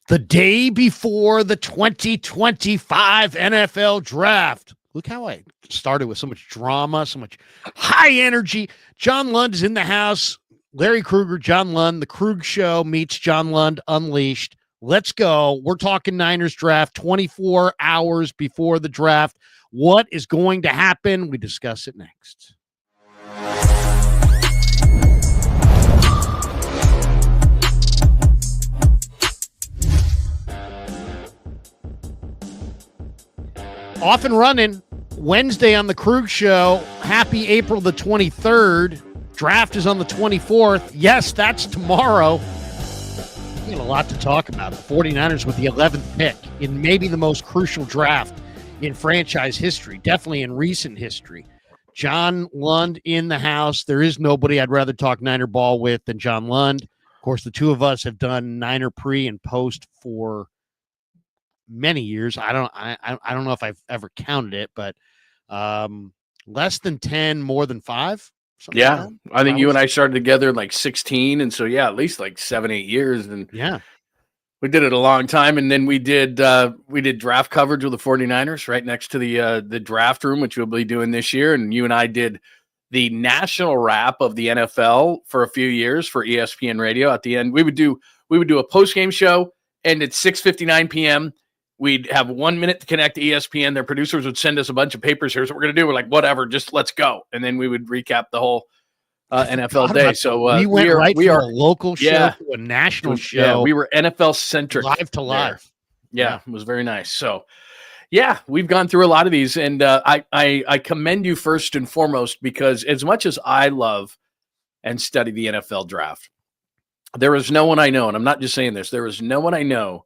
The day before the 2025 NFL draft. Look how I started with so much drama, so much high energy. John Lund is in the house. Larry Krueger, John Lund, the Kreug Show meets John Lund Unleashed. Let's go. We're talking Niners draft 24 hours before the draft. What is going to happen? We discuss it next. Off and running Wednesday on the Kreug Show. Happy April the 23rd. Draft is on the 24th. Yes, that's tomorrow. We got a lot to talk about. The 49ers with the 11th pick in maybe the most crucial draft in franchise history, definitely in recent history. John Lund in the house. There is nobody I'd rather talk Niner ball with than John Lund. Of course, the two of us have done Niner pre and post for many years. I don't know if I've ever counted it, but less than 10, more than 5. Yeah, I think you and I started together in like 16, and so yeah, at least like 7-8 years. And yeah, we did it a long time, and then we did draft coverage with the 49ers right next to the draft room, which we'll be doing this year. And you and I did the national wrap of the NFL for a few years for ESPN Radio. At the end, we would do a post game show, and at 6:59 p.m. we'd have 1 minute to connect to ESPN. Their producers would send us a bunch of papers. Here's what we're going to do. We're like, whatever, just let's go. And then we would recap the whole NFL day. So we went from a local show to a national show. Yeah, we were NFL centric. Live to live. Yeah, it was very nice. So, yeah, we've gone through a lot of these. And I commend you first and foremost because as much as I love and study the NFL draft, there is no one I know, and I'm not just saying this, there is no one I know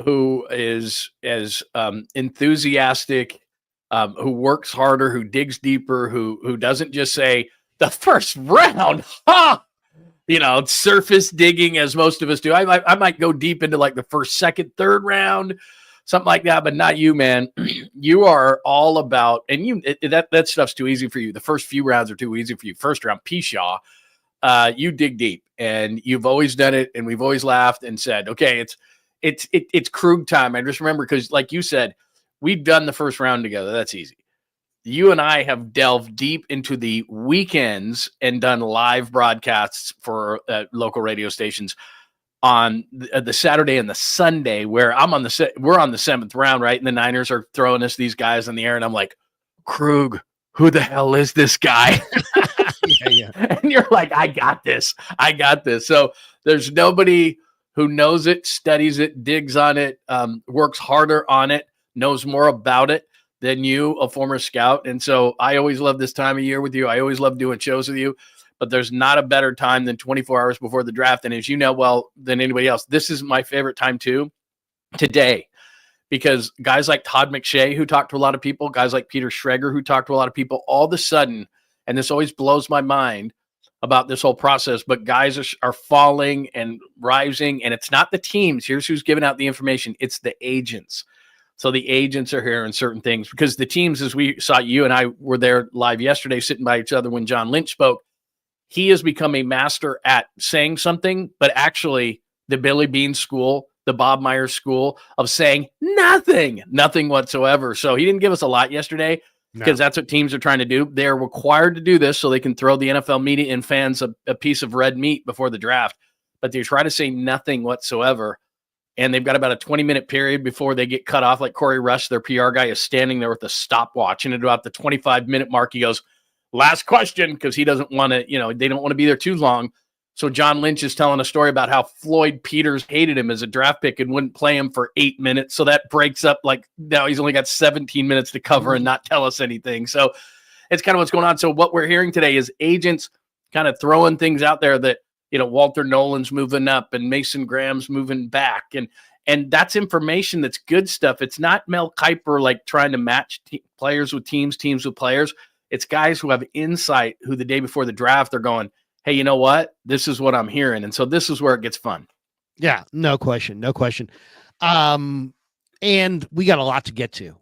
who is as enthusiastic, who works harder, who digs deeper, who doesn't just say the first round, surface digging as most of us do. I might go deep into like the first, second, third round, something like that, but not you, man. You are all about, and that stuff's too easy for you. The first few rounds are too easy for you. First round, Pshaw. You dig deep, and you've always done it, and we've always laughed and said, okay, it's Kreug time. I just remember because, like you said, we've done the first round together. That's easy. You and I have delved deep into the weekends and done live broadcasts for local radio stations on the Saturday and the Sunday, where we're on the 7th round, right? And the Niners are throwing us these guys in the air, and I'm like, Kreug, who the hell is this guy? Yeah. And you're like, I got this. So there's nobody who knows it, studies it, digs on it, works harder on it, knows more about it than you, a former scout. And so I always love this time of year with you. I always love doing shows with you, but there's not a better time than 24 hours before the draft. And as you know well than anybody else, this is my favorite time too, today, because guys like Todd McShay, who talked to a lot of people, guys like Peter Schrager, who talked to a lot of people, all of a sudden, and this always blows my mind about this whole process, but guys are falling and rising, and it's not the teams. Here's who's giving out the information. It's the agents. So the agents are hearing certain things because the teams, as we saw, you and I were there live yesterday sitting by each other when John Lynch spoke. He has become a master at saying something, but actually the Billy Bean school, the Bob Myers school of saying nothing whatsoever. So he didn't give us a lot yesterday, because that's what teams are trying to do. They're required to do this so they can throw the NFL media and fans a piece of red meat before the draft. But they try to say nothing whatsoever. And they've got about a 20-minute period before they get cut off. Like Corey Rush, their PR guy, is standing there with a stopwatch. And at about the 25-minute mark, he goes, last question, because he doesn't want to, they don't want to be there too long. So John Lynch is telling a story about how Floyd Peters hated him as a draft pick and wouldn't play him for 8 minutes. So that breaks up, like, now he's only got 17 minutes to cover and not tell us anything. So it's kind of what's going on. So what we're hearing today is agents kind of throwing things out there that, Walter Nolan's moving up and Mason Graham's moving back. And that's information that's good stuff. It's not Mel Kiper like trying to match players with teams with players. It's guys who have insight who the day before the draft are going, hey, you know what? This is what I'm hearing. And so this is where it gets fun. Yeah, no question. And we got a lot to get to.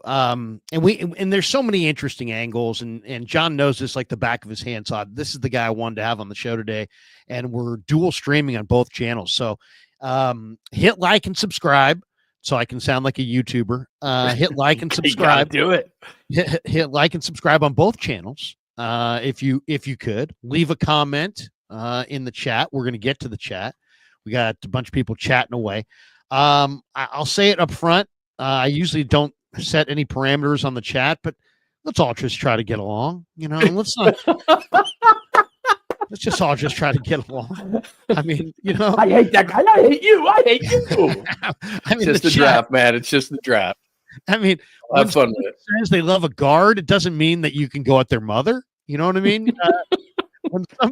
And there's so many interesting angles, and John knows this like the back of his hand. So this is the guy I wanted to have on the show today, and we're dual streaming on both channels. So Hit like and subscribe so I can sound like a YouTuber. Hit like and subscribe. Do it. Hit like and subscribe on both channels. If you could leave a comment in the chat. We're going to get to the chat. We got a bunch of people chatting away. I'll say it up front. I usually don't set any parameters on the chat, but let's all just try to get along. Let's just all just try to get along. I mean, I hate that guy. I hate you. I mean, it's just the draft, man. It's just the draft. I mean, have fun with it. Says they love a guard, it doesn't mean that you can go at their mother. You know what I mean?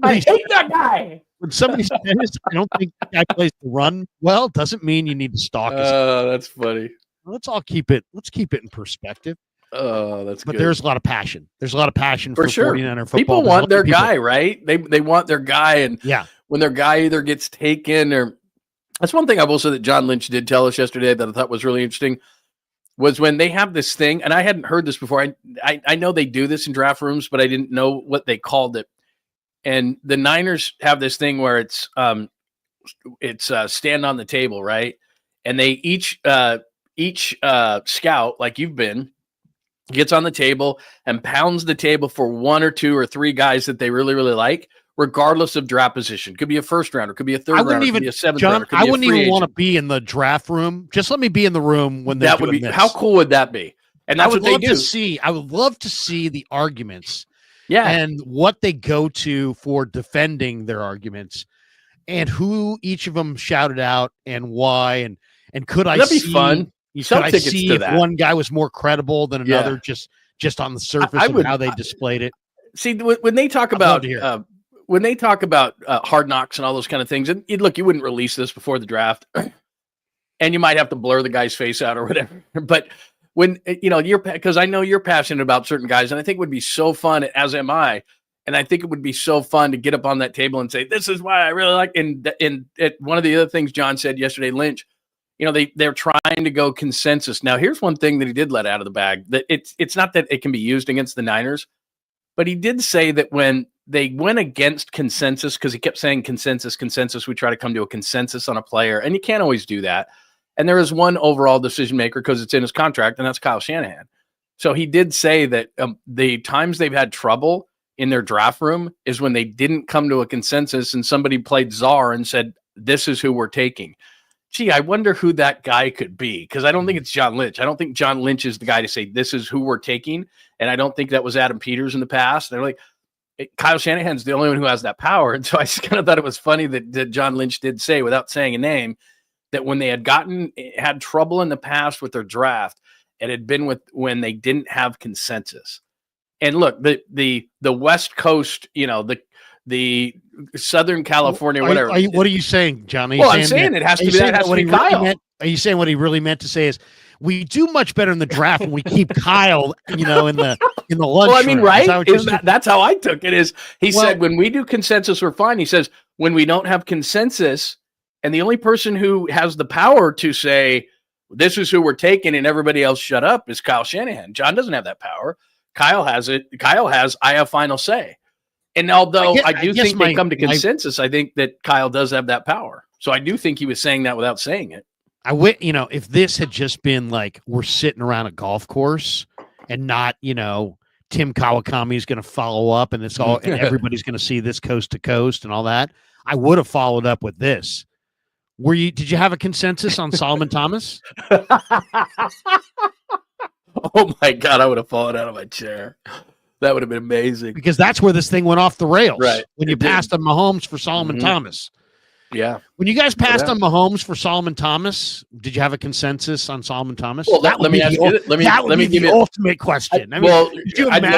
I hate that guy. When somebody says, I don't think the guy plays the run well, doesn't mean you need to stalk his. That's funny. Let's keep it in perspective. Oh, that's but good. There's a lot of passion. There's a lot of passion for sure. 49er football. People want their guy, right? They want their guy, and when their guy either gets taken or that's one thing I will say that John Lynch did tell us yesterday that I thought was really interesting was when they have this thing, and I hadn't heard this before. I know they do this in draft rooms, but I didn't know what they called it. And the Niners have this thing where it's stand on the table, right? And they each scout, like you've been, gets on the table and pounds the table for one or two or three guys that they really, really like, regardless of draft position. Could be a first rounder, could be a third rounder, could be a seventh rounder. I wouldn't even want to be in the draft room. Just let me be in the room when that would be this. How cool would that be? And that's what they do. I would love to see the arguments. Yeah. And what they go to for defending their arguments and who each of them shouted out and why. And could I That'd see, be fun. Could I see if one guy was more credible than another just on the surface of how they displayed it? See, when they talk about Hard Knocks and all those kind of things, and look, you wouldn't release this before the draft, and you might have to blur the guy's face out or whatever. But when because I know you're passionate about certain guys, and I think it would be so fun, as am I, and I think it would be so fun to get up on that table and say, "This is why I really like." And one of the other things John said yesterday, Lynch, they're trying to go consensus. Now, here's one thing that he did let out of the bag, that it's not that it can be used against the Niners, but he did say that when they went against consensus, because he kept saying consensus, we try to come to a consensus on a player, and you can't always do that. And there is one overall decision maker because it's in his contract, and that's Kyle Shanahan. So he did say that the times they've had trouble in their draft room is when they didn't come to a consensus and somebody played czar and said, this is who we're taking. Gee, I wonder who that guy could be, because I don't think it's John Lynch. I don't think John Lynch is the guy to say this is who we're taking, and I don't think that was Adam Peters in the past. They're like, Kyle Shanahan's the only one who has that power. And so I just kind of thought it was funny that John Lynch did say, without saying a name, that when they had trouble in the past with their draft, it had been when they didn't have consensus. And look, the West Coast, the Southern California, whatever. What are you saying, John? I'm saying it has to be that. It has to be Kyle. Are you saying what he really meant to say is we do much better in the draft when we keep Kyle, in the lunch? Well, I mean, right? That's how I took it. He said when we do consensus, we're fine. He says when we don't have consensus, and the only person who has the power to say this is who we're taking and everybody else shut up is Kyle Shanahan. John doesn't have that power. Kyle has it. Kyle has I have final say. And although I do think they come to consensus, I think that Kyle does have that power. So I do think he was saying that without saying it. If this had just been like we're sitting around a golf course and not, Tim Kawakami is going to follow up and it's all and everybody's going to see this coast to coast and all that, I would have followed up with this. Did you have a consensus on Solomon Thomas? Oh my God, I would have fallen out of my chair. That would have been amazing. Because that's where this thing went off the rails. Right. When you passed on Mahomes for Solomon Thomas. Yeah. When you guys passed on Mahomes for Solomon Thomas, did you have a consensus on Solomon Thomas? Well, let me give you the ultimate question. I'd love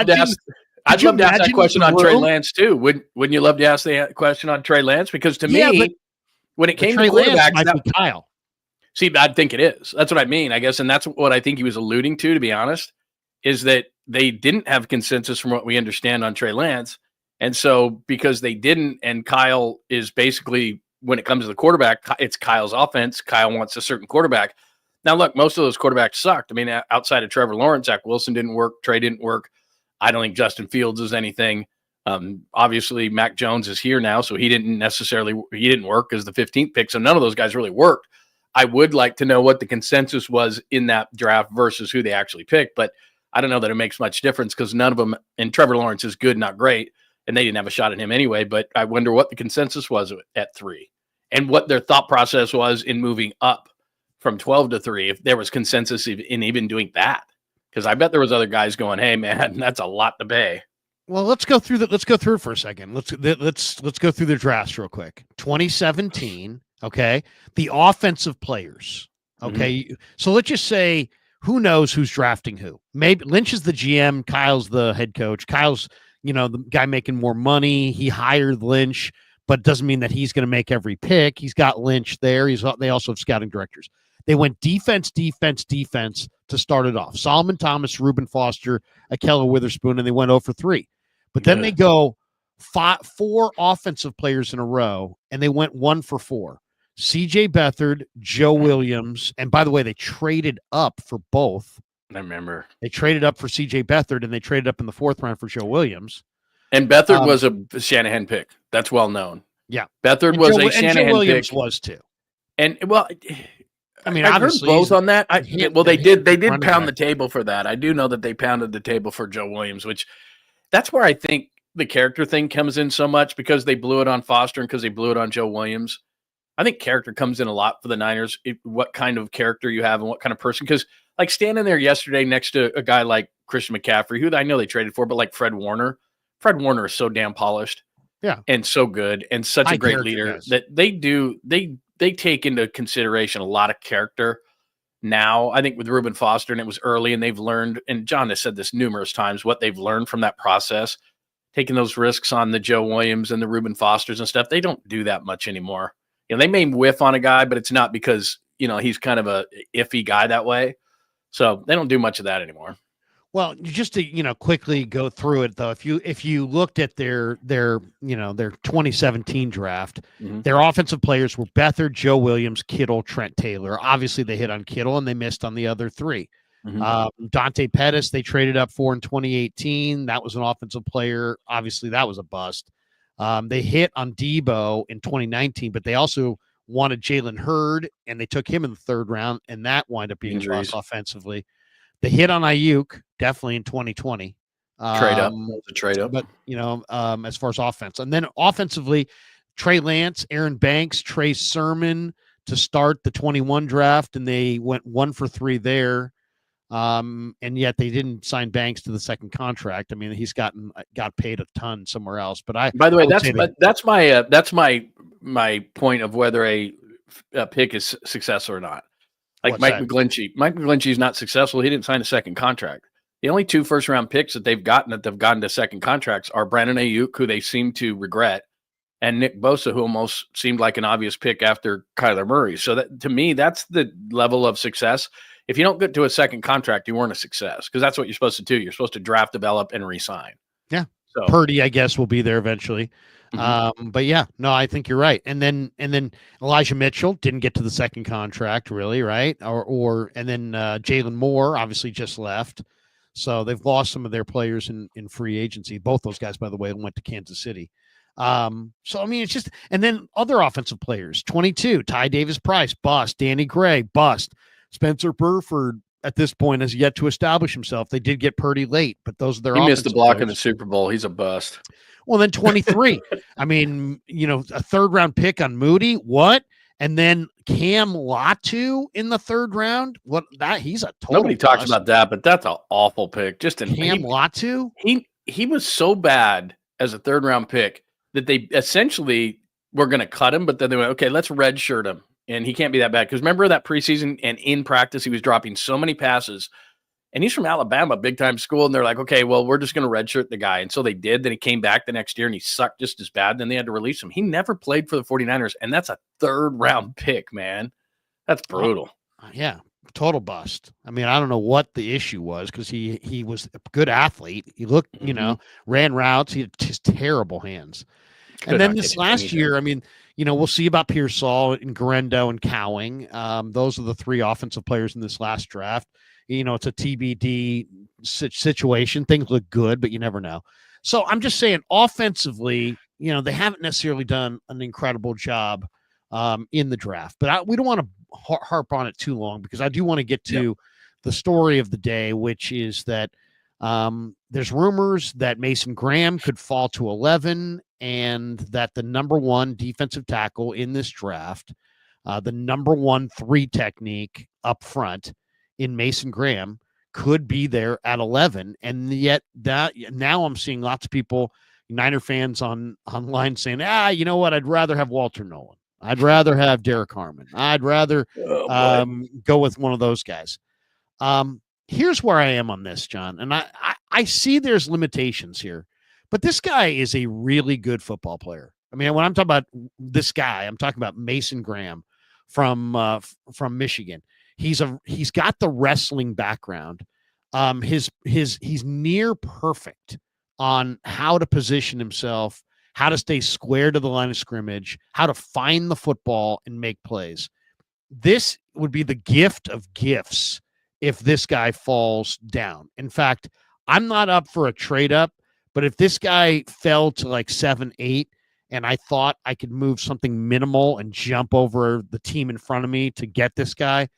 to ask that question on Trey Lance too. Wouldn't you love to ask the question on Trey Lance? Because to me, when it came to quarterbacks, Kyle. See, I think it is. That's what I mean, I guess. And that's what I think he was alluding to be honest, is that they didn't have consensus from what we understand on Trey Lance. And so because they didn't, and Kyle is basically, when it comes to the quarterback, it's Kyle's offense. Kyle wants a certain quarterback. Now, look, most of those quarterbacks sucked. I mean, outside of Trevor Lawrence, Zach Wilson didn't work. Trey didn't work. I don't think Justin Fields is anything. Obviously, Mac Jones is here now, so he didn't work as the 15th pick. So none of those guys really worked. I would like to know what the consensus was in that draft versus who they actually picked, but I don't know that it makes much difference because none of them, and Trevor Lawrence is good, not great, and they didn't have a shot at him anyway, but I wonder what the consensus was at 3 and what their thought process was in moving up from 12 to 3, if there was consensus in even doing that. Because I bet there was other guys going, hey, man, that's a lot to pay. Well, let's go through it for a second. Let's go through the drafts real quick. 2017, okay? The offensive players, okay? Mm-hmm. So let's just say, who knows who's drafting who? Maybe Lynch is the GM, Kyle's the head coach. Kyle's, the guy making more money. He hired Lynch, but it doesn't mean that he's going to make every pick. He's got Lynch there. They also have scouting directors. They went defense to start it off. Solomon Thomas, Reuben Foster, Ahkello Witherspoon, and they went 0 for 3. But then they go 4 offensive players in a row, and they went 1 for 4. C.J. Beathard, Joe Williams, and by the way, they traded up for both. I remember. They traded up for C.J. Beathard, and they traded up in the 4th round for Joe Williams. And Beathard was a Shanahan pick. That's well known. Yeah. Beathard was a Shanahan Joe Williams pick. was too. And, well, I mean, I've heard both on that. They did pound the table for that. I do know that they pounded the table for Joe Williams, which that's where I think the character thing comes in so much because they blew it on Foster and because they blew it on Joe Williams. I think character comes in a lot for the Niners, what kind of character you have and what kind of person. Because like standing there yesterday next to a guy like Christian McCaffrey, who I know they traded for, but like Fred Warner is so damn polished. Yeah. And so good and such a great leader that they take into consideration a lot of character now. I think with Reuben Foster, and it was early, and they've learned, and John has said this numerous times, what they've learned from that process, taking those risks on the Joe Williams and the Reuben Fosters and stuff. They don't do that much anymore. They may whiff on a guy, but it's not because, he's kind of a iffy guy that way. So they don't do much of that anymore. Well, just to quickly go through it though, if you looked at their 2017 draft, mm-hmm. their offensive players were Beathard, Joe Williams, Kittle, Trent Taylor. Obviously, they hit on Kittle and they missed on the other 3. Mm-hmm. Dante Pettis, they traded up for in 2018. That was an offensive player. Obviously, that was a bust. They hit on Debo in 2019, but they also wanted Jalen Hurd, and they took him in the 3rd round, and that wound up being a bust offensively. They hit on Ayuk definitely in 2020. Trade up. But, as far as offense. And then offensively, Trey Lance, Aaron Banks, Trey Sermon to start the 21 draft, and they went 1 for 3 there. And yet they didn't sign Banks to the 2nd contract. I mean, he's got paid a ton somewhere else. But by the way, that's my point of whether a pick is successful or not. Like Mike McGlinchey is not successful. He didn't sign a 2nd contract. The only 2 first-round picks that they've gotten to 2nd contracts are Brandon Ayuk, who they seem to regret, and Nick Bosa, who almost seemed like an obvious pick after Kyler Murray. So that, to me, that's the level of success. If you don't get to a 2nd contract, you weren't a success because that's what you're supposed to do. You're supposed to draft, develop, and re-sign. Yeah. So Purdy, I guess, will be there eventually. Mm-hmm. But yeah, no, I think you're right. And then Elijah Mitchell didn't get to the 2nd contract, really, right? And then Jalen Moore obviously just left. So they've lost some of their players in free agency. Both those guys, by the way, went to Kansas City. So I mean, it's just, and then other offensive players, 22, Ty Davis Price, bust, Danny Gray, bust. Spencer Burford at this point has yet to establish himself. They did get Purdy late, but those are their He missed the block players. in the Super Bowl. He's a bust. Well, then 23. I mean, a 3rd round pick on Moody. What? And then 𝐃𝐨𝐧'𝐭 in the 3rd round. He's a total Nobody bust. talks about that, but that's an awful pick. Just 𝐃𝐨𝐧'𝐭. He was so bad as a 3rd round pick that they essentially were going to cut him, but then they went, okay, let's redshirt him. And he can't be that bad. Because remember that preseason and in practice, he was dropping so many passes. And he's from Alabama, big-time school. And they're like, okay, well, we're just going to redshirt the guy. And so they did. Then he came back the next year, and he sucked just as bad. Then they had to release him. He never played for the 49ers, and that's a 3rd-round pick, man. That's brutal. Yeah, total bust. I mean, I don't know what the issue was because he was a good athlete. He looked, ran routes. He had just terrible hands. And then this last year, I mean, we'll see about Pearsall and Garendo and 𝐜𝐿. Those are the 3 offensive players in this last draft. It's a TBD situation. Things look good, but you never know. So I'm just saying, offensively, they haven't necessarily done an incredible job in the draft. But we don't want to harp on it too long, because I do want to get to the story of the day, which is that there's rumors that Mason Graham could fall to 11, and that the number one defensive tackle in this draft, the number 1 3 technique up front in Mason Graham, could be there at 11. And yet that now I'm seeing lots of people, Niner fans online saying, you know what? I'd rather have Walter Nolan. I'd rather have Derek Harmon. I'd rather go with one of those guys. Here's where I am on this, John. And I see there's limitations here, but this guy is a really good football player. I mean, when I'm talking about this guy, I'm talking about Mason Graham from Michigan. He's got the wrestling background. He's near perfect on how to position himself, how to stay square to the line of scrimmage, how to find the football and make plays. This would be the gift of gifts if this guy falls down. In fact, I'm not up for a trade up, but if this guy fell to like 7, 8, and I thought I could move something minimal and jump over the team in front of me to get this guy,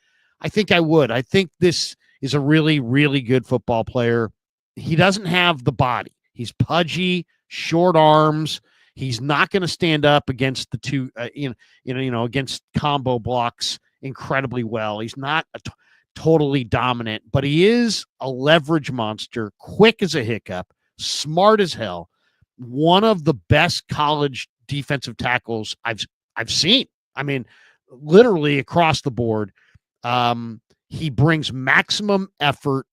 I think I would. I think this is a really, really good football player. He doesn't have the body. He's pudgy, short arms. He's not going to stand up against the two, against combo blocks incredibly well. He's not totally dominant, but he is a leverage monster, quick as a hiccup, smart as hell. One of the best college defensive tackles I've seen. I mean, literally across the board. He brings maximum effort.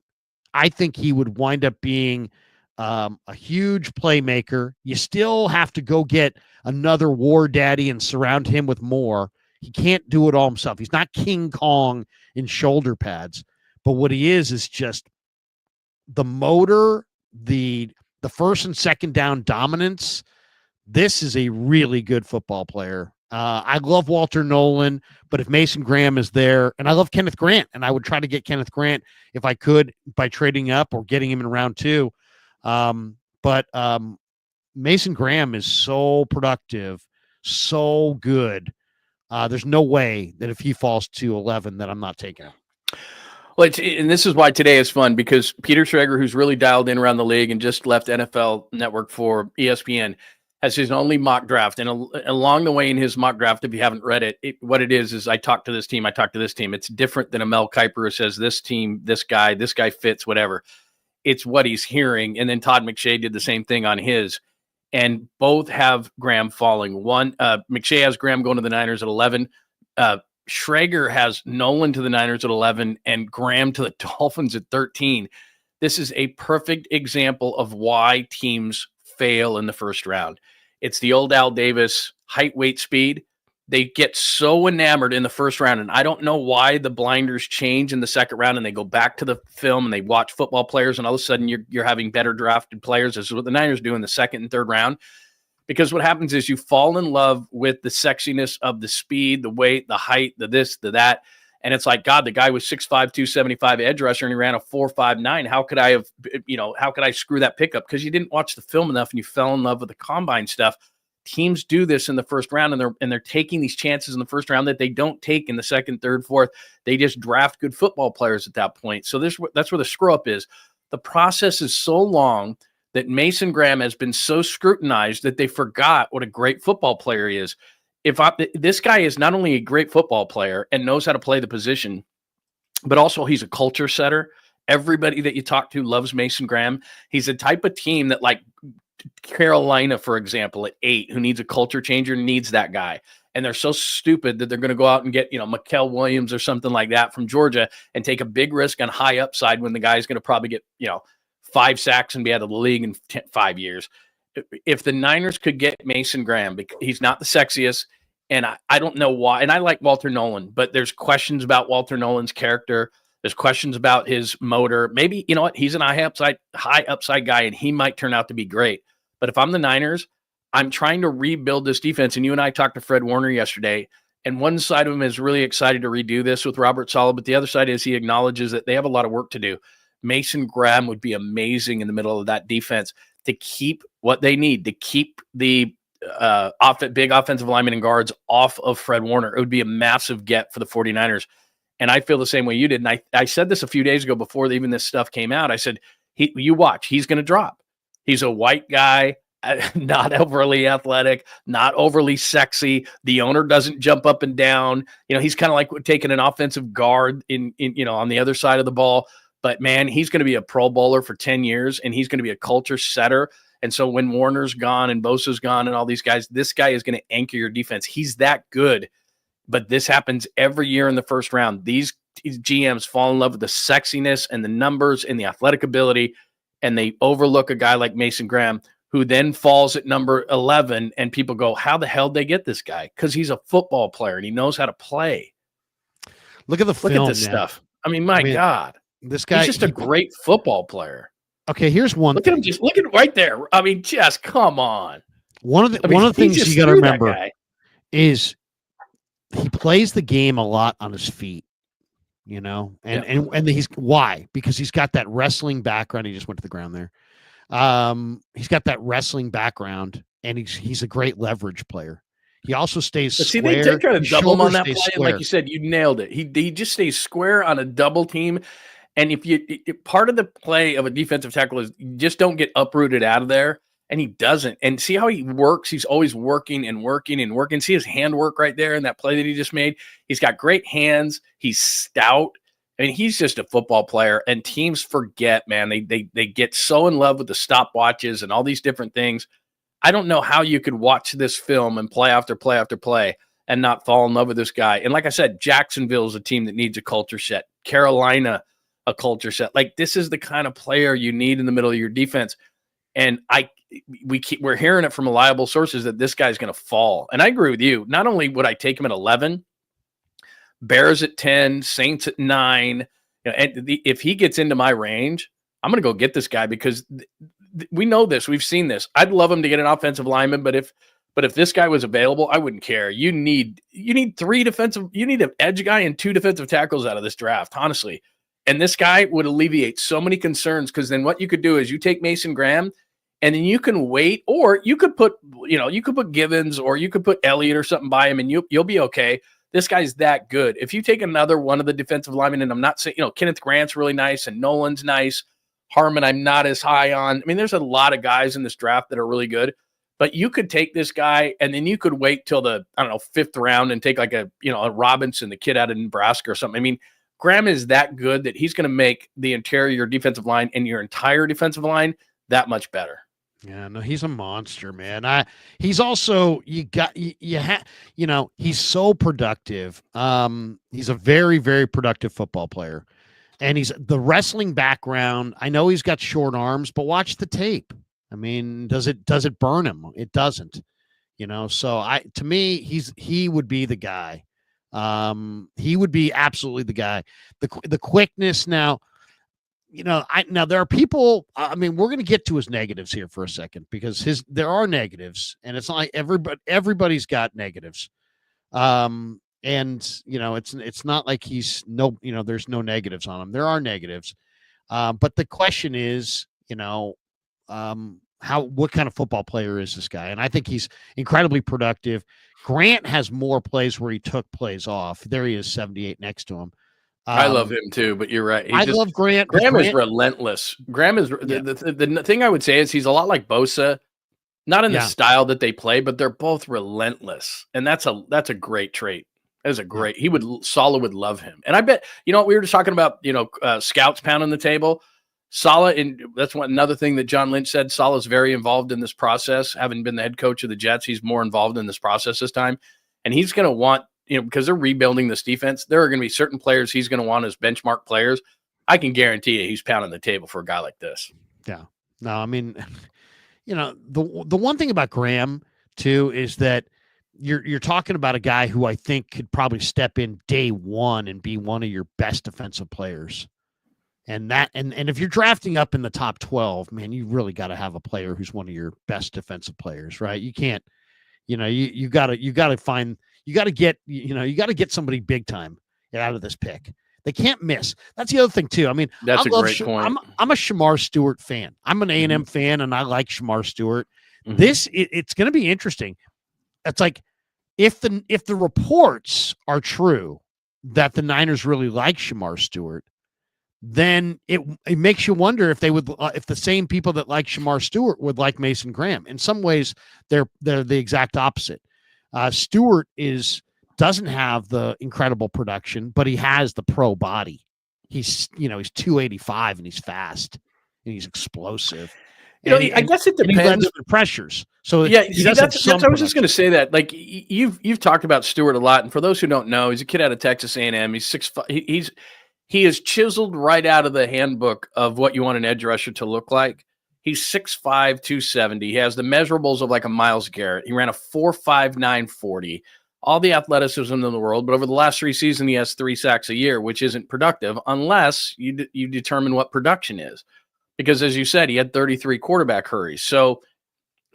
I think he would wind up being a huge playmaker. You still have to go get another war daddy and surround him with more. He can't do it all himself. He's not King Kong in shoulder pads, but what he is just the motor, the first and second down dominance. This is a really good football player. I love Walter Nolan, but if Mason Graham is there, and I love Kenneth Grant, and I would try to get Kenneth Grant if I could by trading up or getting him in round 2. But Mason Graham is so productive, so good. There's no way that if he falls to 11 that I'm not taking him. Well, and this is why today is fun, because Peter Schrager, who's really dialed in around the league and just left NFL Network for ESPN, has his only mock draft. And along the way in his mock draft, if you haven't read it, what it is I talk to this team, I talk to this team. It's different than a Mel Kiper who says this team, this guy fits, whatever. It's what he's hearing. And then Todd McShay did the same thing on his. And both have Graham falling. McShay has Graham going to the Niners at 11. Schrager has Nolan to the Niners at 11 and Graham to the Dolphins at 13. This is a perfect example of why teams fail in the first round. It's the old Al Davis height, weight, speed. They get so enamored in the first round, and I don't know why the blinders change in the second round and they go back to the film and they watch football players, and all of a sudden you're having better drafted players. This is what the Niners do in the second and third round, because what happens is you fall in love with the sexiness of the speed, the weight, the height, the this, the that, and it's like, God, the guy was 6'5", 275 edge rusher, and he ran a 4.59. How could I screw that pickup? Because you didn't watch the film enough and you fell in love with the combine stuff. Teams do this in the first round, and they're taking these chances in the first round that they don't take in the second, third, fourth. They just draft good football players at that point. So that's where the screw up is. The process is so long that Mason Graham has been so scrutinized that they forgot what a great football player he is. This guy is not only a great football player and knows how to play the position, but also he's a culture setter. Everybody that you talk to loves Mason Graham. He's the type of team that, like Carolina, for example, at 8, who needs a culture changer, needs that guy. And they're so stupid that they're going to go out and get, Mikael Williams or something like that from Georgia and take a big risk on high upside when the guy's going to probably get, 5 sacks and be out of the league in 5 years. If the Niners could get Mason Graham, because he's not the sexiest, and I don't know why. And I like Walter Nolan, but there's questions about Walter Nolan's character. There's questions about his motor. Maybe, you know what? He's an high upside guy, and he might turn out to be great. But if I'm the Niners, I'm trying to rebuild this defense. And you and I talked to Fred Warner yesterday, and one side of him is really excited to redo this with Robert Saleh, but the other side is he acknowledges that they have a lot of work to do. Mason Graham would be amazing in the middle of that defense. to keep what they need, to keep the big offensive linemen and guards off of Fred Warner. It would be a massive get for the 49ers. And I feel the same way you did. And I said this a few days ago before even this stuff came out. I said, you watch, he's going to drop. He's a white guy, not overly athletic, not overly sexy. The owner doesn't jump up and down. He's kind of like taking an offensive guard in on the other side of the ball. But man, he's going to be a Pro Bowler for 10 years, and he's going to be a culture setter. And so when Warner's gone and Bosa's gone and all these guys, this guy is going to anchor your defense. He's that good. But this happens every year in the first round. These GMs fall in love with the sexiness and the numbers and the athletic ability, and they overlook a guy like Mason Graham, who then falls at number 11, and people go, how the hell did they get this guy? Because he's a football player, and he knows how to play. Look at the film, look at this stuff. I mean, God. This guy, he's just a great football player. Okay, here's one. Look at him, just look at it right there. I mean, just come on. One of the things you got to remember is he plays the game a lot on his feet, and he's why? Because he's got that wrestling background. He just went to the ground there. He's got that wrestling background, and he's a great leverage player. He also stays square. They did kind of double him on that play, and like you said, you nailed it. He just stays square on a double team. And if part of the play of a defensive tackle is you just don't get uprooted out of there, and he doesn't. And see how he works? He's always working and working and working. See his handwork right there in that play that he just made? He's got great hands. He's stout. I mean, he's just a football player. And teams forget, man. They get so in love with the stopwatches and all these different things. I don't know how you could watch this film and play after play after play and not fall in love with this guy. And like I said, Jacksonville is a team that needs a culture set. Carolina, a culture set. Like, this is the kind of player you need in the middle of your defense. And we're hearing it from reliable sources that this guy's going to fall. And I agree with you. Not only would I take him at 11, Bears at 10, Saints at 9. If he gets into my range, I'm going to go get this guy because we know this. We've seen this. I'd love him to get an offensive lineman, but if this guy was available, I wouldn't care. You need an edge guy and 2 defensive tackles out of this draft, honestly. And this guy would alleviate so many concerns, because then what you could do is you take Mason Graham and then you can wait, or you could put Givens, or you could put Elliott or something by him, and you'll be okay. This guy's that good. If you take another one of the defensive linemen, and I'm not saying, Kenneth Grant's really nice and Nolan's nice. Harmon, I'm not as high on. I mean, there's a lot of guys in this draft that are really good, but you could take this guy and then you could wait till the, 5th round and take like a Robinson, the kid out of Nebraska or something. I mean, Graham is that good that he's going to make the interior defensive line and your entire defensive line that much better. Yeah, no, he's a monster, man. He's also, he's so productive. He's a very, very productive football player, and he's the wrestling background. I know he's got short arms, but watch the tape. I mean, does it burn him? It doesn't, so to me, he would be the guy. He would be absolutely the guy. The quickness now, now there are people, we're going to get to his negatives here for a second, because there are negatives, and it's not like everybody's got negatives. And it's not like there's no negatives on him. There are negatives. But the question is, what kind of football player is this guy? And I think he's incredibly productive. Grant has more plays where he took plays off. There he is, 78 next to him. I love him too, but you're right. I love Grant. Graham is relentless. Graham is the thing I would say is he's a lot like Bosa, not in the style that they play, but they're both relentless, and that's a great trait. That is a great. Saleh would love him, and I bet we were just talking about scouts pounding the table. Saleh, and that's another thing that John Lynch said. Saleh's very involved in this process. Having been the head coach of the Jets, he's more involved in this process this time, and he's going to want. Because they're rebuilding this defense, there are going to be certain players he's going to want as benchmark players. I can guarantee you he's pounding the table for a guy like this. Yeah. No, I mean, the one thing about Graham too is that you're talking about a guy who I think could probably step in day one and be one of your best defensive players. And if you're drafting up in the top 12, man, you really got to have a player who's one of your best defensive players, right? You can't, you got to get somebody big time out of this pick. They can't miss. That's the other thing too. I mean, That's a great point. I'm a Shemar Stewart fan. I'm an A&M fan, and I like Shemar Stewart. It's going to be interesting. It's like if the reports are true that the Niners really like Shemar Stewart, then it makes you wonder if they would if the same people that like Shemar Stewart would like Mason Graham. In some ways, they're the exact opposite. Stewart doesn't have the incredible production, but he has the pro body. He's 285 and he's fast and he's explosive. I guess it depends. He lets the pressures. So yeah, I was just going to say that. Like you've talked about Stewart a lot, and for those who don't know, he's a kid out of Texas A&M. He's 6'5". He is chiseled right out of the handbook of what you want an edge rusher to look like. He's 6'5", 270. He has the measurables of like a Myles Garrett. He ran a 4.59 40. All the athleticism in the world, but over the last 3 seasons, he has 3 sacks a year, which isn't productive unless you determine what production is. Because as you said, he had 33 quarterback hurries. So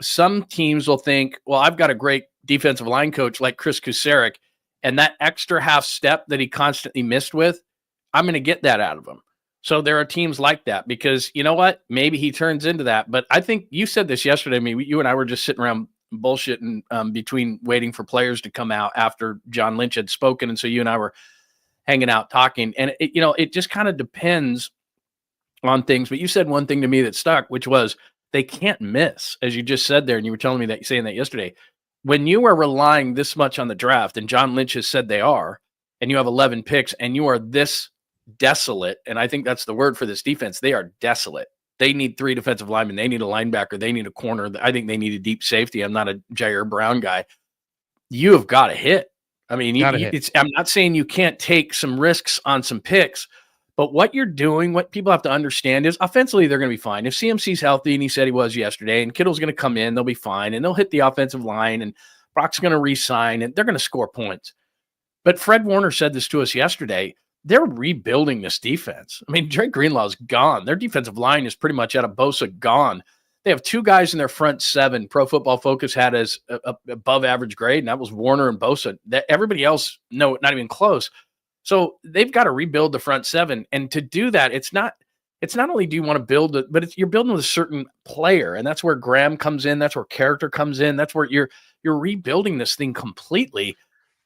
some teams will think, well, I've got a great defensive line coach like 𝐼𝐶, and that extra half step that he constantly missed with, I'm going to get that out of him. So there are teams like that because you know what? Maybe he turns into that. But I think you said this yesterday. I mean, you and I were just sitting around bullshitting between waiting for players to come out after John Lynch had spoken. And so you and I were hanging out talking. And, it just kind of depends on things. But you said one thing to me that stuck, which was they can't miss, as you just said there. And you were telling me saying that yesterday. When you are relying this much on the draft, and John Lynch has said they are, and you have 11 picks, and you are this desolate, and I think that's the word for this defense, they are desolate. They need 3 defensive linemen. They need a linebacker. They need a corner. I think they need a deep safety. I'm not a Jair Brown guy. You have got to hit. I mean, I'm not saying you can't take some risks on some picks, but what you're doing, what people have to understand is offensively, they're going to be fine. If CMC's healthy, and he said he was yesterday, and Kittle's going to come in, they'll be fine, and they'll hit the offensive line, and Brock's going to re-sign, and they're going to score points. But Fred Warner said this to us yesterday. They're rebuilding this defense. I mean, Drake Greenlaw's gone. Their defensive line is pretty much out of Bosa gone. They have 2 guys in their front 7. Pro Football Focus had as above average grade, and that was Warner and Bosa. Everybody else, no, not even close. So they've got to rebuild the front 7. And to do that, it's not only do you want to build it, but you're building with a certain player. And that's where Graham comes in. That's where character comes in. That's where you're rebuilding this thing completely.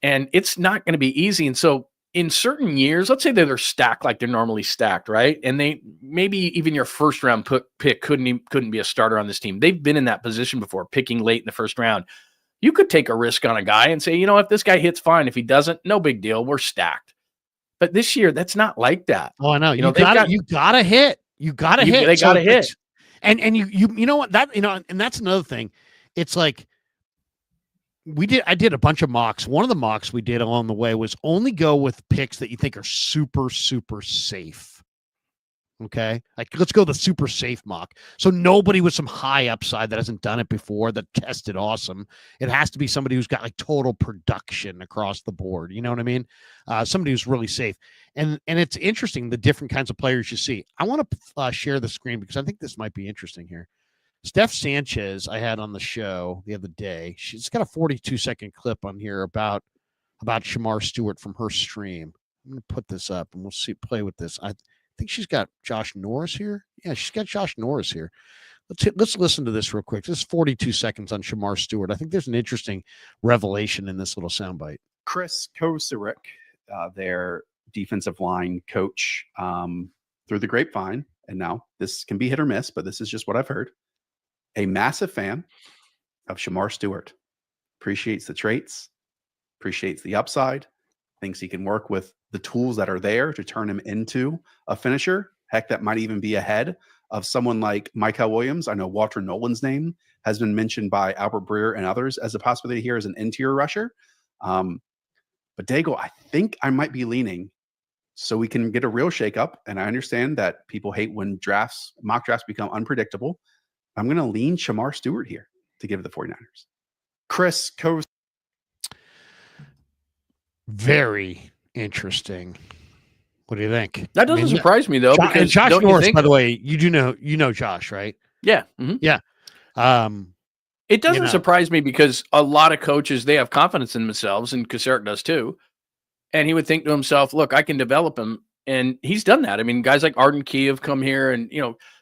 And it's not going to be easy. And so in certain years, let's say that they're stacked like they're normally stacked, right? And they maybe even your first round pick couldn't be a starter on this team. They've been in that position before, picking late in the first round. You could take a risk on a guy and say, if this guy hits, fine. If he doesn't, no big deal. We're stacked. But this year, that's not like that. Oh, I know. You gotta hit. You gotta hit. They gotta hit. And you know what and that's another thing. It's like I did a bunch of mocks. One of the mocks we did along the way was only go with picks that you think are super, super safe. Okay. Like let's go the super safe mock. So nobody with some high upside that hasn't done it before that tested awesome. It has to be somebody who's got like total production across the board. You know what I mean? Somebody who's really safe. And it's interesting, the different kinds of players you see. I want to share the screen because I think this might be interesting here. Steph Sanchez, I had on the show the other day. She's got a 42-second clip on here about Shemar Stewart from her stream. I'm going to put this up and we'll play with this. I think she's got Josh Norris here. Yeah, she's got Josh Norris here. Let's listen to this real quick. This is 42 seconds on Shemar Stewart. I think there's an interesting revelation in this little soundbite. 𝐼𝐶, their defensive line coach, through the grapevine, and now this can be hit or miss, but this is just what I've heard. A massive fan of Shemar Stewart, appreciates the traits, appreciates the upside, thinks he can work with the tools that are there to turn him into a finisher. Heck, that might even be ahead of someone like Michael Williams. I know Walter Nolan's name has been mentioned by Albert Breer and others as a possibility here as an interior rusher. But Dago, I think I might be leaning so we can get a real shakeup. And I understand that people hate when mock drafts become unpredictable. I'm going to lean Shemar Stewart here to give the 49ers. 𝐼𝐶. Very interesting. What do you think? That doesn't surprise me though. Because Josh Norris, by the way, you know Josh, right? Yeah. Mm-hmm. Yeah. It doesn't surprise me because a lot of coaches, they have confidence in themselves, and 𝐼𝐶 does too. And he would think to himself, look, I can develop him And he's done that. I mean, guys like 𝐟𝐨𝐫𝐿 have come here, and,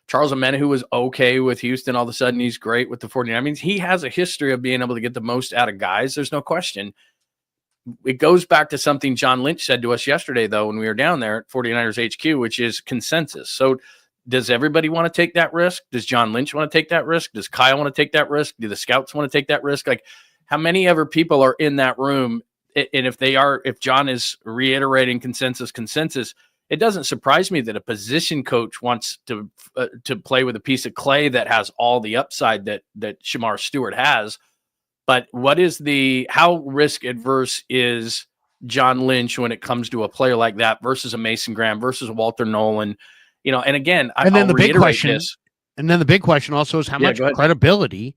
Charles Omenihu, who was okay with Houston, all of a sudden he's great with the 49ers. I mean, he has a history of being able to get the most out of guys. There's no question. It goes back to something John Lynch said to us yesterday, though, when we were down there at 49ers HQ, which is consensus. So does everybody want to take that risk? Does John Lynch want to take that risk? Does Kyle want to take that risk? Do the scouts want to take that risk? Like, how many ever people are in that room? And if John is reiterating consensus, it doesn't surprise me that a position coach wants to play with a piece of clay that has all the upside that Shemar Stewart has. But how risk adverse is John Lynch when it comes to a player like that versus a Mason Graham versus a Walter Nolan? And again, the big question also is how much credibility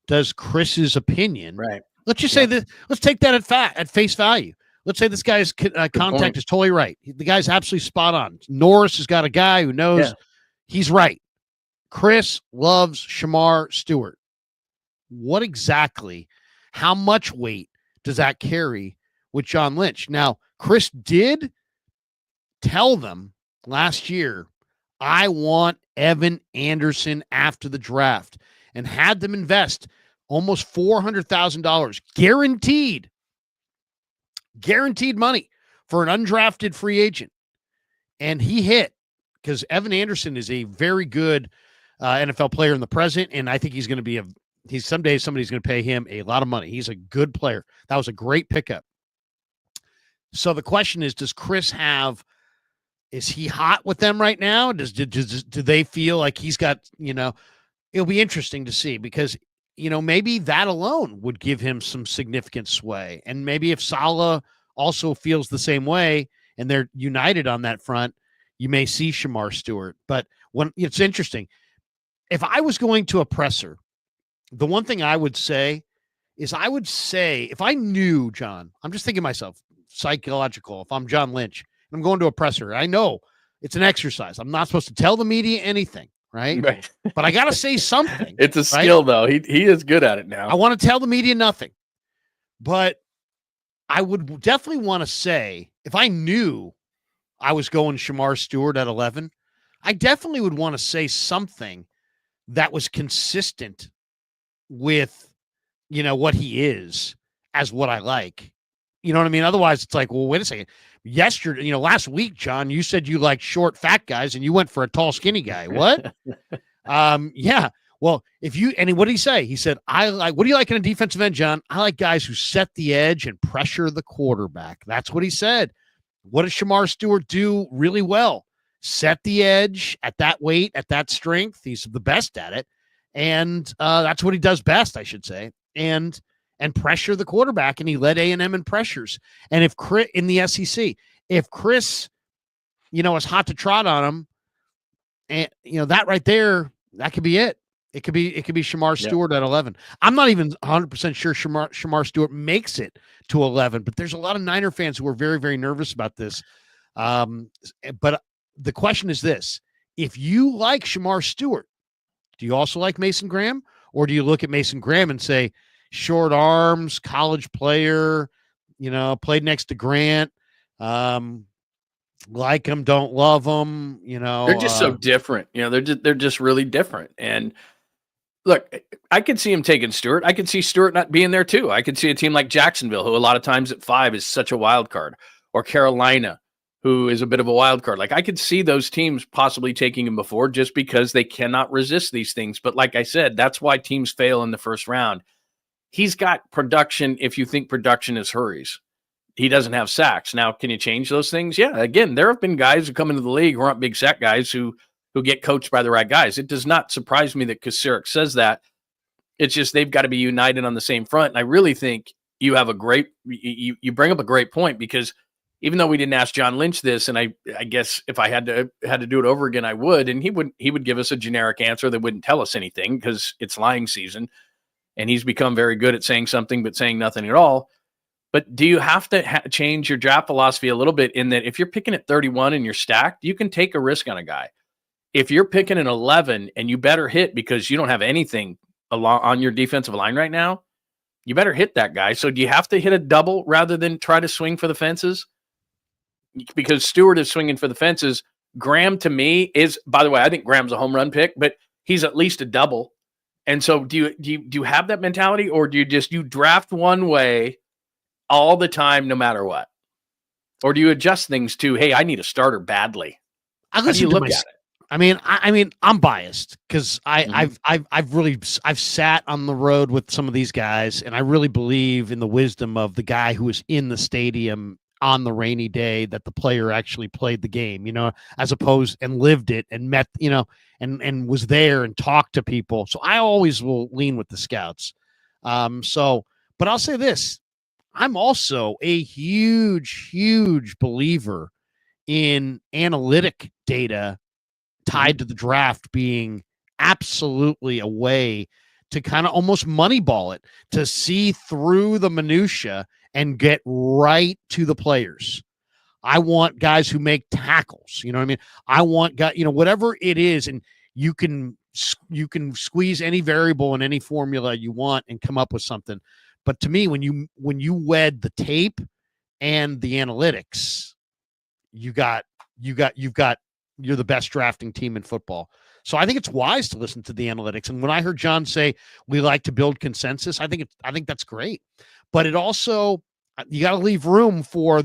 does Chris's opinion? Right. Let's just say this. Let's take that at face value. Let's say this guy's contact is totally right. The guy's absolutely spot on. Norris has got a guy who knows he's right. Chris loves Shemar Stewart. How much weight does that carry with John Lynch? Now, Chris did tell them last year, I want Evan Anderson after the draft, and had them invest almost $400,000 guaranteed money for an undrafted free agent. And he hit, because Evan Anderson is a very good NFL player in the present. And I think he's going to be someday somebody's going to pay him a lot of money. He's a good player. That was a great pickup. So the question is, does Chris is he hot with them right now? Do they feel like he's got, it'll be interesting to see, because maybe that alone would give him some significant sway. And maybe if Saleh also feels the same way and they're united on that front, you may see Shemar Stewart. But when it's interesting, if I was going to a presser, the one thing I would say is if I knew John, I'm just thinking to myself, psychological, if I'm John Lynch, and I'm going to a presser, I know it's an exercise. I'm not supposed to tell the media anything. Right. But I got to say something. It's a skill, though. He is good at it now. I want to tell the media nothing. But I would definitely want to say, if I knew I was going Shemar Stewart at 11, I definitely would want to say something that was consistent with, what he is as what I like. You know what I mean? Otherwise, it's like, well, wait a second. Yesterday, last week, John, you said you like short, fat guys, and you went for a tall, skinny guy. What? Yeah. Well, what did he say? He said, what do you like in a defensive end, John? I like guys who set the edge and pressure the quarterback. That's what he said. What does Shemar Stewart do really well? Set the edge at that weight, at that strength. He's the best at it. And that's what he does best, I should say. And pressure the quarterback, and he led A&M in pressures. And if Chris in the SEC, if Chris, is hot to trot on him, and that right there, that could be it. It could be Shemar Stewart at 11. I'm not even 100% sure Shemar Stewart makes it to 11, but there's a lot of Niner fans who are very, very nervous about this. But the question is this: if you like Shemar Stewart, do you also like Mason Graham, or do you look at Mason Graham and say, short arms, college player, played next to Grant, like him, don't love him, they're just so different. They're just really different. And look, I could see him taking Stewart. I could see Stewart not being there too. I could see a team like Jacksonville, who a lot of times at 5 is such a wild card, or Carolina, who is a bit of a wild card. Like, I could see those teams possibly taking him before, just because they cannot resist these things. But like I said, that's why teams fail in the first round. He's got production if you think production is hurries. He doesn't have sacks. Now, can you change those things? Yeah. Again, there have been guys who come into the league who aren't big sack guys who get coached by the right guys. It does not surprise me that 𝐃𝐨𝐧'𝐭 says that. It's just they've got to be united on the same front. And I really think you have you bring up a great point, because even though we didn't ask John Lynch this, and I guess if I had to do it over again, I would, and he would give us a generic answer that wouldn't tell us anything, because it's lying season. And he's become very good at saying something but saying nothing at all. But do you have to change your draft philosophy a little bit, in that if you're picking at 31 and you're stacked, you can take a risk on a guy. If you're picking an 11 and you better hit because you don't have anything on your defensive line right now, you better hit that guy. So do you have to hit a double rather than try to swing for the fences? because Stewart is swinging for the fences. Graham, to me, is, by the way, I think Graham's a home run pick, but he's at least a double. And so do you have that mentality, or do you draft one way all the time, no matter what? Or do you adjust things to, hey, I need a starter badly? I listen to myself. I mean, I'm biased because I've sat on the road with some of these guys, and I really believe in the wisdom of the guy who was in the stadium on the rainy day that the player actually played the game, as opposed and lived it and met, and was there and talked to people. So I always will lean with the scouts. But I'll say this, I'm also a huge believer in analytic data tied to the draft being absolutely a way to kind of almost moneyball it, to see through the minutia and get right to the players. I want guys who make tackles. You know what I mean? I want guys, whatever it is, and you can squeeze any variable in any formula you want and come up with something. But to me, when you wed the tape and the analytics, you're the best drafting team in football. So I think it's wise to listen to the analytics. And when I heard John say we like to build consensus, I think that's great. But it also, you got to leave room for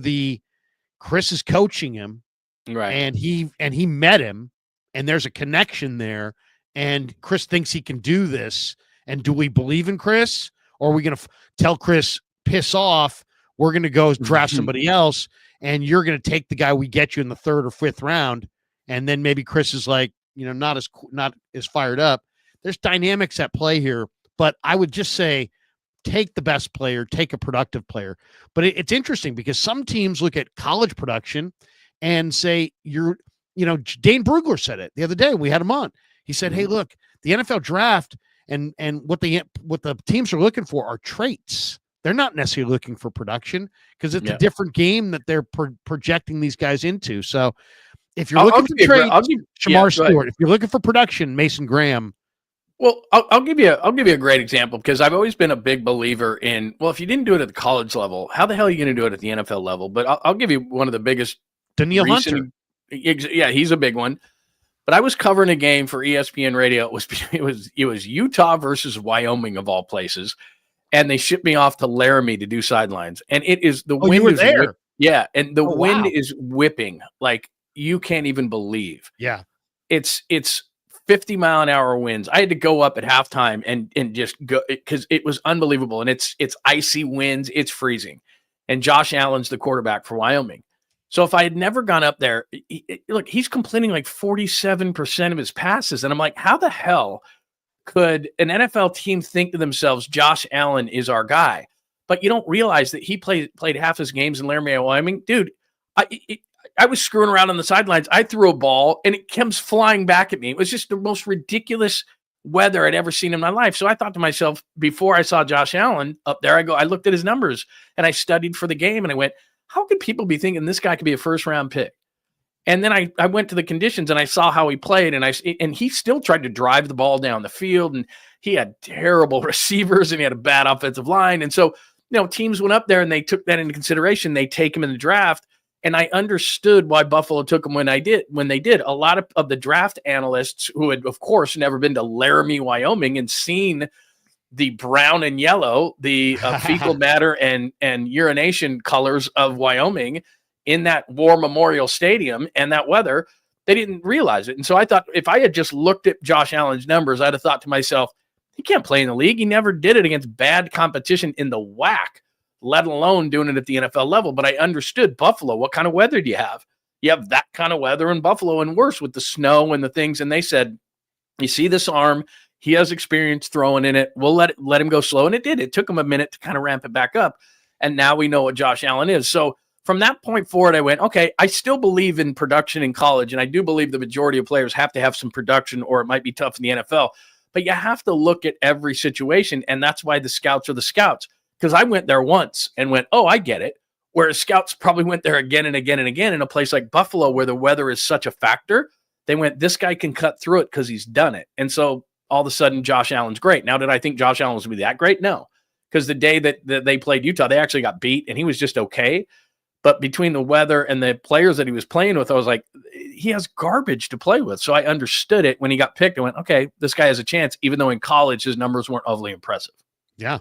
Chris is coaching him, right? And he met him, and there's a connection there. And Chris thinks he can do this. And do we believe in Chris, or are we going to tell Chris, piss off? We're going to go draft somebody else, and you're going to take the guy we get you in the 3rd or 5th round. And then maybe Chris is like, not as fired up. There's dynamics at play here, but I would just say, take the best player, take a productive player. But it's interesting because some teams look at college production and say, Dane Brugler said it the other day. We had him on. He said, hey, look, the NFL draft and what the teams are looking for are traits. They're not necessarily looking for production because it's a different game that they're projecting these guys into. So if you're looking for traits, Shemar Stewart. If you're looking for production, Mason Graham. Well, I'll give you a great example, because I've always been a big believer in, well, if you didn't do it at the college level, how the hell are you going to do it at the NFL level? But I'll give you one of the biggest. Daniil Hunter. Yeah, he's a big one. But I was covering a game for ESPN Radio. It was Utah versus Wyoming, of all places, and they shipped me off to Laramie to do sidelines. And it is the wind. You were there. Yeah, and the wind is whipping like you can't even believe. Yeah, it's 50-mile-an-hour winds. I had to go up at halftime and just go, because it was unbelievable. And it's icy winds. It's freezing. And Josh Allen's the quarterback for Wyoming. So if I had never gone up there, look, he's completing like 47% of his passes. And I'm like, how the hell could an NFL team think to themselves, Josh Allen is our guy? But you don't realize that he played half his games in Laramie, Wyoming. Dude, I was screwing around on the sidelines. I threw a ball, and it comes flying back at me. It was just the most ridiculous weather I'd ever seen in my life. So I thought to myself, before I saw Josh Allen up there, I looked at his numbers, and I studied for the game, and I went, how could people be thinking this guy could be a first-round pick? And then I went to the conditions, and I saw how he played, and he still tried to drive the ball down the field, and he had terrible receivers, and he had a bad offensive line. And so, teams went up there, and they took that into consideration. They take him in the draft. And I understood why Buffalo took him when they did. A lot of the draft analysts who had, of course, never been to Laramie, Wyoming, and seen the brown and yellow, the fecal matter and urination colors of Wyoming in that War Memorial Stadium and that weather, they didn't realize it. And so I thought, if I had just looked at Josh Allen's numbers, I'd have thought to myself, he can't play in the league. He never did it against bad competition in the WAC, let alone doing it at the NFL level. But I understood Buffalo. What kind of weather do you have? You have that kind of weather in Buffalo, and worse with the snow and the things. And they said, you see this arm, he has experience throwing in it. We'll let him go slow. And it did. It took him a minute to kind of ramp it back up. And now we know what Josh Allen is. So from that point forward, I went, okay, I still believe in production in college. And I do believe the majority of players have to have some production, or it might be tough in the NFL. But you have to look at every situation. And that's why the scouts are the scouts. Because I went there once and went, oh, I get it. Whereas scouts probably went there again and again and again in a place like Buffalo, where the weather is such a factor. They went, this guy can cut through it because he's done it. And so all of a sudden, Josh Allen's great. Now, did I think Josh Allen was going to be that great? No. Because the day that they played Utah, they actually got beat, and he was just okay. But between the weather and the players that he was playing with, I was like, he has garbage to play with. So I understood it when he got picked. I went, okay, this guy has a chance, even though in college his numbers weren't overly impressive. Yeah.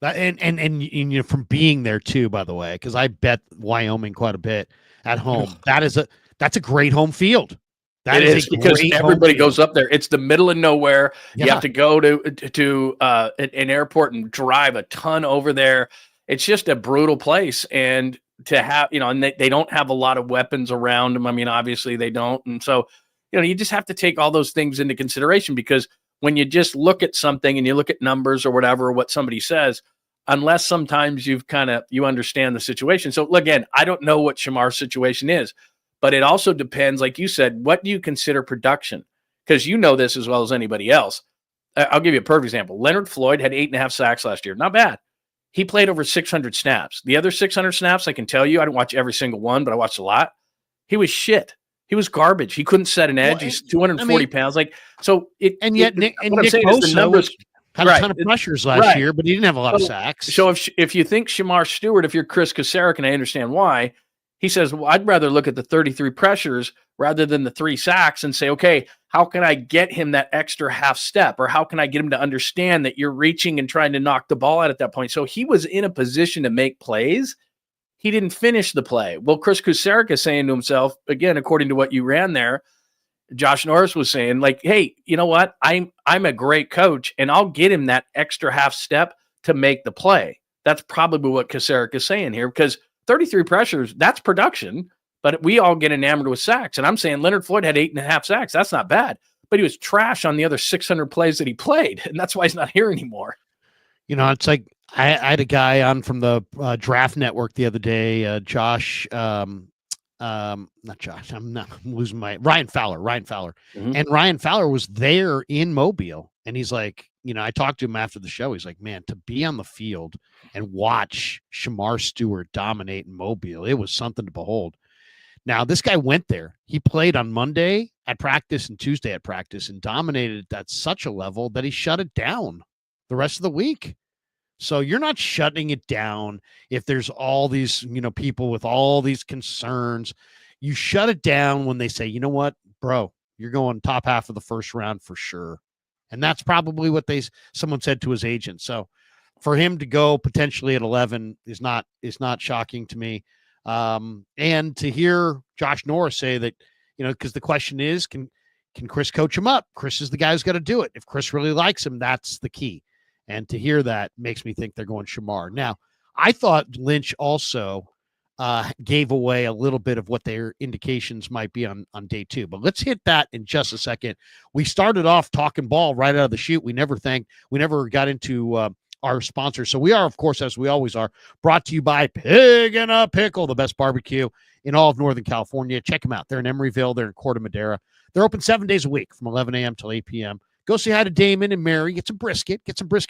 And you know, from being there too, by the way, because I bet Wyoming quite a bit at home. That's a great home field. That is because everybody goes up there. It's the middle of nowhere. Yeah. You have to go to an airport and drive a ton over there. It's just a brutal place. And to have, you know, and they don't have a lot of weapons around them. I mean, obviously they don't. And so, you know, you just have to take all those things into consideration, because when you just look at something and you look at numbers or whatever, what somebody says, unless sometimes you understand the situation. So again, I don't know what Shemar's situation is, but it also depends. Like you said, what do you consider production? Because you know this as well as anybody else. I'll give you a perfect example. Leonard Floyd had 8.5 sacks last year. Not bad. He played over 600 snaps. The other 600 snaps, I can tell you, I didn't watch every single one, but I watched a lot. He was shit. He was garbage. He couldn't set an edge. He's 240 pounds. Like, so it, and yet, Nick Bosa the numbers had a ton of pressures last year, but he didn't have a lot of sacks. So if you think Shemar Stewart, if you're 𝐃𝐨𝐧'𝐭, and I understand why, he says, well, I'd rather look at the 33 pressures rather than the 3 sacks and say, okay, how can I get him that extra half step? Or how can I get him to understand that you're reaching and trying to knock the ball out at that point? So he was in a position to make plays. He didn't finish the play. Well, 𝐃𝐨𝐧'𝐿 is saying to himself, again, according to what you ran there, Josh Norris was saying, like, hey, you know what? I'm a great coach, and I'll get him that extra half step to make the play. That's probably what 𝐃𝐨𝐧'𝐿 is saying here, because 33 pressures, that's production, but we all get enamored with sacks. And I'm saying Leonard Floyd had 8.5 sacks. That's not bad, but he was trash on the other 600 plays that he played, and that's why he's not here anymore. You know, it's like I had a guy on from the Draft Network the other day, Josh, not Josh, I'm losing my Ryan Fowler. Mm-hmm. And Ryan Fowler was there in Mobile, and he's like, you know, I talked to him after the show. He's like, man, to be on the field and watch Shemar Stewart dominate in Mobile, it was something to behold. Now, this guy went there. He played on Monday at practice and Tuesday at practice and dominated at such a level that he shut it down the rest of the week. So you're not shutting it down if there's all these, you know, people with all these concerns. You shut it down when they say, you know what, bro, you're going top half of the first round for sure. And that's probably what someone said to his agent. So for him to go potentially at 11 is not shocking to me. And to hear Josh Norris say that, you know, because the question is, can Chris coach him up? Chris is the guy who's got to do it. If Chris really likes him, that's the key. And to hear that makes me think they're going Shemar. Now, I thought Lynch also gave away a little bit of what their indications might be on day 2. But let's hit that in just a second. We started off talking ball right out of the chute. We never got into our sponsor. So we are, of course, as we always are, brought to you by Pig and a Pickle, the best barbecue in all of Northern California. Check them out. They're in Emeryville. They're in Corte Madera. They're open 7 days a week from 11 a.m. till 8 p.m. Go say hi to Damon and Mary. Get some brisket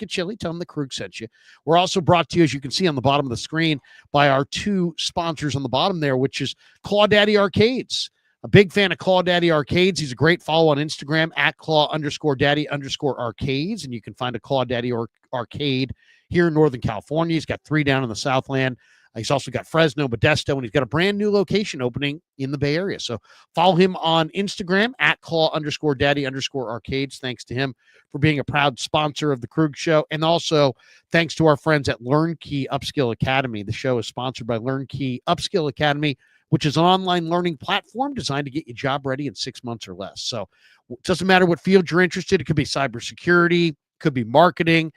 chili. Tell them the Kreug sent you. We're also brought to you, as you can see on the bottom of the screen, by our 2 sponsors on the bottom there, which is Claw Daddy Arcades. A big fan of Claw Daddy Arcades. He's a great follow on Instagram at @Claw_Daddy_Arcades. And you can find a Claw Daddy Arcade here in Northern California. He's got 3 down in the Southland. He's also got Fresno, Modesto, and he's got a brand new location opening in the Bay Area. So follow him on Instagram at @Claw_Daddy_Arcades. Thanks to him for being a proud sponsor of the Kreug Show. And also thanks to our friends at Lund Upskill Academy. The show is sponsored by Lund Upskill Academy, which is an online learning platform designed to get you job ready in 6 months or less. So it doesn't matter what field you're interested in. It could be cybersecurity, could be marketing.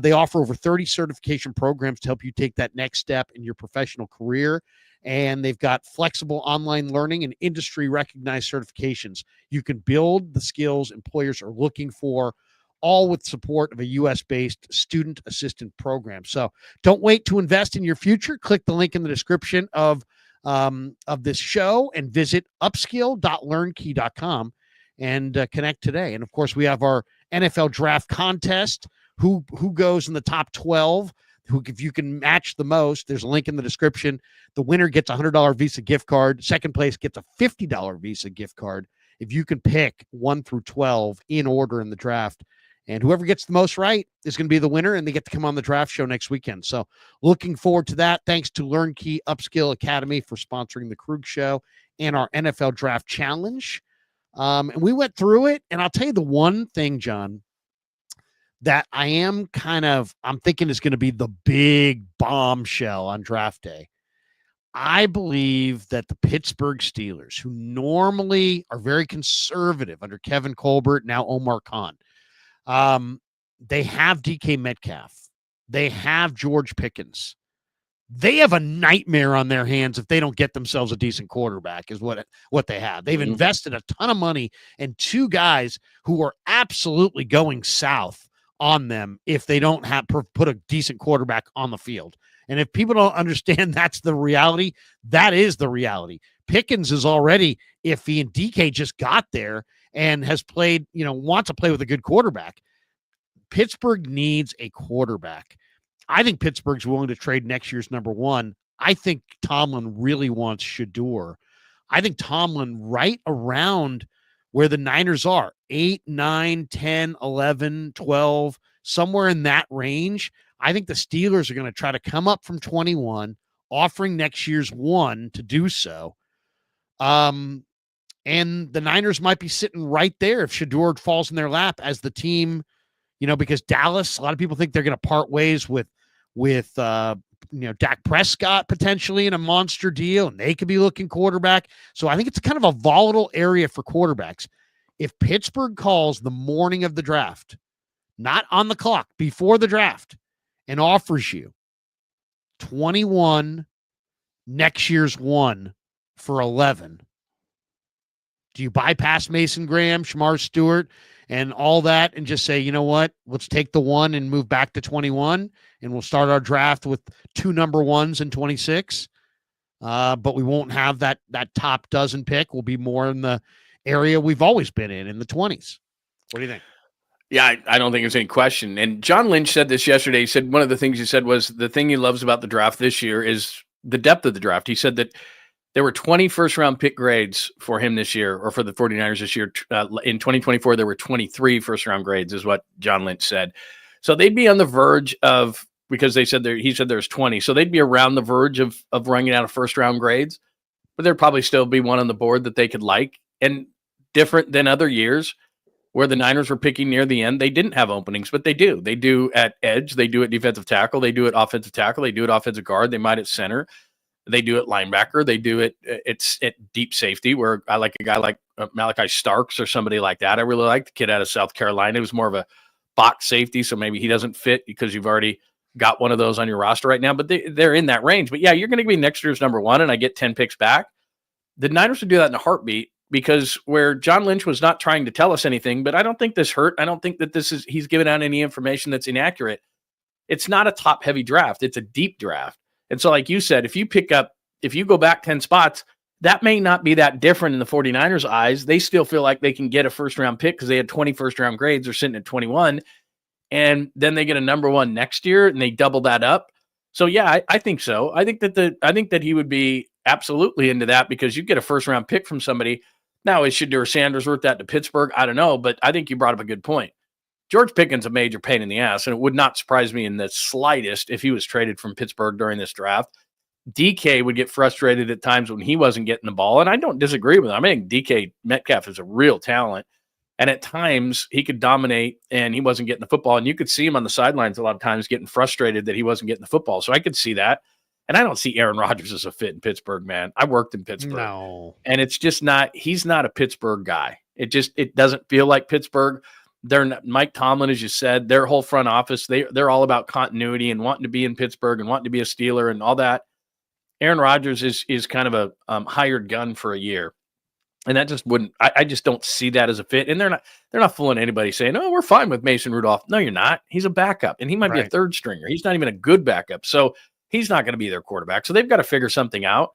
They offer over 30 certification programs to help you take that next step in your professional career. And they've got flexible online learning and industry-recognized certifications. You can build the skills employers are looking for, all with support of a U.S.-based student assistant program. So don't wait to invest in your future. Click the link in the description of this show and visit upskill.learnkey.com and connect today. And, of course, we have our NFL draft contest. Who goes in the top 12, if you can match the most, there's a link in the description. The winner gets a $100 Visa gift card. Second place gets a $50 Visa gift card. If you can pick 1 through 12 in order in the draft And whoever gets the most right is going to be the winner, and they get to come on the draft show next weekend. So looking forward to that. Thanks to Lund KNBR Academy for sponsoring the Kreug Show and our NFL Draft Challenge. And we went through it, and I'll tell you the one thing, John, that I'm thinking is going to be the big bombshell on draft day. I believe that the Pittsburgh Steelers, who normally are very conservative under Kevin Colbert, now Omar Khan, they have DK Metcalf. They have George Pickens. They have a nightmare on their hands if they don't get themselves a decent quarterback, is what they have. They've invested a ton of money in two guys who are absolutely going south on them if they don't have put a decent quarterback on the field. And if people don't understand that's the reality, that is the reality. Pickens is already iffy, and DK just got there and has played, wants to play with a good quarterback. Pittsburgh needs a quarterback. I think Pittsburgh's willing to trade next year's number one. I think Tomlin really wants Shedeur. I think Tomlin right around where the Niners are, 8, 9, 10, 11, 12, somewhere in that range. I think the Steelers are going to try to come up from 21, offering next year's one to do so. And the Niners might be sitting right there if Shedeur falls in their lap as the team, because Dallas, a lot of people think they're going to part ways with Dak Prescott potentially in a monster deal, and they could be looking quarterback. So I think it's kind of a volatile area for quarterbacks. If Pittsburgh calls the morning of the draft, not on the clock, before the draft, and offers you 21, next year's one for 11, do you bypass Mason Graham, Shemar Stewart, and all that and just say, you know what, let's take the one and move back to 21, and we'll start our draft with 2 number ones in 26? But we won't have that top dozen pick. We'll be more in the area we've always been in the 20s. What do you think? Yeah, I don't think there's any question. And John Lynch said this yesterday. He said one of the things he said was the thing he loves about the draft this year is the depth of the draft. He said that there were 20 first-round pick grades for him this year, or for the 49ers this year. In 2024, there were 23 first-round grades, is what John Lynch said. So they'd be on the verge of, because he said there's 20, so they'd be around the verge of running out of first-round grades, but there'd probably still be one on the board that they could like. And different than other years where the Niners were picking near the end, they didn't have openings, but they do. They do at edge. They do at defensive tackle. They do at offensive tackle. They do at offensive guard. They might at center. They do it linebacker. They do it at deep safety, where I like a guy like Malachi Starks or somebody like that. I really like the kid out of South Carolina. He was more of a box safety, so maybe he doesn't fit because you've already got one of those on your roster right now. But they're in that range. But yeah, you're going to be next year's number one, and I get 10 picks back. The Niners would do that in a heartbeat, because where John Lynch was not trying to tell us anything, but I don't think this hurt. I don't think that he's giving out any information that's inaccurate. It's not a top-heavy draft. It's a deep draft. And so, like you said, if you go back 10 spots, that may not be that different in the 49ers' eyes. They still feel like they can get a first-round pick because they had 20 first-round grades. They're sitting at 21. And then they get a number one next year, and they double that up. So, yeah, I think so. I think that he would be absolutely into that, because you get a first-round pick from somebody. Now, is Shedeur Sanders worth that to Pittsburgh? I don't know, but I think you brought up a good point. George Pickens a major pain in the ass, and it would not surprise me in the slightest if he was traded from Pittsburgh during this draft. DK would get frustrated at times when he wasn't getting the ball, and I don't disagree with him. I think DK Metcalf is a real talent, and at times he could dominate, and he wasn't getting the football, and you could see him on the sidelines a lot of times getting frustrated that he wasn't getting the football. So I could see that, and I don't see Aaron Rodgers as a fit in Pittsburgh, man. I worked in Pittsburgh, No, and it's just not. He's not a Pittsburgh guy. It doesn't feel like Pittsburgh. They're not, Mike Tomlin, as you said, their whole front office, they're all about continuity and wanting to be in Pittsburgh and wanting to be a Steeler and all that. Aaron Rodgers is kind of a hired gun for a year, and that just wouldn't. I just don't see that as a fit. And they're not fooling anybody saying, "Oh, we're fine with Mason Rudolph." No, you're not. He's a backup, and he might be a third stringer. He's not even a good backup, so he's not going to be their quarterback. So they've got to figure something out.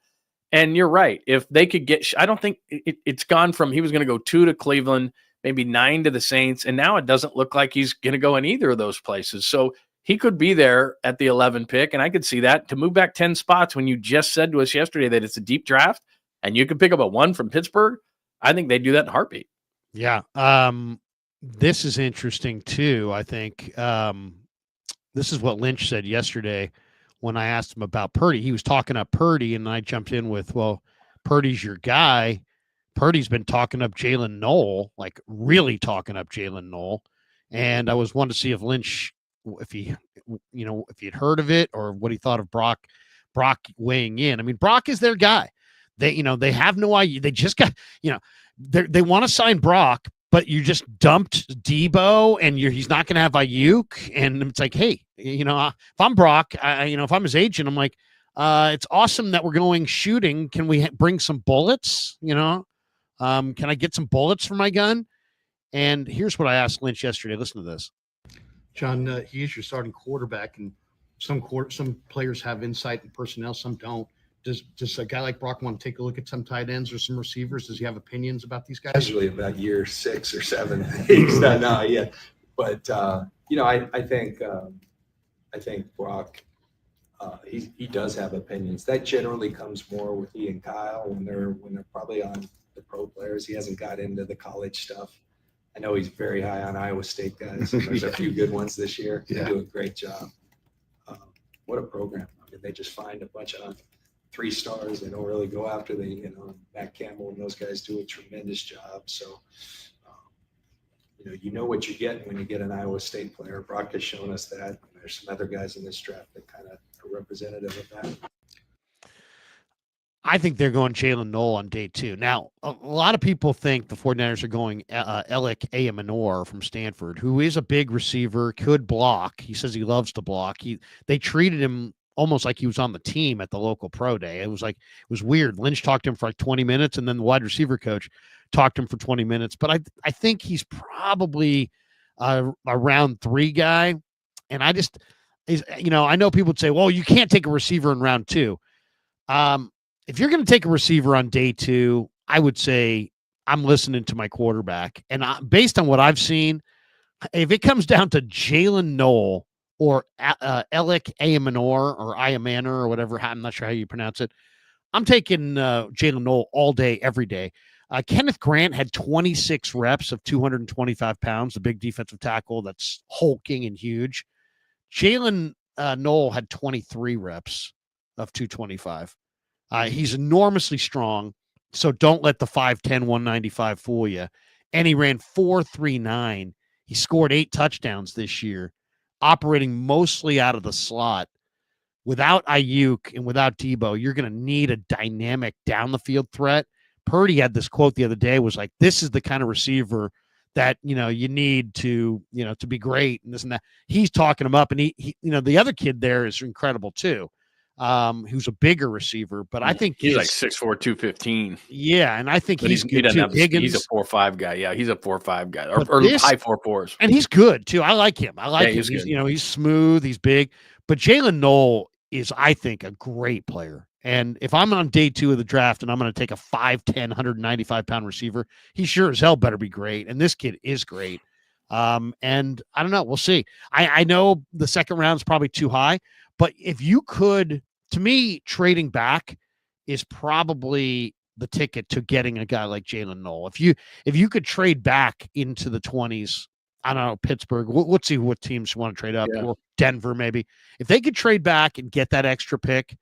And you're right. If they could get, I don't think it's gone from he was going to go 2 to Cleveland, maybe 9 to the Saints, and now it doesn't look like he's going to go in either of those places. So he could be there at the 11 pick, and I could see that. To move back 10 spots when you just said to us yesterday that it's a deep draft and you could pick up a 1 from Pittsburgh, I think they do that in a heartbeat. Yeah. This is interesting too. I think this is what Lynch said yesterday when I asked him about Purdy. He was talking up Purdy, and I jumped in with, well, Purdy's your guy. Purdy's been talking up Jalen Noel, like really talking up Jalen Noel. And I was wanting to see if Lynch, if he had heard of it or what he thought of Brock weighing in. I mean, Brock is their guy. They have no idea. They just got, they want to sign Brock, but you just dumped Debo and he's not going to have Ayuk. And it's like, hey, if I'm Brock, if I'm his agent, I'm like, it's awesome that we're going shooting. Can we bring some bullets? Can I get some bullets for my gun? And here's what I asked Lynch yesterday. Listen to this. John, he is your starting quarterback, and some players have insight and personnel, some don't. Does a guy like Brock want to take a look at some tight ends or some receivers? Does he have opinions about these guys? Usually about year 6 or 7. He's not yet, but I think Brock, he does have opinions. That generally comes more with he and Kyle when they're probably on the pro players. He hasn't got into the college stuff. I know he's very high on Iowa State guys. There's a few good ones this year. They do a great job. What a program! I mean, they just find a bunch of 3 stars. They don't really go after Matt Campbell and those guys do a tremendous job. So, you know what you're getting when you get an Iowa State player. Brock has shown us that. There's some other guys in this draft that kind of are representative of that. I think they're going Jalen Noel on day 2. Now, a lot of people think the 49ers are going 𝐬𝐿𝐫𝐸 from Stanford, who is a big receiver, could block. He says he loves to block. They treated him almost like he was on the team at the local pro day. It was weird. Lynch talked to him for like 20 minutes, and then the wide receiver coach talked to him for 20 minutes. But I think he's probably a round 3 guy. And I know people would say, well, you can't take a receiver in round 2. If you're going to take a receiver on day 2, I would say I'm listening to my quarterback. And based on what I've seen, if it comes down to Jalen Noel or 𝐬𝐿𝐫𝐸𝐸 or 𝐬𝐿𝐫𝐸𝐸 or whatever, I'm not sure how you pronounce it, I'm taking Jalen Noel all day, every day. Kenneth Grant had 26 reps of 225 pounds, the big defensive tackle that's hulking and huge. Jalen Noel had 23 reps of 225. He's enormously strong, so don't let the 5'10", 195 fool you. And he ran 4.39. He scored 8 touchdowns this year, operating mostly out of the slot. Without Ayuk and without Debo, you're going to need a dynamic down the field threat. Purdy had this quote the other day, was like, this is the kind of receiver that, you need to be great and this and that. He's talking him up, and he the other kid there is incredible too. Who's a bigger receiver, but I think he's like 6'4", 215. Yeah, and I think he's good too. He's a 4.5 guy. Yeah, he's a 4.5 guy, or high 4.4s. And he's good too. I like him. Him. He's smooth. He's big. But Jalen Noel is, I think, a great player. And if I'm on day 2 of the draft and I'm going to take a 5'10", 195-pound receiver, he sure as hell better be great. And this kid is great. And I don't know. We'll see. I know the second round is probably too high, but if you could, to me, trading back is probably the ticket to getting a guy like Jalen Noel. If you could trade back into the 20s, I don't know, Pittsburgh, let's see what teams want to trade up, or Denver maybe. If they could trade back and get that extra pick,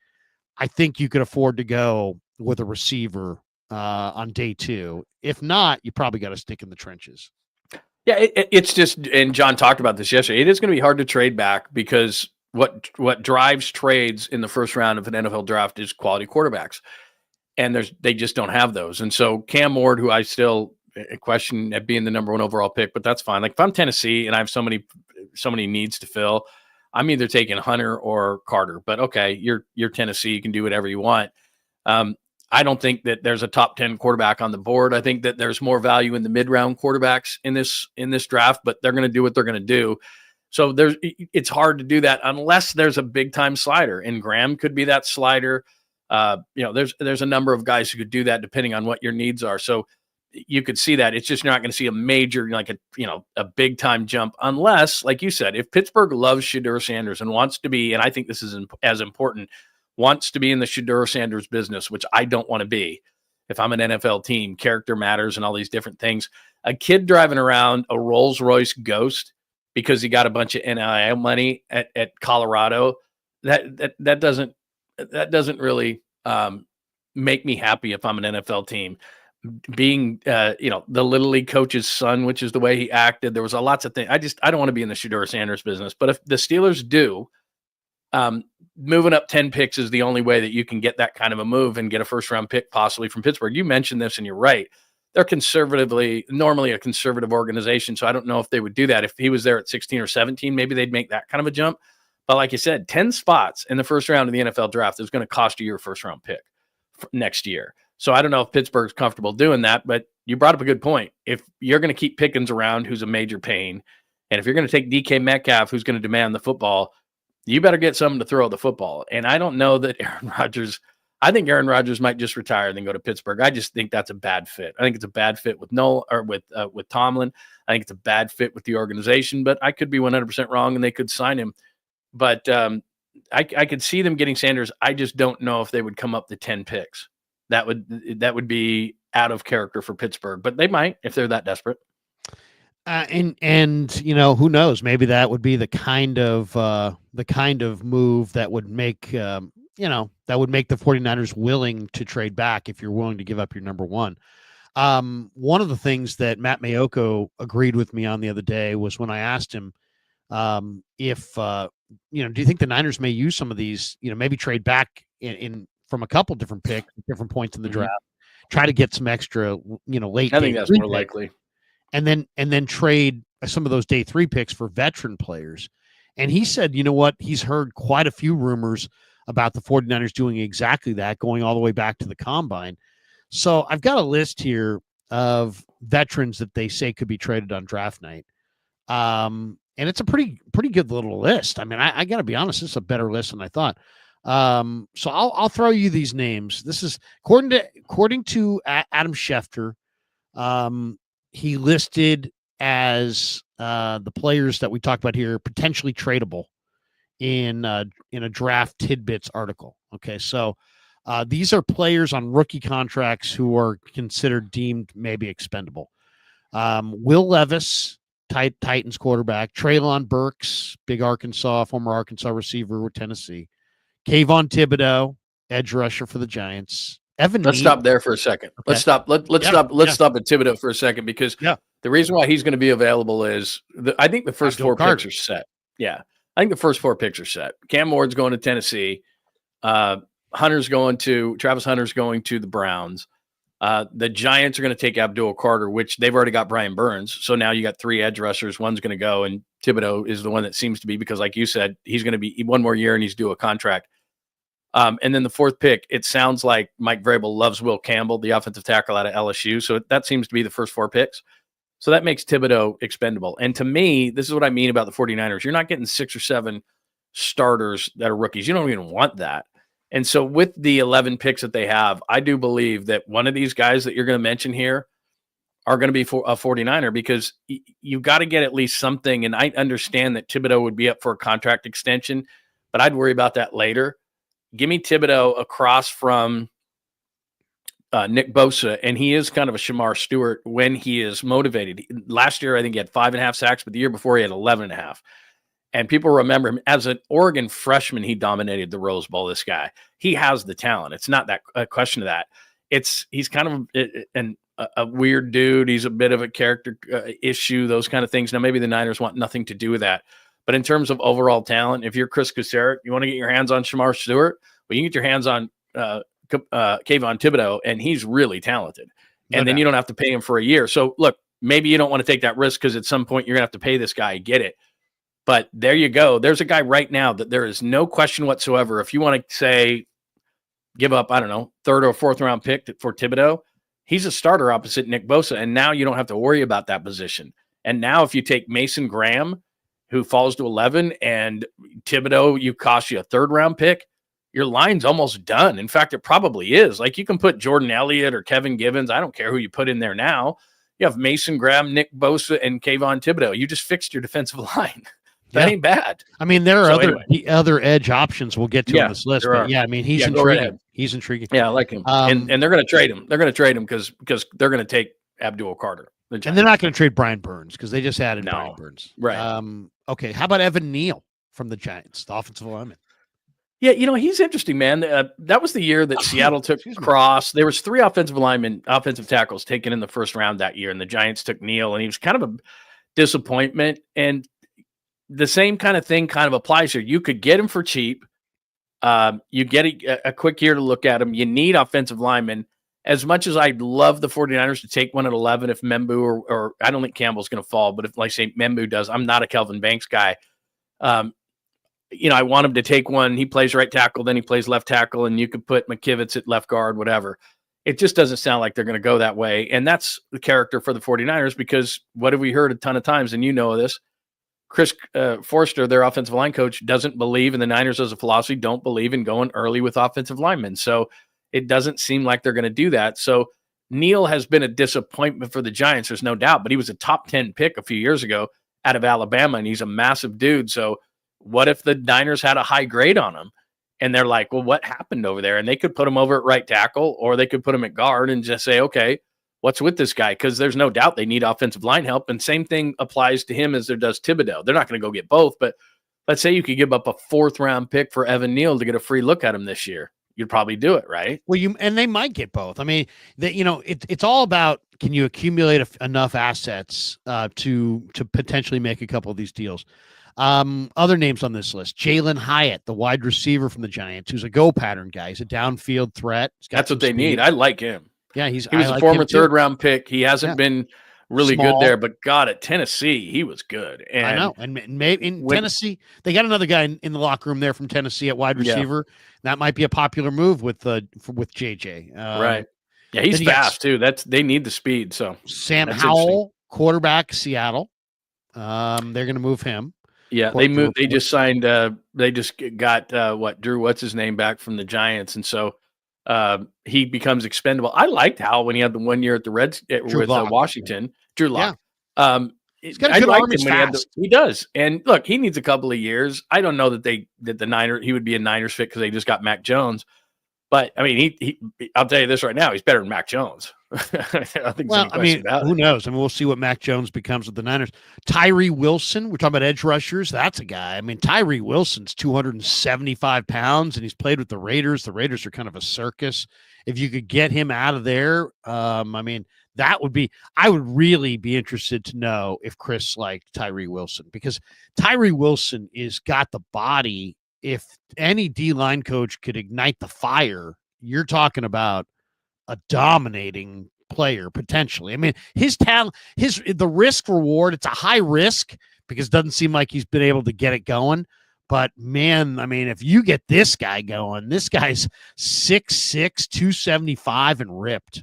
I think you could afford to go with a receiver on day 2. If not, you probably got to stick in the trenches. Yeah, it's just, and John talked about this yesterday, it is going to be hard to trade back because what drives trades in the first round of an NFL draft is quality quarterbacks. And they just don't have those. And so Cam Ward, who I still question at being the number 1 overall pick, but that's fine. Like if I'm Tennessee and I have so many needs to fill, I'm either taking Hunter or Carter. But okay, you're Tennessee, you can do whatever you want. I don't think that there's a top 10 quarterback on the board. I think that there's more value in the mid-round quarterbacks in this draft, but they're going to do what they're going to do. So it's hard to do that unless there's a big-time slider, and Graham could be that slider. There's a number of guys who could do that depending on what your needs are. So you could see that. It's just you're not going to see a major, a big-time jump unless, like you said, if Pittsburgh loves Shedeur Sanders and wants to be, and I think this is as important, wants to be in the Shedeur Sanders business, which I don't want to be. if I'm an NFL team, character matters and all these different things. A kid driving around a Rolls Royce Ghost because he got a bunch of NIL money at Colorado, that doesn't really make me happy if I'm an NFL team. Being the Little League coach's son, which is the way he acted, there was lots of things. I don't want to be in the Shedeur Sanders business, but if the Steelers do, moving up 10 picks is the only way that you can get that kind of a move and get a first round pick possibly from Pittsburgh. You mentioned this and you're right. They're normally a conservative organization. So I don't know if they would do that. If he was there at 16 or 17, maybe they'd make that kind of a jump. But like you said, 10 spots in the first round of the NFL draft is going to cost you your first round pick next year. So I don't know if Pittsburgh's comfortable doing that, but you brought up a good point. If you're going to keep Pickens around, who's a major pain, and if you're going to take DK Metcalf, who's going to demand the football, you better get someone to throw the football. And I don't know that I think Aaron Rodgers might just retire and then go to Pittsburgh. I just think that's a bad fit. I think it's a bad fit with with Tomlin. I think it's a bad fit with the organization, but I could be 100% wrong and they could sign him. But I could see them getting Sanders. I just don't know if they would come up to 10 picks. That would be out of character for Pittsburgh, but they might if they're that desperate. And who knows? Maybe that would be the kind of move that would make that would make the 49ers willing to trade back if you're willing to give up your number one. One of the things that Matt Mayoko agreed with me on the other day was when I asked him if do you think the Niners may use some of these, maybe trade back in from a couple different picks, different points in the draft, try to get some extra, late. I think that's more likely. And then trade some of those day 3 picks for veteran players. And he said, you know what? He's heard quite a few rumors about the 49ers doing exactly that, going all the way back to the combine. So I've got a list here of veterans that they say could be traded on draft night. And it's a pretty good little list. I mean, I got to be honest, this is a better list than I thought. So I'll throw you these names. This is according to Adam Schefter. He listed as the players that we talked about here potentially tradable in a draft tidbits article. Okay, so these are players on rookie contracts who are considered deemed maybe expendable. Will Levis, Titans quarterback. Treylon Burks, big former Arkansas receiver with Tennessee. Kayvon Thibodeau, edge rusher for the Giants. Let's stop there for a second. Okay. Let's stop at Thibodeau for a second because the reason why he's going to be available is I think the first 4 picks are set. Yeah, I think the first 4 picks are set. Cam Ward's going to Tennessee. Travis Hunter's going to the Browns. The Giants are going to take Abdul Carter, which they've already got Brian Burns. So now you got 3 edge rushers. One's going to go, and Thibodeau is the one that seems to be because, like you said, he's going to be 1 more year and he's due a contract. And then the 4th pick, it sounds like Mike Vrabel loves Will Campbell, the offensive tackle out of LSU. So that seems to be the first 4 picks. So that makes Thibodeau expendable. And to me, this is what I mean about the 49ers. You're not getting 6 or 7 starters that are rookies. You don't even want that. And so with the 11 picks that they have, I do believe that one of these guys that you're going to mention here are going to be a 49er because you got to get at least something. And I understand that Thibodeau would be up for a contract extension, but I'd worry about that later. Give me Thibodeau across from Nick Bosa, and he is kind of a Shemar Stewart when he is motivated. Last year, I think he had 5.5 sacks, but the year before he had 11.5. And people remember him as an Oregon freshman. He dominated the Rose Bowl. This guy, he has the talent. It's not that a question of that. He's kind of a weird dude. He's a bit of a character issue, those kind of things. Now, maybe the Niners want nothing to do with that. But in terms of overall talent, if you're Chris Kucera, you want to get your hands on Shemar Stewart, well, you can get your hands on Kayvon Thibodeau, and he's really talented. And then you don't have to pay him for a year. So, look, maybe you don't want to take that risk because at some point you're going to have to pay this guy. Get it. But there you go. There's a guy right now that there is no question whatsoever. If you want to say give up, I don't know, 3rd or 4th round pick for Thibodeau, he's a starter opposite Nick Bosa, and now you don't have to worry about that position. And now if you take Mason Graham, who falls to 11, and Thibodeau, cost you a 3rd round pick, your line's almost done. In fact, it probably is. Like you can put Jordan Elliott or Kevin Givens. I don't care who you put in there now. You have Mason Graham, Nick Bosa, and Kayvon Thibodeau. You just fixed your defensive line. That ain't bad. I mean, there are So other edge options we'll get to Yeah, on this list, there but are. yeah, I mean, he's Yeah, go right intriguing. ahead. He's intriguing. Yeah, I like him. And they're going to trade him. They're going to trade him because they're going to take Abdul Carter. And they're not going to trade Brian Burns because they just added Brian Burns. Right. Okay. How about Evan Neal from the Giants, the offensive lineman? Yeah, he's interesting, man. That was the year that Seattle took Cross. There was 3 offensive tackles taken in the first round that year, and the Giants took Neal, and he was kind of a disappointment. And the same kind of thing kind of applies here. You could get him for cheap. You get a quick year to look at him. You need offensive linemen. As much as I'd love the 49ers to take one at 11 if Membu or I don't think Campbell's going to fall, but if, like say, Membu does, I'm not a Kelvin Banks guy. I want him to take one. He plays right tackle, then he plays left tackle, and you could put McKivitz at left guard, whatever. It just doesn't sound like they're going to go that way. And that's the character for the 49ers because what have we heard a ton of times, and you know this, Chris Forster, their offensive line coach, doesn't believe in the Niners as a philosophy, don't believe in going early with offensive linemen. So it doesn't seem like they're going to do that. So Neal has been a disappointment for the Giants, there's no doubt, but he was a top 10 pick a few years ago out of Alabama, and he's a massive dude. So what if the Niners had a high grade on him? And they're like, well, what happened over there? And they could put him over at right tackle, or they could put him at guard and just say, okay, what's with this guy? Because there's no doubt they need offensive line help. And same thing applies to him as there does Thibodeau. They're not going to go get both, but let's say you could give up a 4th round pick for Evan Neal to get a free look at him this year. You'd probably do it, right? Well, and they might get both. I mean, it's all about, can you accumulate enough assets to potentially make a couple of these deals? Other names on this list: Jalen Hyatt, the wide receiver from the Giants, who's a go pattern guy. He's a downfield threat. That's what they need. I like him. Yeah, he was a former 3rd round pick. He hasn't been really good there, but God, at Tennessee, he was good. And I know. And maybe in Tennessee, they got another guy in the locker room there from Tennessee at wide receiver. That might be a popular move with JJ. Right. Yeah, he's fast too. They need the speed. So Sam Howell, quarterback, Seattle. They're going to move him. Yeah, they moved. They just signed. They just got Drew, what's his name, back from the Giants, and so he becomes expendable. I liked Howell when he had the 1 year at the Reds with Washington. Drew Lock. Yeah. He's got a good arm. He does. And look, he needs a couple of years. I don't know that he would be a Niners fit because they just got Mac Jones. But I mean, I'll tell you this right now, he's better than Mac Jones. Who knows? I mean, we'll see what Mac Jones becomes with the Niners. Tyree Wilson, we're talking about edge rushers. That's a guy. I mean, Tyree Wilson's 275 pounds, and he's played with the Raiders. The Raiders are kind of a circus. If you could get him out of there, I would really be interested to know if Chris liked Tyree Wilson, because Tyree Wilson is got the body. If any D-line coach could ignite the fire, you're talking about a dominating player potentially. I mean, his talent, the risk reward, it's a high risk because it doesn't seem like he's been able to get it going. But man, I mean, if you get this guy going, this guy's 6'6", 275 and ripped.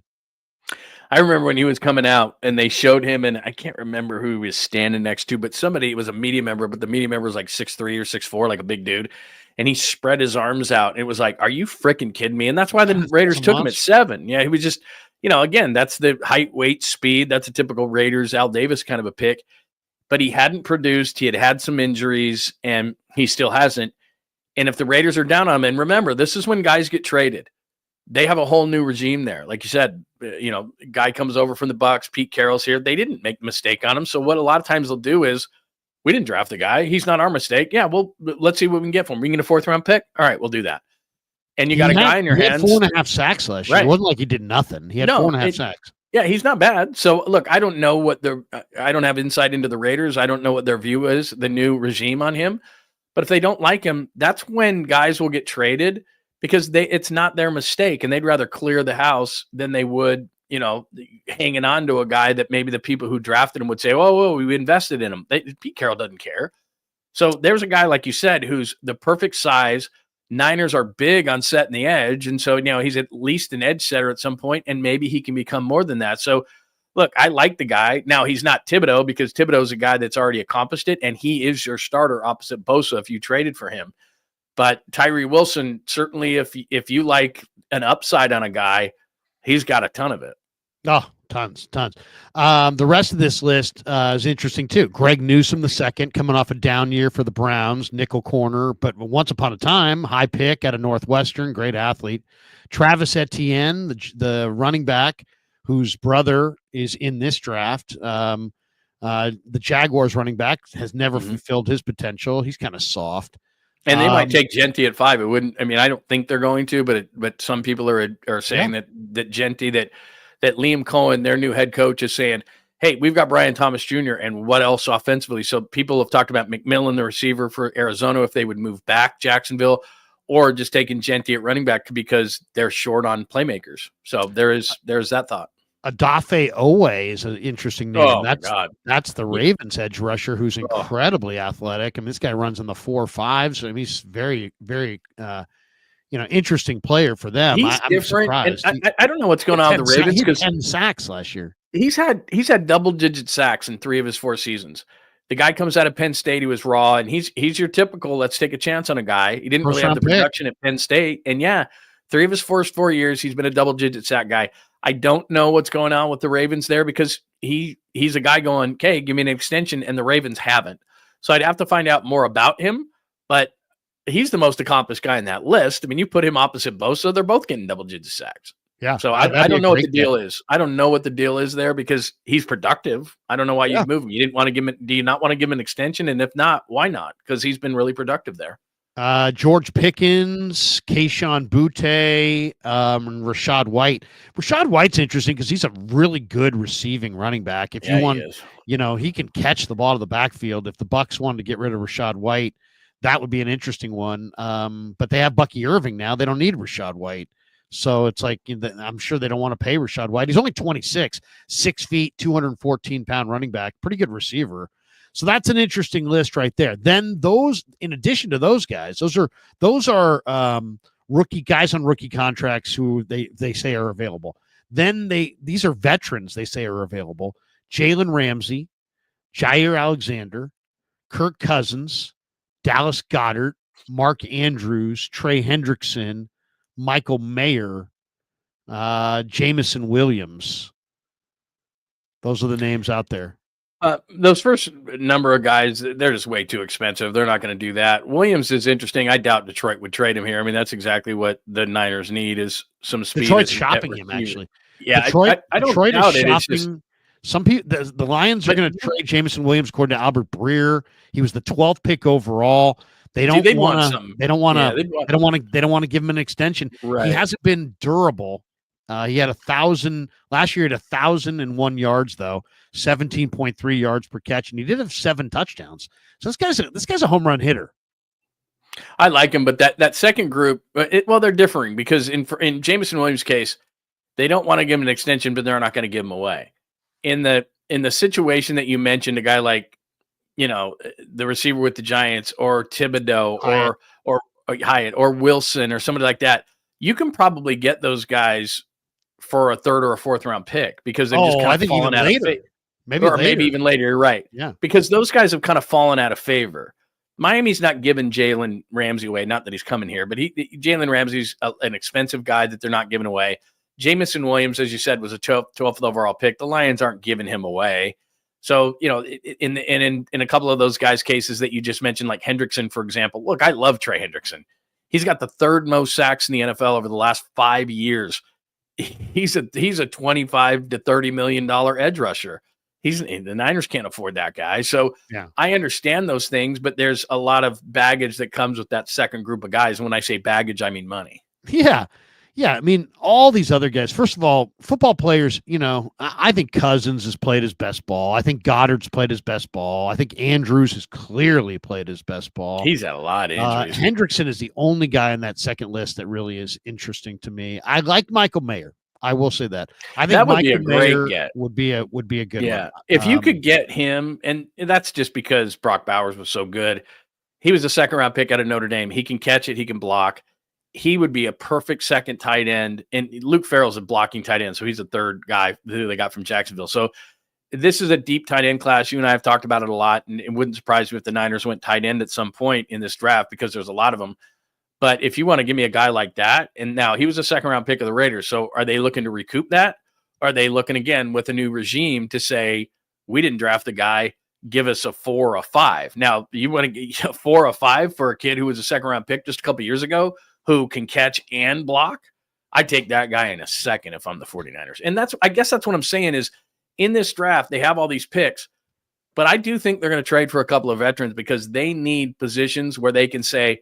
I remember when he was coming out and they showed him, and I can't remember who he was standing next to, but it was a media member, but the media member was like 6'3" or 6'4", like a big dude. And he spread his arms out. It was like, are you freaking kidding me? And that's why the Raiders took him at 7. Yeah, he was just, again, that's the height, weight, speed. That's a typical Raiders, Al Davis kind of a pick. But he hadn't produced. He had some injuries, and he still hasn't. And if the Raiders are down on him, and remember, this is when guys get traded. They have a whole new regime there. Like you said, guy comes over from the Bucs, Pete Carroll's here. They didn't make the mistake on him. So what a lot of times they'll do is, we didn't draft the guy. He's not our mistake. Yeah, well, let's see what we can get for him. We can get a 4th round pick. All right, we'll do that. And you got a guy in your hands. He had 4.5 sacks last year. It wasn't like he did nothing. He had 4.5 sacks. Yeah, he's not bad. So look, I don't know I don't have insight into the Raiders. I don't know what their view is, the new regime on him. But if they don't like him, that's when guys will get traded because it's not their mistake, and they'd rather clear the house than they would, hanging on to a guy that maybe the people who drafted him would say, oh, we invested in him. Pete Carroll doesn't care. So there's a guy, like you said, who's the perfect size. Niners are big on setting the edge. And so, he's at least an edge setter at some point, and maybe he can become more than that. So look, I like the guy. Now he's not Thibodeau because Thibodeau's a guy that's already accomplished it. And he is your starter opposite Bosa if you traded for him. But Tyree Wilson, certainly if you like an upside on a guy, he's got a ton of it. Oh, Tons. The rest of this list is interesting too. Greg Newsome, the second, coming off a down year for the Browns, nickel corner, but once upon a time, high pick out of Northwestern, great athlete. Travis Etienne, the running back, whose brother is in this draft. The Jaguars running back has never fulfilled his potential. He's kind of soft. And they might take Genty at 5. It wouldn't. I mean, I don't think they're going to, but some people are saying that Genty, that Liam Cohen, their new head coach, is saying, hey, we've got Brian Thomas Jr. and what else offensively? So people have talked about McMillan, the receiver for Arizona, if they would move back Jacksonville, or just taking Genty at running back because they're short on playmakers. So there's that thought. Adafe Owe is an interesting name. Oh, my God. That's the Ravens edge rusher who's incredibly athletic. I mean, this guy runs in the 4.5s. So I mean, he's very, very, interesting player for them. He's different. And I don't know what's going on with the Ravens, because 10 sacks last year. He's had double-digit sacks in 3 of his 4 seasons. The guy comes out of Penn State. He was raw, and he's your typical, let's take a chance on a guy. He didn't really have the production at Penn State. And, 3 of his first 4 years, he's been a double-digit sack guy. I don't know what's going on with the Ravens there, because he's a guy going, okay, give me an extension, and the Ravens haven't. So I'd have to find out more about him, but he's the most accomplished guy in that list. I mean, you put him opposite Bosa, they're both getting double-digit sacks. Yeah. So I don't know what the deal is. I don't know what the deal is there, because he's productive. I don't know why you'd move him. You didn't want to give him. Do you not want to give him an extension? And if not, why not? Because he's been really productive there. George Pickens, Kayshon Boutte, and Rashad White. Rashad White's interesting because he's a really good receiving running back. If you want, he can catch the ball to the backfield. If the Bucs wanted to get rid of Rashad White, that would be an interesting one. But they have Bucky Irving now. They don't need Rashad White. So it's like, I'm sure they don't want to pay Rashad White. He's only 26, 6 feet, 214-pound running back, pretty good receiver. So that's an interesting list right there. Then those, in addition to those guys, those are rookie guys on rookie contracts who they say are available. Then these are veterans they say are available. Jalen Ramsey, Jair Alexander, Kirk Cousins, Dallas Goedert, Mark Andrews, Trey Hendrickson, Michael Mayer, Jameson Williams. Those are the names out there. Those first number of guys, they're just way too expensive. They're not going to do that. Williams is interesting. I doubt Detroit would trade him here. I mean, that's exactly what the Niners need, is some speed. Detroit's shopping him, actually. Yeah, Detroit doubt is it. shopping. Some people, the Lions are going to trade Jameson Williams, according to Albert Breer. He was the 12th pick overall. They don't want to give him an extension. Right. He hasn't been durable. He had 1,000 last year. He had 1,001 yards though, 17.3 yards per catch, and he did have 7 touchdowns. So this guy's a home run hitter. I like him, but that second group, they're differing, because in Jameson Williams' case, they don't want to give him an extension, but they're not going to give him away. In the situation that you mentioned, a guy like, the receiver with the Giants, or Thibodeau, or Hyatt, or Wilson, or somebody like that, you can probably get those guys for a 3rd or a 4th round pick, because they've just kind of fallen out of favor. Maybe even later. You're right. Yeah. Because those guys have kind of fallen out of favor. Miami's not giving Jalen Ramsey away. Not that he's coming here, but Jalen Ramsey's an expensive guy that they're not giving away. Jameson Williams, as you said, was a 12th overall pick. The Lions aren't giving him away. So, in a couple of those guys' cases that you just mentioned, like Hendrickson, for example, look, I love Trey Hendrickson. He's got the 3rd most sacks in the NFL over the last 5 years. He's a $25 to $30 million edge rusher. The Niners can't afford that guy. So I understand those things, but there's a lot of baggage that comes with that second group of guys. And when I say baggage, I mean money. Yeah. Yeah. I mean, all these other guys, first of all, football players, I think Cousins has played his best ball. I think Goddard's played his best ball. I think Andrews has clearly played his best ball. He's had a lot of injuries. Hendrickson is the only guy on that second list that really is interesting to me. I like Michael Mayer. I will say that. I think that would Michael be a great Mayer get. Would be a good one. If you could get him, and that's just because Brock Bowers was so good. He was a 2nd round pick out of Notre Dame. He can catch it. He can block. He would be a perfect second tight end. And Luke Farrell's a blocking tight end, so he's the 3rd guy who they got from Jacksonville. So this is a deep tight end class. You and I have talked about it a lot, and it wouldn't surprise me if the Niners went tight end at some point in this draft, because there's a lot of them. But if you want to give me a guy like that, and now he was a 2nd round pick of the Raiders, so are they looking to recoup that? are they looking again with a new regime to say, we didn't draft the guy, give us a 4 or a 5? Now, you want to get a 4 or a 5 for a kid who was a second round pick just a couple years ago who can catch and block? I'd take that guy in a second if I'm the 49ers. And I guess that's what I'm saying is in this draft, they have all these picks, but I do think they're going to trade for a couple of veterans because they need positions where they can say,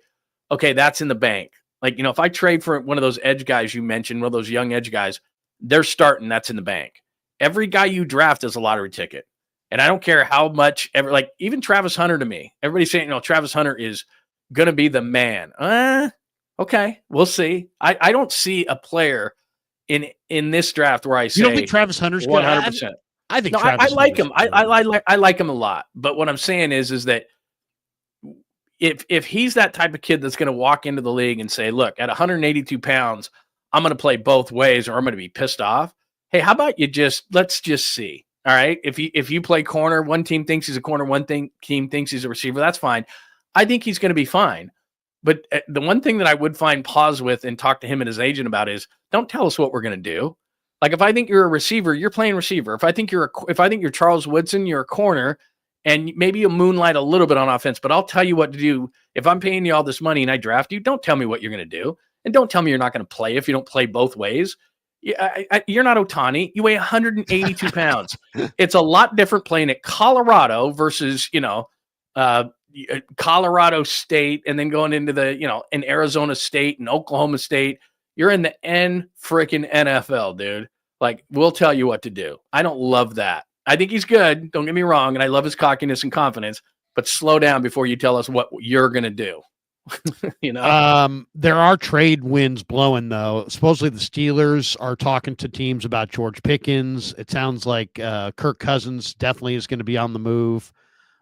okay, that's in the bank. Like, if I trade for one of those edge guys you mentioned, one of those young edge guys, they're starting, that's in the bank. Every guy you draft is a lottery ticket. And I don't care how much even Travis Hunter to me, everybody's saying, Travis Hunter is going to be the man. Okay, we'll see. I don't see a player in this draft where I say, you don't think Travis Hunter's good? 100%. I think I like him. I like him a lot. But what I'm saying is that if he's that type of kid that's going to walk into the league and say, look, at 182 pounds, I'm going to play both ways or I'm going to be pissed off. Hey, how about let's just see. All right. If you play corner, one team thinks he's a corner, team thinks he's a receiver. That's fine. I think he's going to be fine. But the one thing that I would find pause with and talk to him and his agent about is don't tell us what we're going to do. Like if I think you're a receiver, you're playing receiver. If I think you're Charles Woodson, you're a corner, and maybe you'll moonlight a little bit on offense. But I'll tell you what to do. If I'm paying you all this money and I draft you, don't tell me what you're going to do, and don't tell me you're not going to play if you don't play both ways. You're not Ohtani. You weigh 182 pounds. It's a lot different playing at Colorado versus Colorado State, and then going into in Arizona State and Oklahoma State. You're in the freaking NFL, dude. Like, we'll tell you what to do. I don't love that. I think he's good. Don't get me wrong, and I love his cockiness and confidence. But slow down before you tell us what you're gonna do. There are trade winds blowing though. Supposedly the Steelers are talking to teams about George Pickens. It sounds like Kirk Cousins definitely is going to be on the move.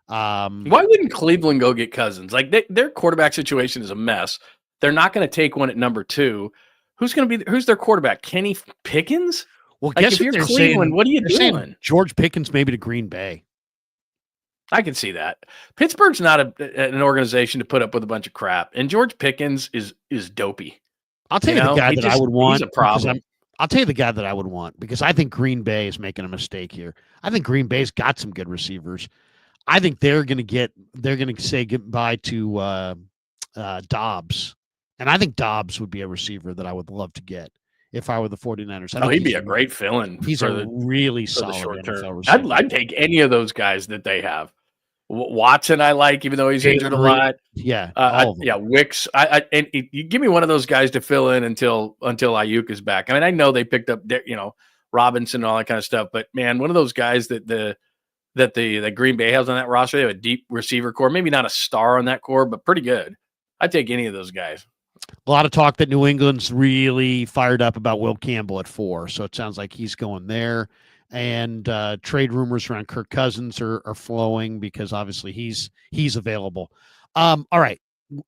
Why wouldn't Cleveland go get Cousins? Like their quarterback situation is a mess. They're not going to take one at number 2. Who's their quarterback? Kenny Pickens? Well, like, guess if you're they're Cleveland, saying, what are you doing? George Pickens maybe to Green Bay. I can see that. Pittsburgh's not an organization to put up with a bunch of crap, and George Pickens is dopey. I'll tell you the guy that I would want. He's a problem. I'll tell you the guy that I would want because I think Green Bay is making a mistake here. I think Green Bay's got some good receivers. I think they're going to say goodbye to Dobbs, and I think Dobbs would be a receiver that I would love to get if I were the 49ers. He'd be a great fill-in. He's a really solid NFL receiver. I'd take any of those guys that they have. Watson, I like, even though he's injured a lot. Yeah, Wicks. And you give me one of those guys to fill in until Ayuk is back. I mean, I know they picked up, Robinson and all that kind of stuff, but man, one of those guys that the Green Bay has on that roster, they have a deep receiver core. Maybe not a star on that core, but pretty good. I'd take any of those guys. A lot of talk that New England's really fired up about Will Campbell at 4, so it sounds like he's going there. And trade rumors around Kirk Cousins are flowing because obviously he's available. All right.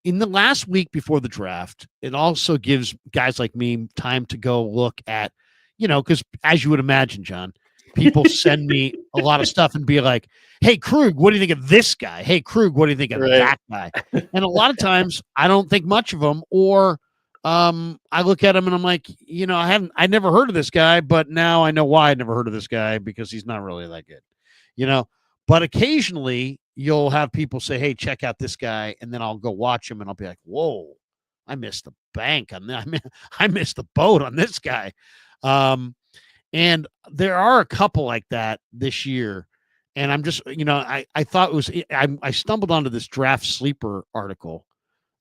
In the last week before the draft, it also gives guys like me time to go look at, because as you would imagine, John, people send me a lot of stuff and be like, hey, Krug, what do you think of this guy? Hey, Krug, what do you think of that guy? And a lot of times I don't think much of them, or I look at him and I'm like, I never heard of this guy, but now I know why I never heard of this guy because he's not really that good, but occasionally you'll have people say, hey, check out this guy. And then I'll go watch him and I'll be like, whoa, I missed the bank on that. I missed the boat on this guy. And there are a couple like that this year. And I'm just, I thought it was, I stumbled onto this draft sleeper article.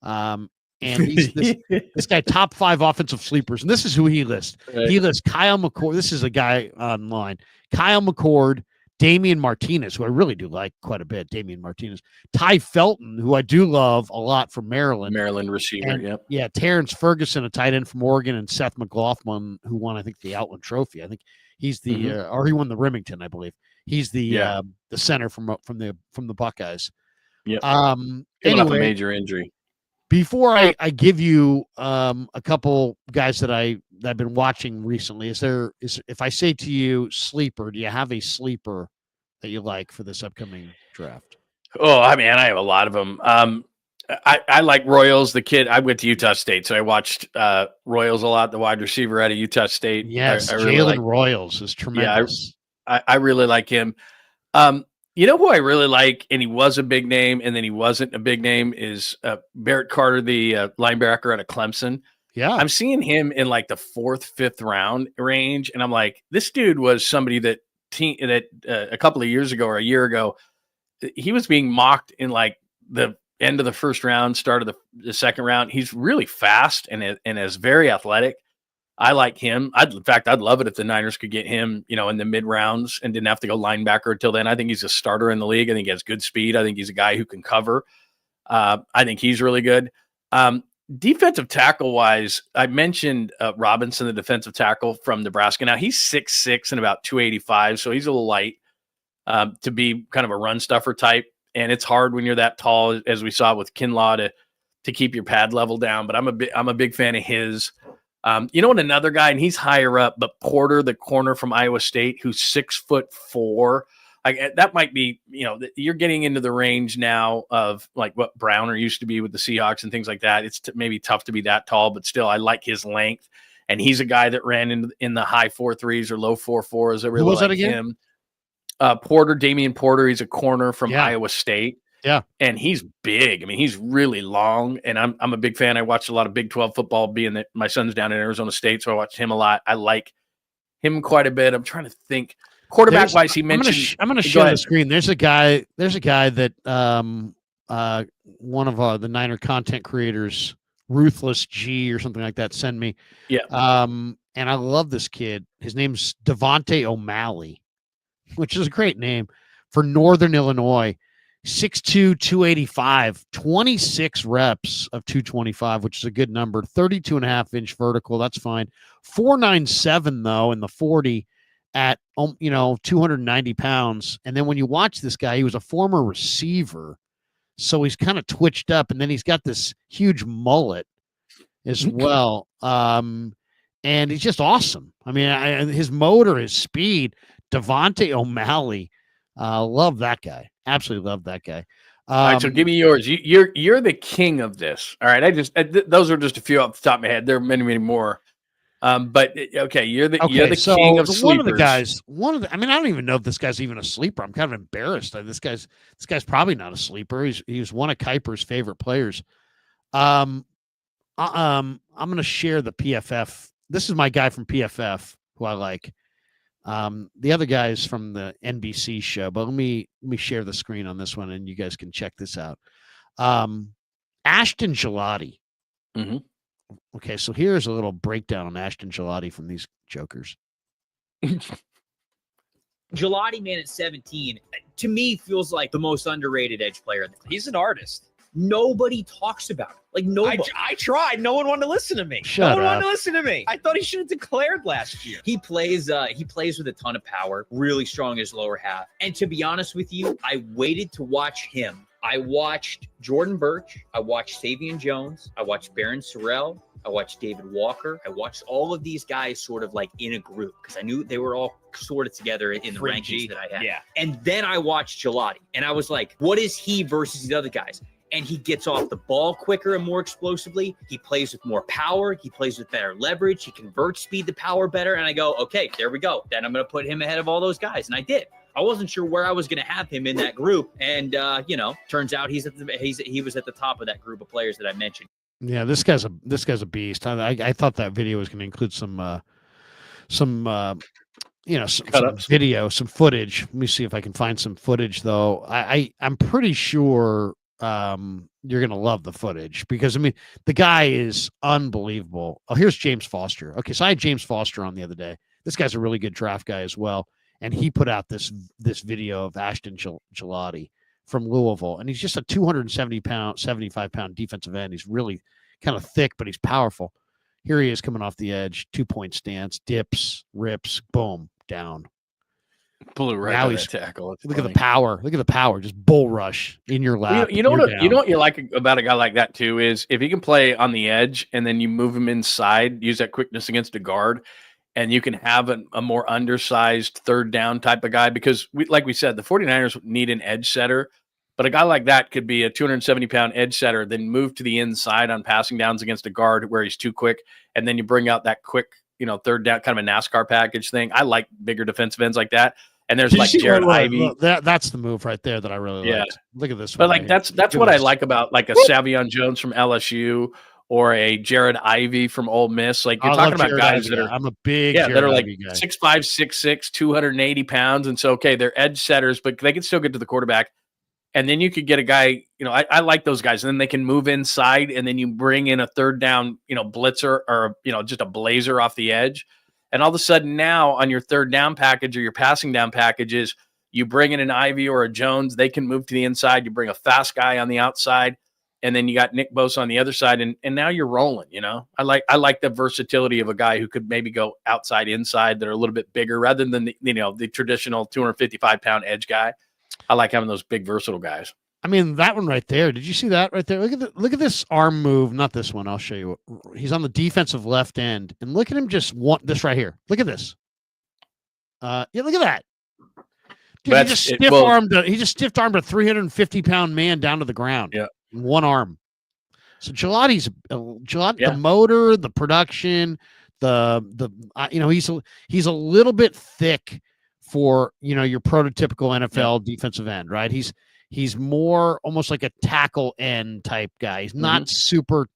And he's this guy, top 5 offensive sleepers. And this is who he lists. Right. He lists Kyle McCord. This is a guy online. Kyle McCord, Damian Martinez, who I really do like quite a bit. Damian Martinez. Ty Felton, who I do love a lot from Maryland. Maryland receiver, yep. Yeah, Terrence Ferguson, a tight end from Oregon, and Seth McLaughlin, who won, I think, the Outland Trophy. I think he's the or he won the Remington, I believe. He's the center from the Buckeyes. Yeah. Anyway, off a major injury. Before I give you a couple guys that I've been watching recently, if I say to you sleeper, do you have a sleeper that you like for this upcoming draft? Oh, I mean, I have a lot of them. I like Royals, the kid. I went to Utah State, so I watched Royals a lot, the wide receiver out of Utah State. Yes, I really Jalen like. Royals is tremendous. I really like him. You know who I really like, and he was a big name, and then he wasn't a big name, is Barrett Carter, the linebacker out of Clemson. Yeah. I'm seeing him in like the 4th, 5th round range, and I'm like, this dude was somebody that a couple of years ago or a year ago, he was being mocked in like the end of the 1st round, start of the 2nd round. He's really fast and is very athletic. I like him. In fact, I'd love it if the Niners could get him, in the mid rounds and didn't have to go linebacker until then. I think he's a starter in the league. I think he has good speed. I think he's a guy who can cover. I think he's really good. Defensive tackle wise, I mentioned Robinson, the defensive tackle from Nebraska. Now he's 6'6" and about 285, so he's a little light to be kind of a run stuffer type. And it's hard when you're that tall, as we saw with Kinlaw, to keep your pad level down. But I'm a big fan of his. You know what? Another guy, and he's higher up, but Porter, the corner from Iowa State, who's 6'4". That might be, you're getting into the range now of like what Browner used to be with the Seahawks and things like that. It's maybe tough to be that tall, but still, I like his length. And he's a guy that ran in the high 4.3s or low 4.4s. I really Who was like that again? him. Porter, Damian Porter. He's a corner from Iowa State. Yeah. And he's big. I mean, he's really long, and I'm a big fan. I watched a lot of Big 12 football, being that my son's down in Arizona State, so I watched him a lot. I like him quite a bit. I'm trying to think. Quarterback wise, he mentioned. I'm going to share the screen. There's a guy that one of the Niner content creators, Ruthless G or something like that, sent me. Yeah. And I love this kid. His name's Devontae O'Malley, which is a great name for Northern Illinois. 6'2", 285, 26 reps of 225, which is a good number. 32.5-inch vertical. That's fine. 497 though in the 40 at 290 pounds. And then when you watch this guy, he was a former receiver, so he's kind of twitched up, and then he's got this huge mullet as well. And he's just awesome. I mean, his motor, his speed. Devontae O'Malley, love that guy. Absolutely love that guy. All right, so give me yours. You're the king of this. All right, those are just a few off the top of my head. There are many, many more. But okay, you're the king of sleepers. One of the guys. I mean, I don't even know if this guy's even a sleeper. I'm kind of embarrassed. This guy's probably not a sleeper. He was one of Kiper's favorite players. I'm going to share the PFF. This is my guy from PFF who I like. The other guy is from the NBC show, but let me share the screen on this one, and you guys can check this out. Ashton Gillotte. Mm-hmm. Okay, so here's a little breakdown on Ashton Gillotte from these jokers. Gillotte, man, at 17, to me, feels like the most underrated edge player. He's an artist. Nobody talks about it. Like, nobody. I tried. No one wanted to listen to me. Shut no one up. wanted to listen to me. I thought he should have declared last year. He plays with a ton of power, really strong in his lower half. And to be honest with you, I waited to watch him. I watched Jordan Birch. I watched Savion Jones. I watched Baron Sorrell. I watched David Walker. I watched all of these guys sort of like in a group because I knew they were all sort of together in the rankings that I had. Yeah. And then I watched Gillotte, and I was like, what is he versus these other guys? And he gets off the ball quicker and more explosively. He plays with more power. He plays with better leverage. He converts speed to power better. And I go, okay, there we go. Then I'm going to put him ahead of all those guys. And I did. I wasn't sure where I was going to have him in that group. And, turns out he was at the top of that group of players that I mentioned. Yeah, this guy's a beast. I thought that video was going to include some video, some footage. Let me see if I can find some footage, though. I'm pretty sure you're going to love the footage because, I mean, the guy is unbelievable. Oh, here's James Foster. Okay, so I had James Foster on the other day. This guy's a really good draft guy as well, and he put out this video of Ashton Gillotte from Louisville, and he's just a 75-pound defensive end. He's really kind of thick, but he's powerful. Here he is coming off the edge, 2-point stance, dips, rips, boom, down. Blew right Now by he's- that tackle. It's Look at funny. the power. Look at the power. Just bull rush in your lap. You know You're what? down. You know what you like about a guy like that too is if he can play on the edge and then you move him inside, use that quickness against a guard, and you can have a more undersized third down type of guy because, like we said, the 49ers need an edge setter, But a guy like that could be a 270-pound edge setter, then move to the inside on passing downs against a guard where he's too quick, and then you bring out that quick, third down, kind of a NASCAR package thing. I like bigger defensive ends like that. And there's like Jared Ivey. That's the move right there that I really like. Look at this one. But like that's what I like about like a Savion Jones from LSU or a Jared Ivey from Ole Miss. Like you're talking about guys that are I'm a big that are like Ivey guy. 6'5", 6'6", 280 pounds. And so they're edge setters, but they can still get to the quarterback. And then you could get a guy, I like those guys. And then they can move inside, and then you bring in a third down, blitzer or just a blazer off the edge. And all of a sudden now on your third down package or your passing down packages, you bring in an Ivey or a Jones, they can move to the inside. You bring a fast guy on the outside, and then you got Nick Bosa on the other side, and now you're rolling, I like the versatility of a guy who could maybe go outside, inside that are a little bit bigger rather than the traditional 255-pound edge guy. I like having those big versatile guys. I mean, that one right there. Did you see that right there? Look at this arm move. Not this one. I'll show you. He's on the defensive left end, and look at him just want this right here. Look at this. Yeah, look at that. Dude, he just stiff-armed a 350-pound man down to the ground. Yeah, in one arm. So Gelati's the motor, the production, he's a little bit thick for your prototypical NFL defensive end, right? He's more almost like a tackle end type guy. He's not super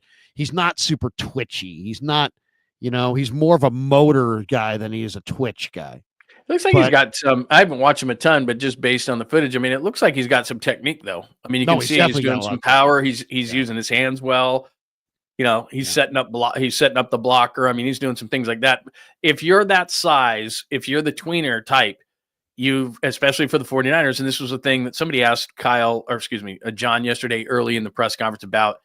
twitchy. He's not, he's more of a motor guy than he is a twitch guy. It looks like he's got some, I haven't watched him a ton, but just based on the footage, I mean, it looks like he's got some technique though. I mean, you can see he's doing some power. He's using his hands well. He's setting up the blocker. I mean, he's doing some things like that. If you're that size, if you're the tweener type, especially for the 49ers, and this was a thing that somebody asked John yesterday early in the press conference about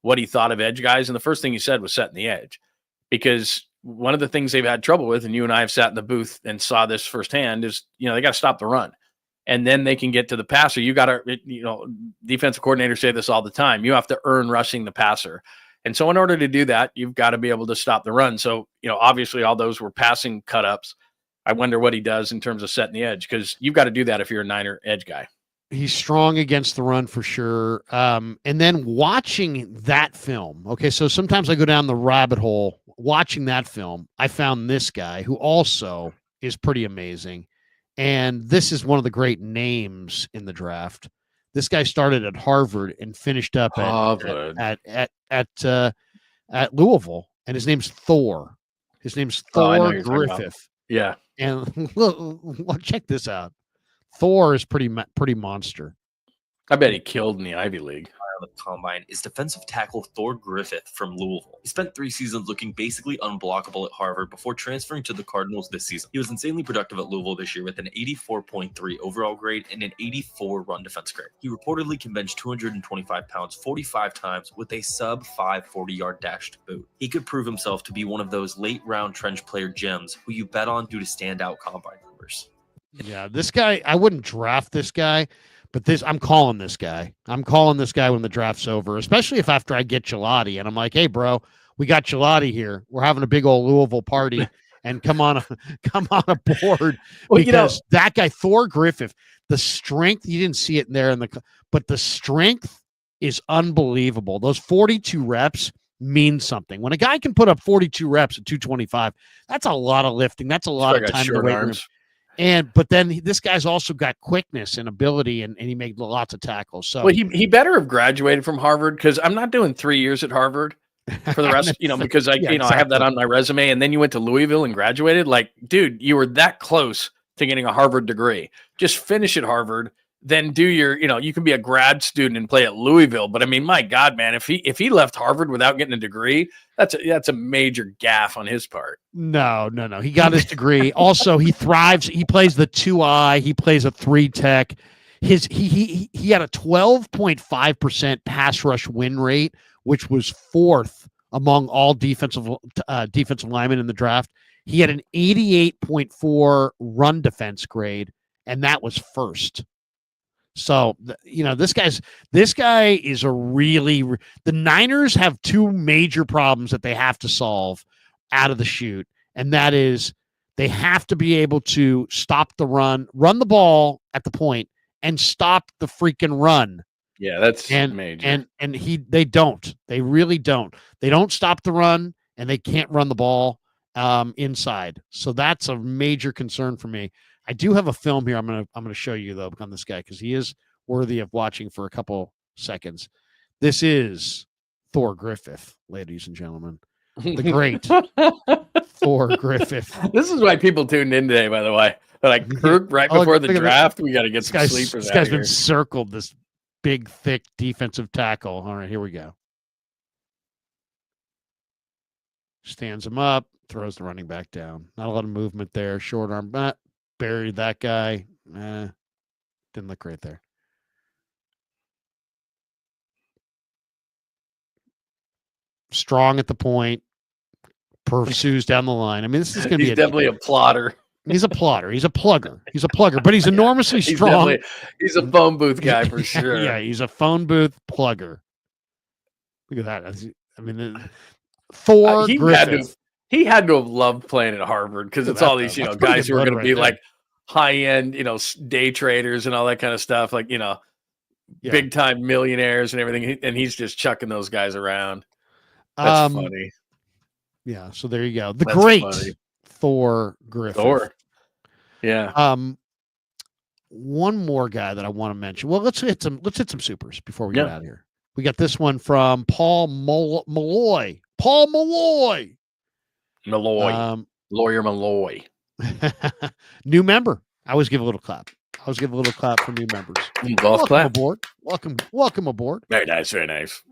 what he thought of edge guys. And the first thing he said was setting the edge, because one of the things they've had trouble with, and you and I have sat in the booth and saw this firsthand, is, they got to stop the run, and then they can get to the passer. You got to, defensive coordinators say this all the time. You have to earn rushing the passer. And so in order to do that, you've got to be able to stop the run. So, obviously all those were passing cut-ups. I wonder what he does in terms of setting the edge, because you've got to do that if you're a Niner edge guy. He's strong against the run for sure. And then watching that film, okay, so sometimes I go down the rabbit hole watching that film. I found this guy who also is pretty amazing. And this is one of the great names in the draft. This guy started at Harvard and finished up at Louisville, and his name's Thor. His name's Thor Griffith. Yeah. And look, check this out. Thor is pretty monster. I bet he killed in the Ivy League. The combine is defensive tackle Thor Griffith from Louisville. He spent 3 seasons looking basically unblockable at Harvard before transferring to the Cardinals this season. He was insanely productive at Louisville this year with an 84.3 overall grade and an 84 run defense grade. He reportedly can bench 225 pounds 45 times with a sub 5 40-yard dash to boot. He could prove himself to be one of those late-round trench player gems who you bet on due to standout combine numbers. Yeah, this guy, I wouldn't draft this guy. But I'm calling this guy. I'm calling this guy when the draft's over, especially if after I get Gelati and I'm like, hey, bro, we got Gelati here. We're having a big old Louisville party, and come on aboard. Well, because that guy, Thor Griffith, the strength, you didn't see it in there, but the strength is unbelievable. Those 42 reps mean something. When a guy can put up 42 reps at 225, that's a lot of lifting. That's a lot of time in the weight room. But then this guy's also got quickness and ability, and he made lots of tackles. So he better have graduated from Harvard, because I'm not doing 3 years at Harvard for the rest, because I have that on my resume. And then you went to Louisville and graduated. Like, dude, you were that close to getting a Harvard degree. Just finish at Harvard, then do your, you can be a grad student and play at Louisville. But I mean, my God, man, if he left Harvard without getting a degree, that's a major gaffe on his part. No. He got his degree. Also, he thrives. He plays the 2-eye. He plays a 3-tech. He had a 12.5% pass rush win rate, which was 4th among all defensive linemen in the draft. He had an 88.4 run defense grade, and that was 1st. So, this guy is the Niners have 2 major problems that they have to solve out of the chute. And that is, they have to be able to stop the run the ball at the point, and stop the freaking run. Yeah, that's And major. they don't. They really don't. They don't stop the run, and they can't run the ball inside. So that's a major concern for me. I do have a film here. I'm gonna show you though on this guy because he is worthy of watching for a couple seconds. This is Thor Griffith, ladies and gentlemen, the great Thor Griffith. This is why people tuned in today, by the way. They're like, Kreug, right Oh, before look the at draft, we got to get some This sleepers out guy's here. been circled, this big, thick defensive tackle. All right, here we go. Stands him up, throws the running back down. Not a lot of movement there. Short arm, buried that guy. Didn't look great there. Strong at the point, pursues down the line. I mean, this is going to be He's definitely a plotter. He's a plotter. He's a plugger. He's a plugger, but he's enormously strong. He's a phone booth guy for sure. Yeah, he's a phone booth plugger. Look at that. I mean, Thor Griffith. He had to have loved playing at Harvard because it's all these, That's guys pretty who are good going to right be there. like high end, day traders and all that kind of stuff. Like, Yeah. big time millionaires and everything. And he's just chucking those guys around. That's funny. Yeah. So there you go. The That's great funny. Thor Griffith. Thor. Yeah. One more guy that I want to mention. Well, let's hit some supers before we get Yeah. out of here. We got this one from Paul Malloy. Paul Malloy. Malloy. Lawyer Malloy. New member. I always give a little clap. For new members. Golf Welcome clap. aboard. Welcome aboard. Very nice. Very nice.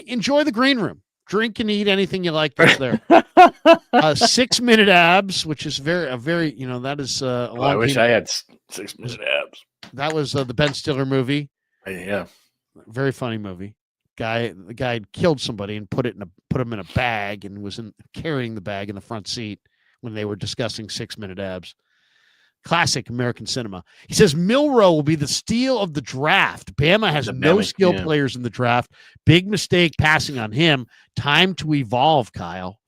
Enjoy the green room. Drink and eat anything you like that's there. 6 minute abs, which is very that is a long I wish game. I had 6 minute abs. That was the Ben Stiller movie. Yeah. Very funny movie. The guy had killed somebody and put him in a bag and was carrying the bag in the front seat when they were discussing 6 minute abs. Classic American cinema. He says Milro will be the steal of the draft. Bama has no skill players in the draft. Big mistake passing on him. Time to evolve, Kyle.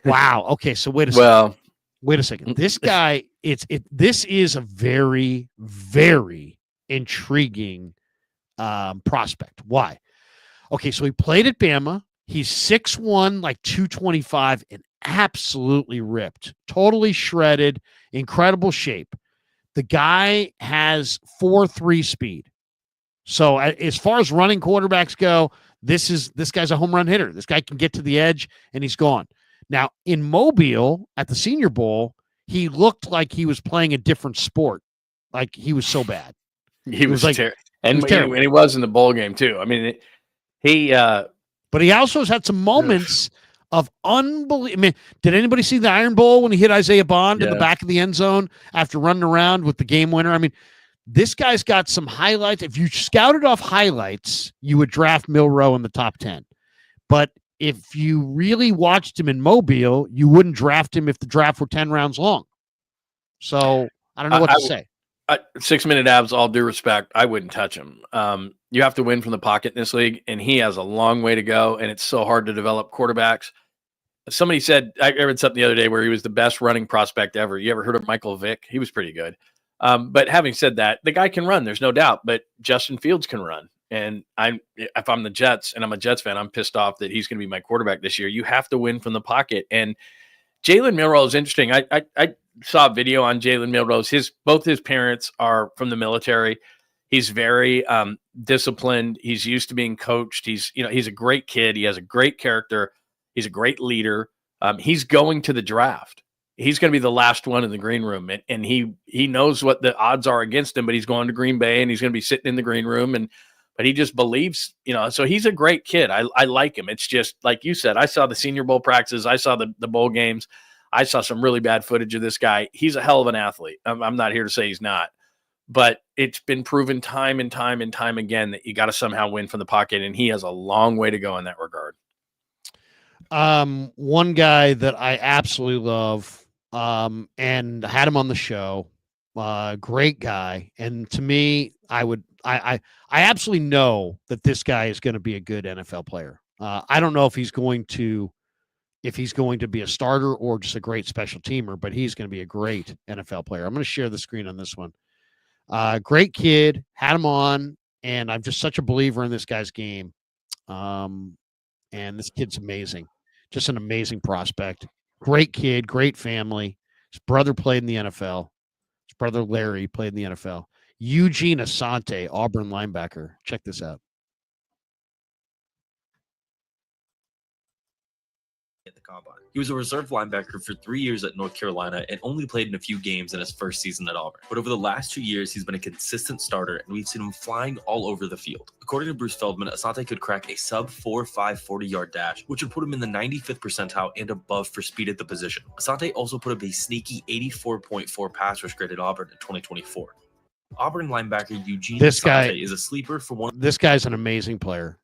Wow. Okay, so wait a second. This guy, this is a very, very intriguing prospect. Why? Okay, so he played at Bama. He's 6'1", like 225, and absolutely ripped. Totally shredded. Incredible shape. The guy has 4.3 speed. So as far as running quarterbacks go, this guy's a home run hitter. This guy can get to the edge, and he's gone. Now, in Mobile at the Senior Bowl, he looked like he was playing a different sport. Like he was so bad. He was like terrible. And he was in the bowl game too. I mean, but he also has had some moments of unbelievable. I mean, did anybody see the Iron Bowl when he hit Isaiah Bond in the back of the end zone after running around with the game winner? I mean, this guy's got some highlights. If you scouted off highlights, you would draft Milro in the top 10. But if you really watched him in Mobile, you wouldn't draft him if the draft were 10 rounds long. So I don't know what to say. 6 minute abs, all due respect, I wouldn't touch him. You have to win from the pocket in this league, and he has a long way to go, and it's so hard to develop quarterbacks. Somebody said, I read something the other day where he was the best running prospect ever. You ever heard of Michael Vick? He was pretty good. But having said that, the guy can run, there's no doubt, but Justin Fields can run. And if I'm the Jets and I'm a Jets fan, I'm pissed off that he's going to be my quarterback this year. You have to win from the pocket. And Jalen Milroe is interesting. I saw a video on Jalen Milroe. Both his parents are from the military. He's very disciplined. He's used to being coached. He's a great kid. He has a great character. He's a great leader. He's going to the draft. He's going to be the last one in the green room, and he knows what the odds are against him. But he's going to Green Bay, and he's going to be sitting in the green room. But he just believes, So he's a great kid. I like him. It's just like you said. I saw the Senior Bowl practices. I saw the bowl games. I saw some really bad footage of this guy. He's a hell of an athlete. I'm not here to say he's not, but it's been proven time and time and time again that you got to somehow win from the pocket, and he has a long way to go in that regard. One guy that I absolutely love, and had him on the show, great guy. And to me, I absolutely know that this guy is going to be a good NFL player. I don't know if he's going to if he's going to be a starter or just a great special teamer, but he's going to be a great NFL player. I'm going to share the screen on this one. Great kid, had him on, and I'm just such a believer in this guy's game. And this kid's amazing. Just an amazing prospect. Great kid, great family. His brother played in the NFL. His brother Larry played in the NFL. 𝐬𝐮𝐬𝐜𝐫𝐿, Auburn linebacker. Check this out. At the combine. He was a reserve linebacker for 3 years at North Carolina and only played in a few games in his first season at Auburn. But over the last 2 years, he's been a consistent starter, and we've seen him flying all over the field. According to Bruce Feldman, 𝐷𝐷𝐷𝐷 could crack a sub-4.5 40-yard dash, which would put him in the 95th percentile and above for speed at the position. 𝐷𝐷𝐷𝐷 also put up a sneaky 84.4 pass rush grade at Auburn in 2024. Auburn linebacker 𝐬𝐮𝐬𝐜𝐫𝐿 is a sleeper for one. This guy's an amazing player.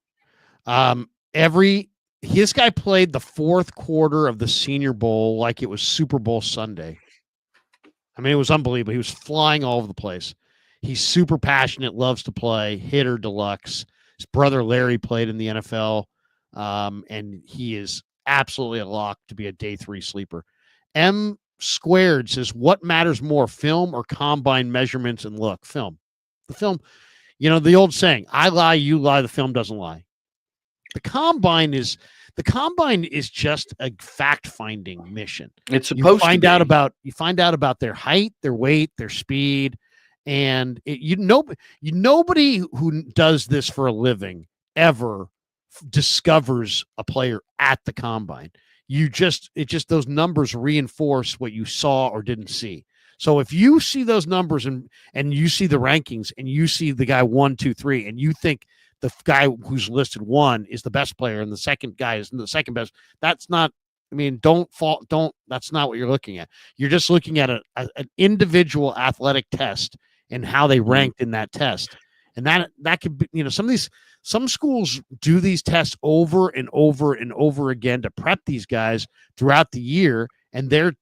This guy played the fourth quarter of the Senior Bowl like it was Super Bowl Sunday. I mean, it was unbelievable. He was flying all over the place. He's super passionate, loves to play, hitter deluxe. His brother Larry played in the NFL, and he is absolutely a lock to be a day 3 sleeper. M Squared says, what matters more, film or combine measurements and look? Film. The film, the old saying, I lie, you lie, the film doesn't lie. The combine is just a fact-finding mission. It's supposed to you find out about their height, their weight, their speed, and nobody who does this for a living ever discovers a player at the combine. Those numbers reinforce what you saw or didn't see. So if you see those numbers and you see the rankings and you see the guy 1, 2, 3, and you think the guy who's listed 1 is the best player and the second guy is the second best, that's not that's not what you're looking at. You're just looking at an individual athletic test and how they ranked in that test. And that could be, some schools do these tests over and over and over again to prep these guys throughout the year, and their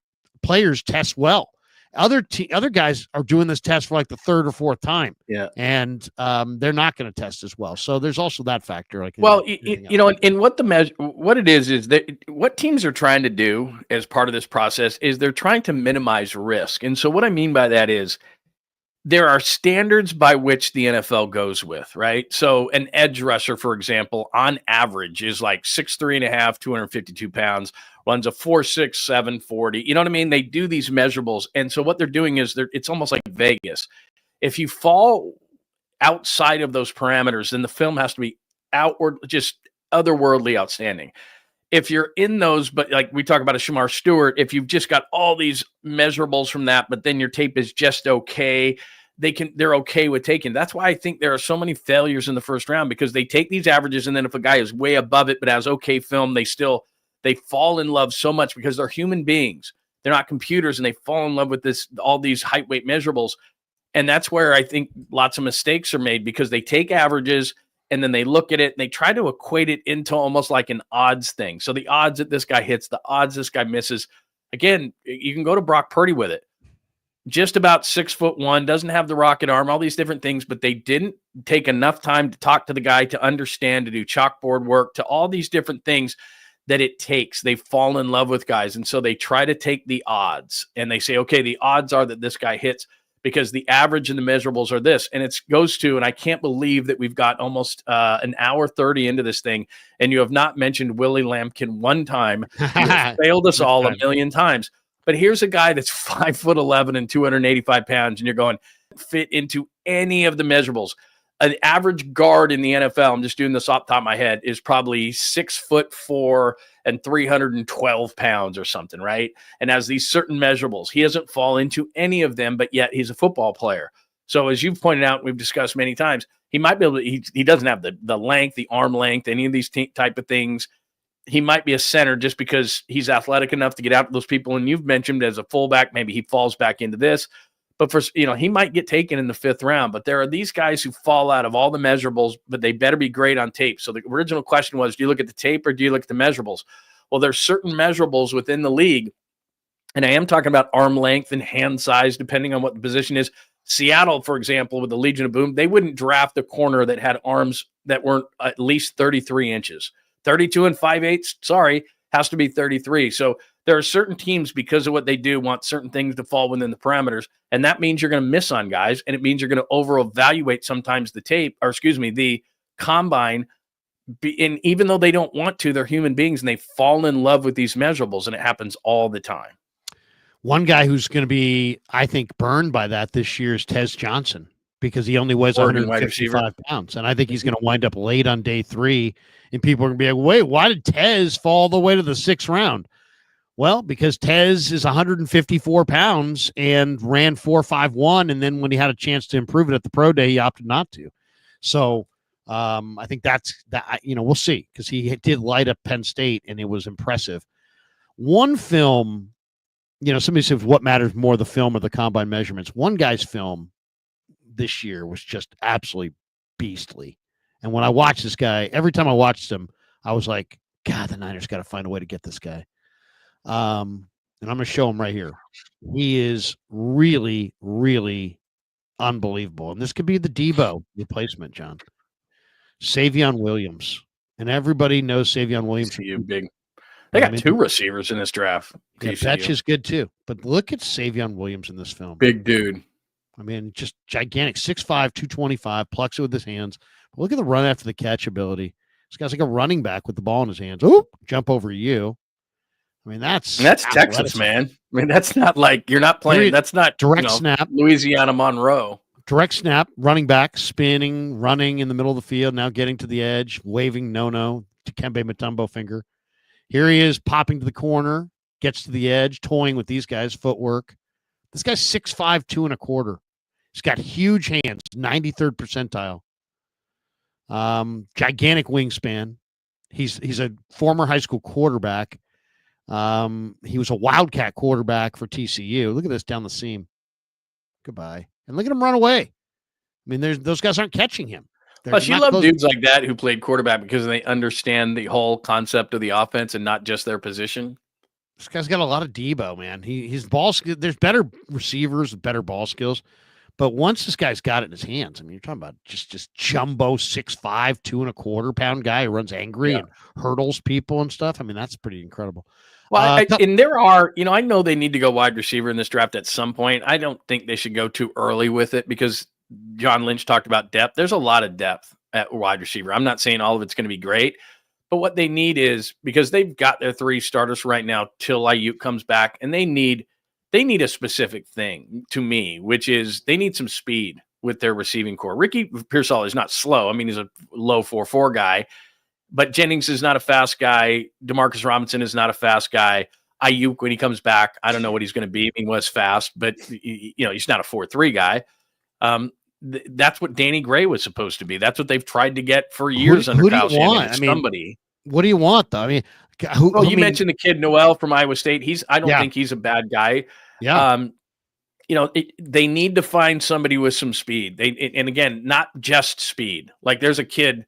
players test well. Other guys are doing this test for like the 3rd or 4th time. Yeah. And they're not going to test as well. So there's also that factor. And what it is that what teams are trying to do as part of this process is they're trying to minimize risk. And so what I mean by that is there are standards by which the NFL goes with, right? So an edge rusher, for example, on average is like 6'3.5", 252 pounds, runs a 4.6, 740. You know what I mean? They do these measurables. And so what they're doing is it's almost like Vegas. If you fall outside of those parameters, then the film has to be just otherworldly outstanding. If you're in those, but like we talk about a Shemar Stewart, if you've just got all these measurables from that, but then your tape is just okay, they're okay with taking. That's why I think there are so many failures in the first round, because they take these averages, and then if a guy is way above it but has okay film, they fall in love so much because they're human beings. They're not computers, and they fall in love with all these height, weight measurables. And that's where I think lots of mistakes are made, because they take averages and then they look at it and they try to equate it into almost like an odds thing. So the odds that this guy hits, the odds this guy misses. Again, you can go to Brock Purdy with it. Just about 6'1", doesn't have the rocket arm, all these different things, but they didn't take enough time to talk to the guy, to understand, to do chalkboard work, to all these different things that it takes. They fall in love with guys. And so they try to take the odds and they say, okay, the odds are that this guy hits because the average and the measurables are this. And it goes to, and I can't believe that we've got almost an hour 30 into this thing, and you have not mentioned Willie Lampkin one time. You have failed us all a million times. But here's a guy that's 5'11" and 285 pounds, and you're going, fit into any of the measurables. An average guard in the NFL, I'm just doing this off the top of my head, is probably 6'4" and 312 pounds or something, right? And has these certain measurables. He doesn't fall into any of them, but yet he's a football player. So as you've pointed out, we've discussed many times, he might be able to, he doesn't have the length, the arm length, any of these type of things. He might be a center just because he's athletic enough to get out to those people. And you've mentioned as a fullback, maybe he falls back into this. But he might get taken in the 5th round. But there are these guys who fall out of all the measurables, but they better be great on tape. So the original question was, do you look at the tape or do you look at the measurables? Well, there's certain measurables within the league, and I am talking about arm length and hand size, depending on what the position is. Seattle, for example, with the Legion of Boom, they wouldn't draft a corner that had arms that weren't at least 33 inches. 32 and 5/8, sorry. has to be 33. So there are certain teams, because of what they do, want certain things to fall within the parameters. And that means you're going to miss on guys. And it means you're going to over-evaluate sometimes the combine. And even though they don't want to, they're human beings and they fall in love with these measurables. And it happens all the time. One guy who's going to be, I think, burned by that this year is Tez Johnson, because he only weighs Oregon wide 155 pounds. And I think he's going to wind up late on day 3. And people are going to be like, wait, why did Tez fall all the way to the 6th round? Well, because Tez is 154 pounds and ran 4.51. And then when he had a chance to improve it at the pro day, he opted not to. So I think that's that. We'll see, because he did light up Penn State and it was impressive. One film, somebody says what matters more, the film or the combine measurements. One guy's film this year was just absolutely beastly. And when I watched this guy, every time I watched him, I was like, God, the Niners got to find a way to get this guy. And I'm going to show him right here. He is really, really unbelievable. And this could be the Debo replacement, John. Savion Williams. And everybody knows Savion Williams. TCU big. They got 2 receivers in this draft. Yeah, Fetch is good too. But look at Savion Williams in this film. Big dude. I mean, just gigantic, 6'5", 225, plucks it with his hands. But look at the run after the catch ability. This guy's like a running back with the ball in his hands. Oh, jump over you. I mean, that's Texas, man. I mean, that's not like you're not playing. That's not direct snap. Louisiana Monroe. Direct snap, running back, spinning, running in the middle of the field, now getting to the edge, waving no, 𝐾𝐿 Mutombo finger. Here he is popping to the corner, gets to the edge, toying with these guys' footwork. This guy's 6'5", 2 1/4. He's got huge hands, 93rd percentile. Gigantic wingspan. He's a former high school quarterback. He was a Wildcat quarterback for TCU. Look at this down the seam. Goodbye. And look at him run away. I mean, those guys aren't catching him. Plus, you love dudes like that who played quarterback because they understand the whole concept of the offense and not just their position. This guy's got a lot of Debo, man. His ball skill. There's better receivers, better ball skills. But once this guy's got it in his hands, I mean, you're talking about just jumbo 6'5", 2 1/4 pound guy who runs angry and hurdles people and stuff. I mean, that's pretty incredible. Well, and there are, I know they need to go wide receiver in this draft at some point. I don't think they should go too early with it because John Lynch talked about depth. There's a lot of depth at wide receiver. I'm not saying all of it's going to be great, but what they need is, because they've got their 3 starters right now till 𝐬𝐿 comes back, and they need a specific thing to me, which is they need some speed with their receiving core. Ricky Pearsall is not slow. I mean, he's a low 4.4 guy, but Jennings is not a fast guy. Demarcus Robinson is not a fast guy. 𝐬𝐿, when he comes back, I don't know what he's going to be. He was fast, but he's not a 4.3 guy. That's what Danny Gray was supposed to be. That's what they've tried to get for years under Kyle Shanahan. Somebody. What do you want, though? I mean, you mentioned the kid Noel from Iowa State. I don't think he's a bad guy. Yeah. They need to find somebody with some speed. And again, not just speed. Like there's a kid,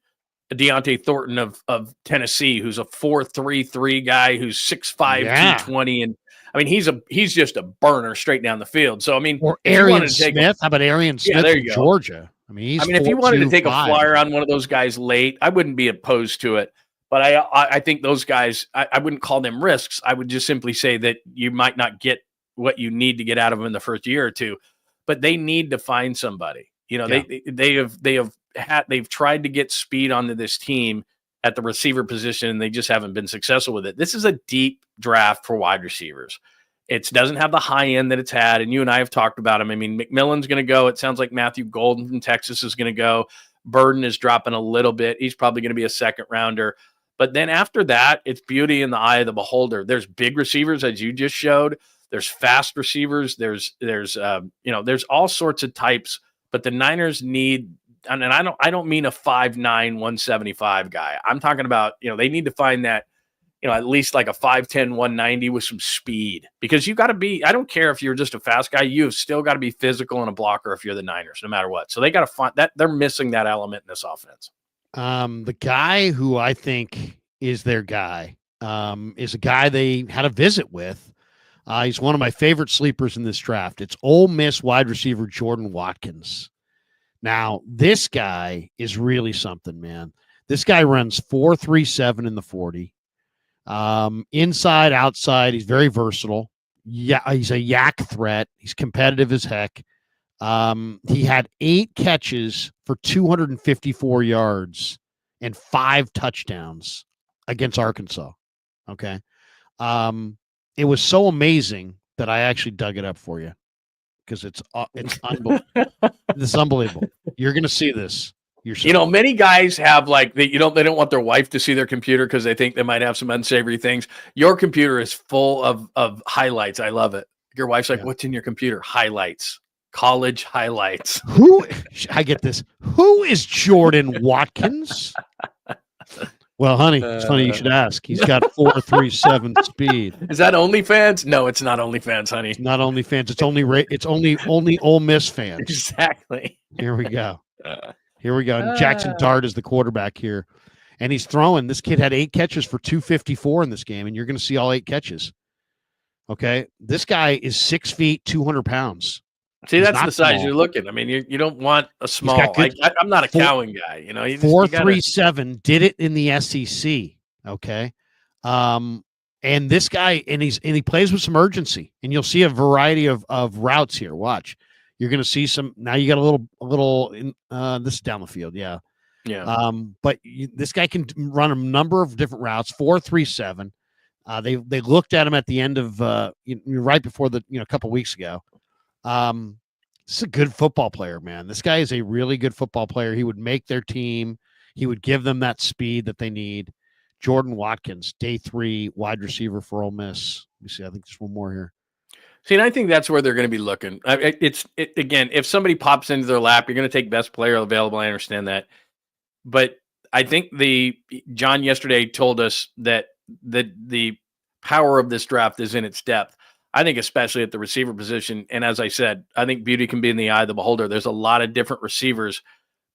Deontay Thornton of Tennessee, who's a 4.33 guy who's 6'5", 220, and I mean he's just a burner straight down the field. So I mean, or Arian Smith. How about Arian Smith from Georgia? I mean, if you wanted to take a flyer on one of those guys late, I wouldn't be opposed to it. But I think those guys, I wouldn't call them risks. I would just simply say that you might not get what you need to get out of them in the first year or two. But they need to find somebody. They've tried to get speed onto this team at the receiver position, and they just haven't been successful with it. This is a deep draft for wide receivers. It doesn't have the high end that it's had, and you and I have talked about him. I mean, McMillan's going to go. It sounds like Matthew Golden from Texas is going to go. Burden is dropping a little bit. He's probably going to be a second rounder. But then after that, it's beauty in the eye of the beholder. There's big receivers, as you just showed. There's fast receivers. There's all sorts of types. But the Niners need, and I don't mean a 5'9", 175 guy. I'm talking about, they need to find that, at least like a 5'10", 190 with some speed. Because you got to be, I don't care if you're just a fast guy, you've still got to be physical and a blocker if you're the Niners, no matter what. So they got to find that. They're missing that element in this offense. The guy who I think is their guy is a guy they had a visit with. He's one of my favorite sleepers in this draft. It's Ole Miss wide receiver Jordan Watkins. Now, this guy is really something, man. This guy runs 4.37 in the 40. Inside, outside, he's very versatile. Yeah, he's a yak threat. He's competitive as heck. He had 8 catches for 254 yards and 5 touchdowns against Arkansas. Okay. It was so amazing that I actually dug it up for you because it's unbelievable. It's unbelievable. You're going to see this yourself. You know, many guys have like they don't want their wife to see their computer because they think they might have some unsavory things. Your computer is full of highlights. I love it. Your wife's like, "What's in your computer?" Highlights. College highlights. I get this. Who is Jordan Watkins? Well, honey, it's funny you should ask. He's got 4.37 speed. Is that OnlyFans? No, it's not OnlyFans, honey. It's not OnlyFans. It's only Ole Miss fans. Exactly. Here we go. Here we go. And Jackson Dart is the quarterback here, and he's throwing. This kid had 8 catches for 254 in this game, and you're going to see all 8 catches. Okay, this guy is 6 feet, 200 pounds. See, that's the size you're looking. I mean, you don't want a small. I'm not a Cowan guy, you know. 4.37 did it in the SEC. Okay, and this guy, and he plays with some urgency, and you'll see a variety of routes here. Watch, you're going to see some. Now you got a little. This is down the field, yeah. But this guy can run a number of different routes. 4.37. They looked at him at the end of right before a couple weeks ago. This is a good football player, man. This guy is a really good football player. He would make their team. He would give them that speed that they need. Jordan Watkins, day 3 wide receiver for Ole Miss. Let me see. I think there's one more here. See, and I think that's where they're going to be looking. Again, if somebody pops into their lap, you're going to take best player available. I understand that. But I think John yesterday told us that the power of this draft is in its depth. I think especially at the receiver position. And as I said, I think beauty can be in the eye of the beholder. There's a lot of different receivers.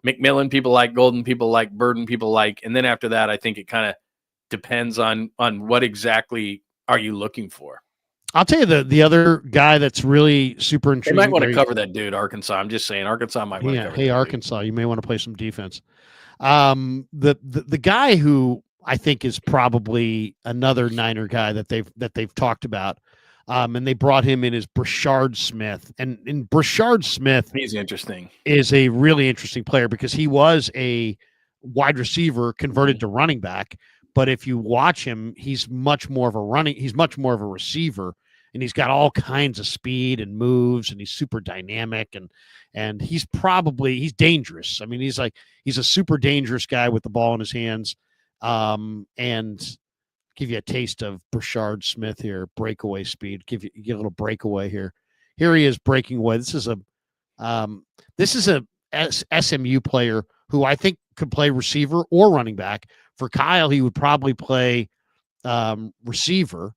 McMillan, people like Golden, people like Burden, people like. And then after that, I think it kind of depends on what exactly are you looking for. I'll tell you the other guy that's really super intriguing. You might want to cover that dude, Arkansas. I'm just saying, Arkansas might want to cover Hey, Arkansas, you may want to play some defense. The guy who I think is probably another Niner guy that they've talked about. And they brought him in as Brashard Smith. And Brashard Smith he's interesting. Is a really interesting player because he was a wide receiver converted to running back. But if you watch him, he's much more of a receiver, and he's got all kinds of speed and moves, and he's super dynamic, and he's dangerous. I mean, he's a super dangerous guy with the ball in his hands. And give you a taste of Brashard Smith here, breakaway speed. Get a little breakaway here. Here he is breaking away. This is a SMU player who I think could play receiver or running back. For Kyle, he would probably play receiver.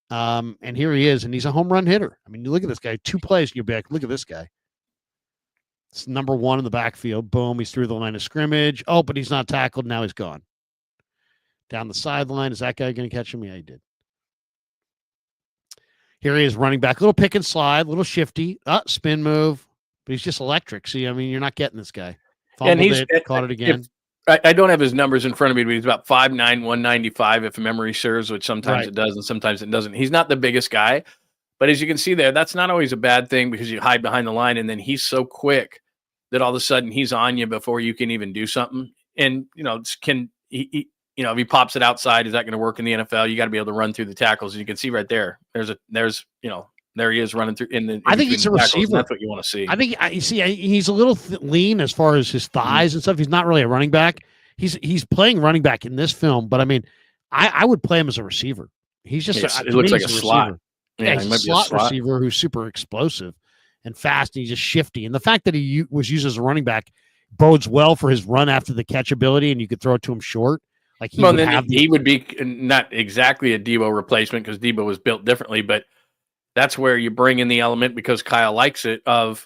And here he is, and he's a home run hitter. I mean, you look at this guy, 2 plays, and you'll be like, look at this guy. It's number 1 in the backfield. Boom, he's through the line of scrimmage. Oh, but he's not tackled. Now he's gone. Down the sideline. Is that guy going to catch him? Yeah, he did. Here he is running back. A little pick and slide, a little shifty. Spin move. But he's just electric. See, I mean, you're not getting this guy. Fumbled caught it again. I don't have his numbers in front of me, but he's about 5'9", 195, if memory serves, which sometimes it does and sometimes it doesn't. He's not the biggest guy. But as you can see there, that's not always a bad thing because you hide behind the line, and then he's so quick that all of a sudden he's on you before you can even do something. And, if he pops it outside, is that going to work in the NFL? You got to be able to run through the tackles. And you can see right there, there he is running through I think he's a receiver. That's what you want to see. I think he's a little lean as far as his thighs and stuff. He's not really a running back. He's playing running back in this film, but I mean, I would play him as a receiver. He's just it looks like a slot. Yeah, he's a slot receiver who's super explosive and fast, and he's just shifty. And the fact that he was used as a running back bodes well for his run after the catch ability, and you could throw it to him short. Like he would be not exactly a Debo replacement because Debo was built differently, but that's where you bring in the element because Kyle likes it of,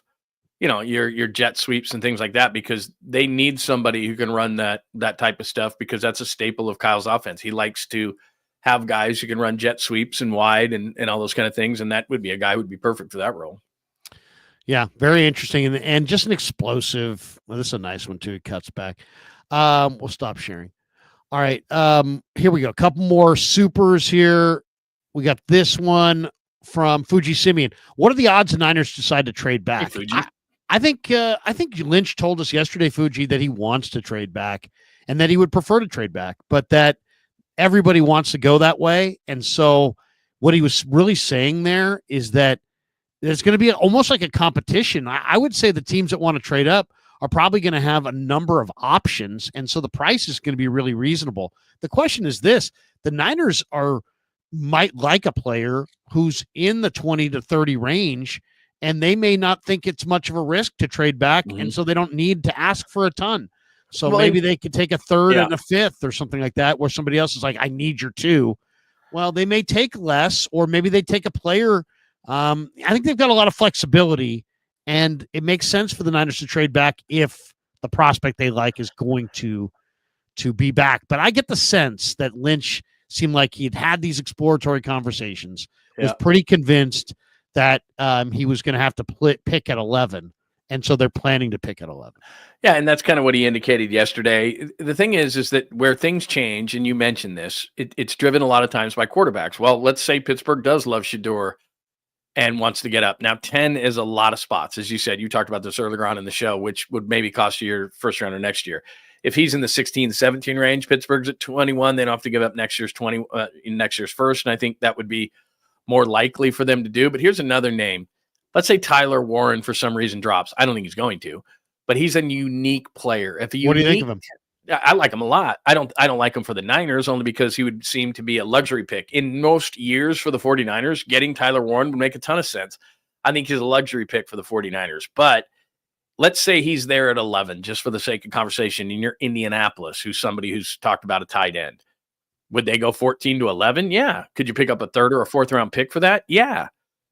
your jet sweeps and things like that because they need somebody who can run that type of stuff because that's a staple of Kyle's offense. He likes to have guys who can run jet sweeps and wide and all those kind of things, and that would be a guy who would be perfect for that role. Yeah, very interesting and just an explosive. Well, this is a nice one too. It cuts back. We'll stop sharing. All right. Here we go. A couple more supers here. We got this one from Fuji Simeon. What are the odds the Niners decide to trade back? Fuji. I think Lynch told us yesterday, Fuji, that he wants to trade back and that he would prefer to trade back, but that everybody wants to go that way. And so what he was really saying there is that there's going to be almost like a competition. I would say the teams that want to trade up are probably going to have a number of options. And so the price is going to be really reasonable. The question is this: the Niners might like a player who's in the 20 to 30 range, and they may not think it's much of a risk to trade back. And so they don't need to ask for a ton. So maybe they could take a third and a fifth or something like that, where somebody else is like, I need your two. Well, they may take less, or maybe they take a player. I think they've got a lot of flexibility, and it makes sense for the Niners to trade back if the prospect they like is going to be back. But I get the sense that Lynch seemed like he'd had these exploratory conversations, was pretty convinced that he was going to have to pick at 11. And so they're planning to pick at 11. Yeah, and that's kind of what he indicated yesterday. The thing is that where things change, and you mentioned this, it's driven a lot of times by quarterbacks. Well, let's say Pittsburgh does love Shedeur and wants to get up. Now, 10 is a lot of spots. As you said, you talked about this earlier on in the show, which would maybe cost you your first rounder next year. If he's in the 16, 17 range, Pittsburgh's at 21, they don't have to give up next year's first. And I think that would be more likely for them to do. But here's another name. Let's say Tyler Warren for some reason drops. I don't think he's going to, but he's a unique player. What do you think of him? I like him a lot. I don't like him for the Niners, only because he would seem to be a luxury pick. In most years for the 49ers, getting Tyler Warren would make a ton of sense. I think he's a luxury pick for the 49ers. But let's say he's there at 11, just for the sake of conversation, and you're Indianapolis, who's somebody who's talked about a tight end. Would they go 14 to 11? Yeah. Could you pick up a third or a fourth round pick for that? Yeah.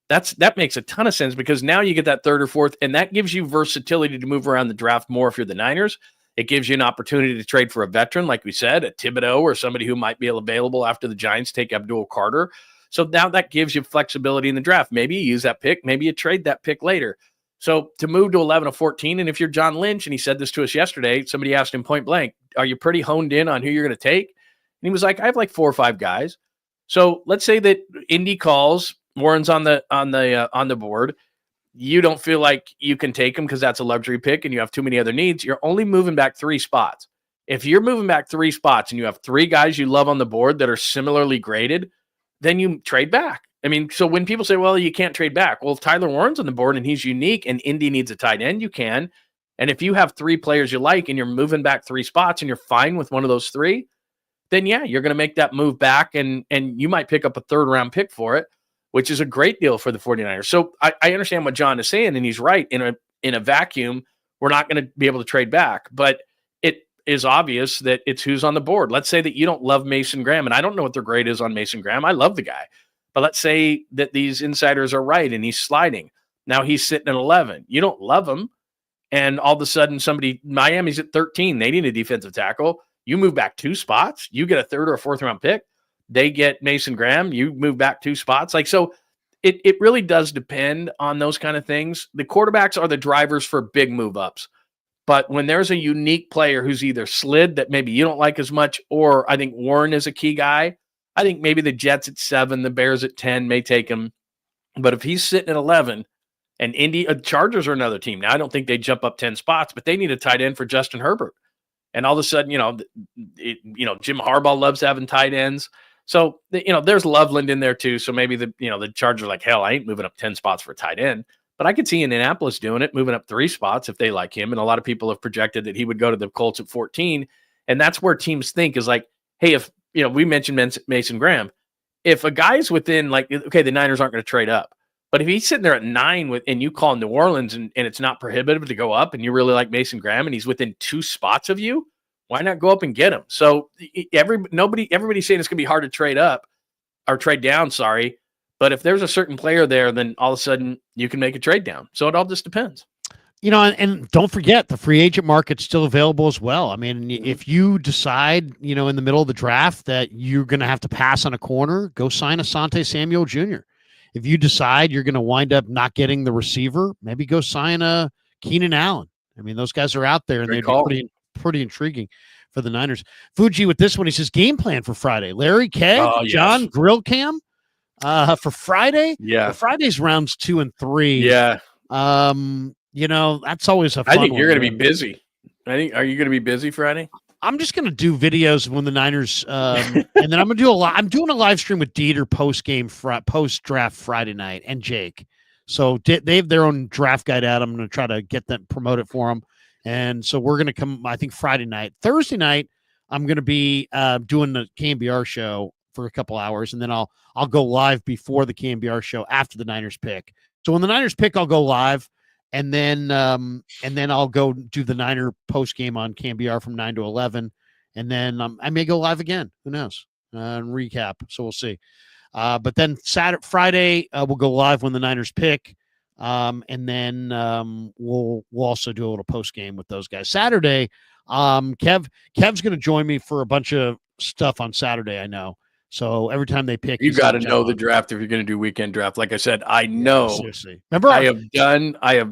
That makes a ton of sense, because now you get that third or fourth, and that gives you versatility to move around the draft more if you're the Niners. It gives you an opportunity to trade for a veteran, like we said, a Thibodeau, or somebody who might be available after the Giants take Abdul Carter. So now that gives you flexibility in the draft. Maybe you use that pick. Maybe you trade that pick later. So to move to 11 or 14, and if you're John Lynch, and he said this to us yesterday, somebody asked him point blank, are you pretty honed in on who you're going to take? And he was like, I have like 4 or 5 guys. So let's say that Indy calls, Warren's on the board. You don't feel like you can take him because that's a luxury pick and you have too many other needs. You're only moving back 3 spots. If you're moving back 3 spots and you have 3 guys you love on the board that are similarly graded, then you trade back. I mean, so when people say, well, you can't trade back. Well, if Tyler Warren's on the board and he's unique and Indy needs a tight end, you can. And if you have 3 players you like and you're moving back 3 spots and you're fine with one of those 3, then yeah, you're going to make that move back and you might pick up a 3rd round pick for it, which is a great deal for the 49ers. So I understand what John is saying, and he's right. In a vacuum, we're not going to be able to trade back, but it is obvious that it's who's on the board. Let's say that you don't love Mason Graham, and I don't know what their grade is on Mason Graham. I love the guy, but let's say that these insiders are right and he's sliding. Now he's sitting at 11. You don't love him, and all of a sudden Miami's at 13. They need a defensive tackle. You move back 2 spots. You get a 3rd or a 4th round pick. They get Mason Graham. You move back 2 spots. So it really does depend on those kind of things. The quarterbacks are the drivers for big move ups. But when there's a unique player who's either slid that maybe you don't like as much, or I think Warren is a key guy, I think maybe the Jets at 7, the Bears at 10 may take him. But if he's sitting at 11 and Chargers are another team. Now, I don't think they jump up 10 spots, but they need a tight end for Justin Herbert. And all of a sudden, Jim Harbaugh loves having tight ends. So, there's Loveland in there too. So maybe the Chargers are like, hell, I ain't moving up 10 spots for a tight end. But I could see Indianapolis doing it, moving up 3 spots if they like him. And a lot of people have projected that he would go to the Colts at 14. And that's where teams think is like, hey, if, we mentioned Mason Graham. If a guy's within the Niners aren't going to trade up. But if he's sitting there at 9 and you call New Orleans and it's not prohibitive to go up and you really like Mason Graham and he's within 2 spots of you, why not go up and get him? So everybody's saying it's going to be hard to trade up or trade down, sorry. But if there's a certain player there, then all of a sudden you can make a trade down. So it all just depends. And don't forget the free agent market's still available as well. I mean, if you decide, in the middle of the draft that you're going to have to pass on a corner, go sign Asante Samuel Jr. If you decide you're going to wind up not getting the receiver, maybe go sign a Keenan Allen. I mean, those guys are out there and they'd be pretty intriguing for the Niners. Fuji with this one, he says game plan for Friday. Larry K, Oh, John yes. Grill Cam for Friday. Yeah. Friday's rounds 2 and 3. Yeah. That's always a fun I think you're one, going to be man. busy. Are you going to be busy Friday? I'm just going to do videos when the Niners, and then I'm going to do I'm doing a live stream with Dieter post draft Friday night and Jake. So they have their own draft guide out. I'm going to try to get them, promote it for them. And so we're going to come, I think, Friday night. Thursday night, I'm going to be doing the 𝐾NBR show for a couple hours, and then I'll go live before the 𝐾NBR show after the Niners pick. So when the Niners pick, I'll go live, and then I'll go do the Niner post game on 𝐾NBR from 9 to 11, and then I may go live again. Who knows? And recap. So we'll see. But then Friday, we'll go live when the Niners pick. And then we'll also do a little post game with those guys. Saturday, Kev's going to join me for a bunch of stuff on Saturday, I know. So every time they pick, You got to know the draft if you're going to do weekend draft. Like I said, I know. Seriously. Remember, I have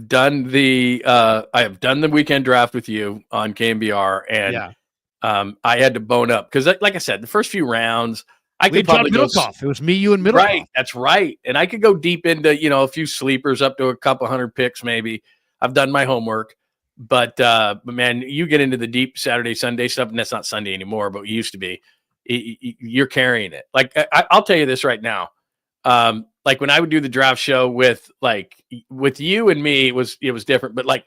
done the weekend draft with you on 𝐾NBR, and I had to bone up because, like I said, the first few rounds, I we could had John probably go. Middlecoff. It was me, you, and Middlecoff. Right, that's right. And I could go deep into, a few sleepers up to a couple hundred picks maybe. I've done my homework. But man, you get into the deep Saturday, Sunday stuff, and that's not Sunday anymore, but it used to be. You're carrying it. Like I'll tell you this right now. Like when I would do the draft show with you and me, it was different. But like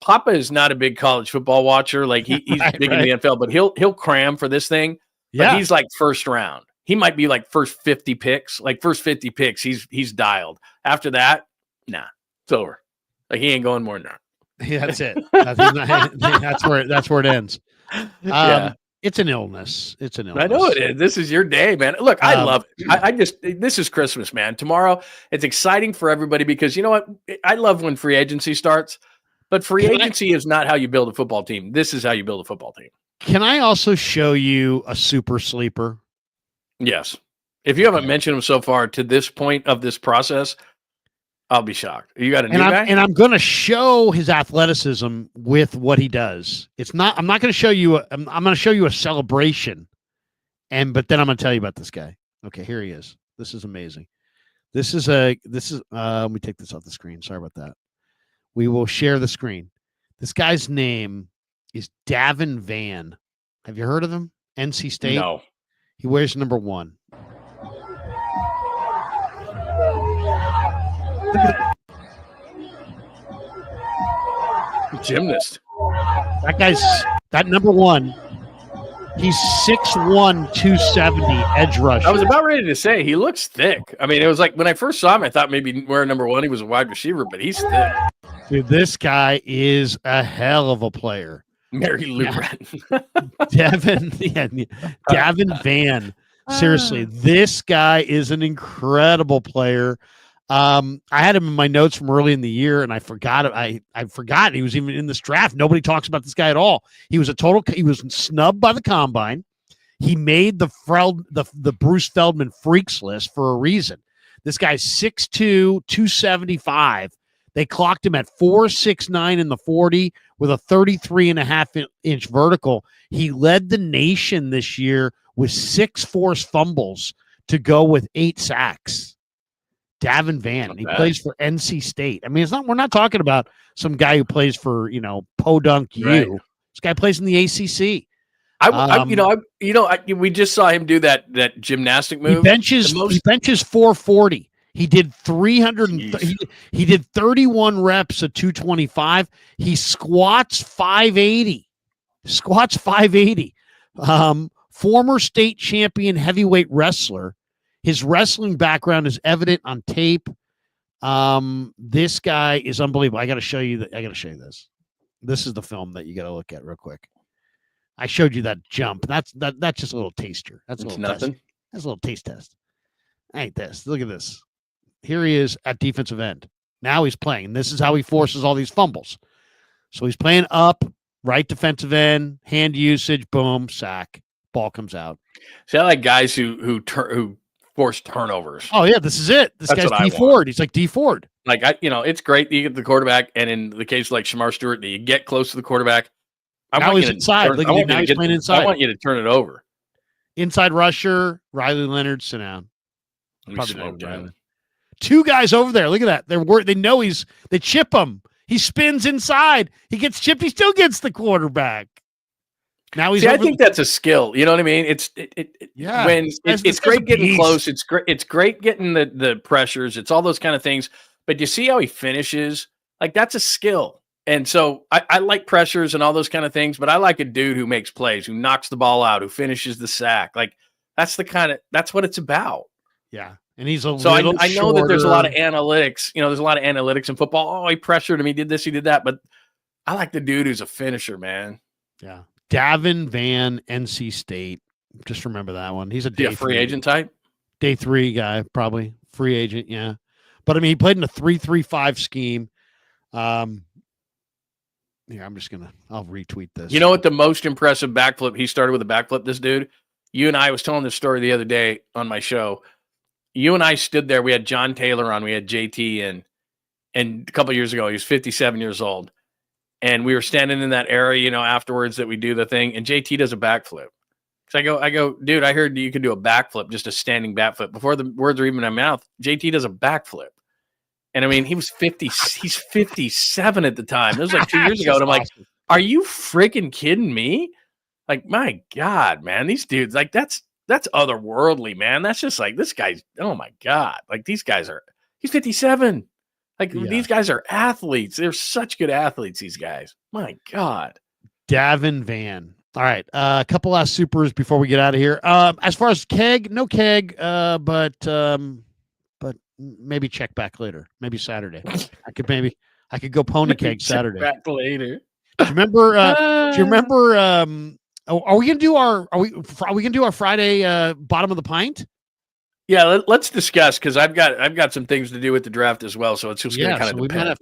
Papa is not a big college football watcher. Like he's big in the NFL, but he'll cram for this thing. Yeah, but he's like first round. He might be like first 50 picks. Like first 50 picks, he's dialed. After that, nah, it's over. Like he ain't going more than that. Yeah, that's it. That's where it ends. Yeah. It's an illness. I know it is. This is your day, man. Look, I love it. This is Christmas, man. Tomorrow, it's exciting for everybody because you know what? I love when free agency starts, but free agency is not how you build a football team. This is how you build a football team. Can I also show you a super sleeper? Yes. If you haven't mentioned him so far to this point of this process, I'll be shocked. You got a new guy? And I'm going to show his athleticism with what he does. I'm not going to show you. I'm going to show you a celebration, but then I'm going to tell you about this guy. Okay, here he is. This is amazing. Let me take this off the screen. Sorry about that. We will share the screen. This guy's name is Davin Van. Have you heard of him? NC State. No. He wears number 1. Gymnast. That number 1. He's 6'1", 270 edge rusher. I was about ready to say he looks thick. I mean, it was like when I first saw him, I thought maybe wearing number 1, he was a wide receiver, but he's thick. Dude, this guy is a hell of a player. Mary Lou Retton. Davin Van. Seriously, this guy is an incredible player. I had him in my notes from early in the year, and I forgot. I forgot he was even in this draft. Nobody talks about this guy at all. He was snubbed by the combine. He made the Bruce Feldman freaks list for a reason. This guy's 6'2", 275. They clocked him at 4.69 in the 40 with a 33.5-inch vertical. He led the nation this year with 6 forced fumbles to go with 8 sacks. Davin Van. He plays for NC State. I mean, we're not talking about some guy who plays for, Podunk U. Right. This guy plays in the ACC. We just saw him do that gymnastic move. He benches 440. He did 300. He did 31 reps at 225. He squats 580. Former state champion heavyweight wrestler. His wrestling background is evident on tape. This guy is unbelievable. I got to show you this. This is the film that you got to look at real quick. I showed you that jump. That's just a little taster. That's a little nothing. Test. That's a little taste test. Ain't this? Look at this. Here he is at defensive end. Now he's playing. This is how he forces all these fumbles. So he's playing up, right defensive end, hand usage, boom, sack, ball comes out. See, I like guys who force turnovers. Oh yeah, this is it. This That's guy's D Ford. He's like D Ford. Like it's great that you get the quarterback, and in the case of like Shemar Stewart, that you get close to the quarterback. Now he's inside. Look at him. Now he's playing inside. I want you to turn it over. Inside rusher, Riley Leonard, sit down. We Probably smoked not him. Riley. Two guys over there. Look at that. They know they chip him. He spins inside. He gets chipped. He still gets the quarterback. Now he's. See, I think that's a skill. You know what I mean? It's great getting close. It's great getting the pressures. It's all those kind of things. But you see how he finishes? Like, that's a skill. And so I like pressures and all those kind of things, but I like a dude who makes plays, who knocks the ball out, who finishes the sack. Like, that's what it's about. Yeah. And he's a so little I know that there's a lot of analytics. You know, there's a lot of analytics in football. Oh, he pressured him. He did this. He did that. But I like the dude who's a finisher, man. Yeah. Davin Van, NC State. Just remember that one. He's a free agent type? Day 3 guy, probably. Free agent, yeah. But, I mean, he played in a 3-3-5 scheme. I'll retweet this. You know what the most impressive backflip? He started with a backflip, this dude. You and I was telling this story the other day on my show. You and I stood there. We had John Taylor on. We had JT in. And a couple of years ago, he was 57 years old. And we were standing in that area, afterwards that we do the thing. And JT does a backflip. So I go, dude, I heard you can do a backflip, just a standing backflip. Before the words are even in my mouth, JT does a backflip. And I mean, he was 50. He's 57 at the time. It was like 2 years ago. And I'm like, are you freaking kidding me? Like, my God, man, these dudes, like, that's otherworldly, man. That's just like, this guy's, oh my God. Like, he's 57. Like, these guys are athletes. They're such good athletes, these guys. My God. Davin Van. All right. A couple last supers before we get out of here. As far as keg, no keg, but maybe check back later. Maybe Saturday. I could go pony keg Saturday. Check back later. Do you remember? Are we gonna do our Friday bottom of the pint? Yeah, let's discuss, because I've got some things to do with the draft as well. So it's just gonna kind of we might have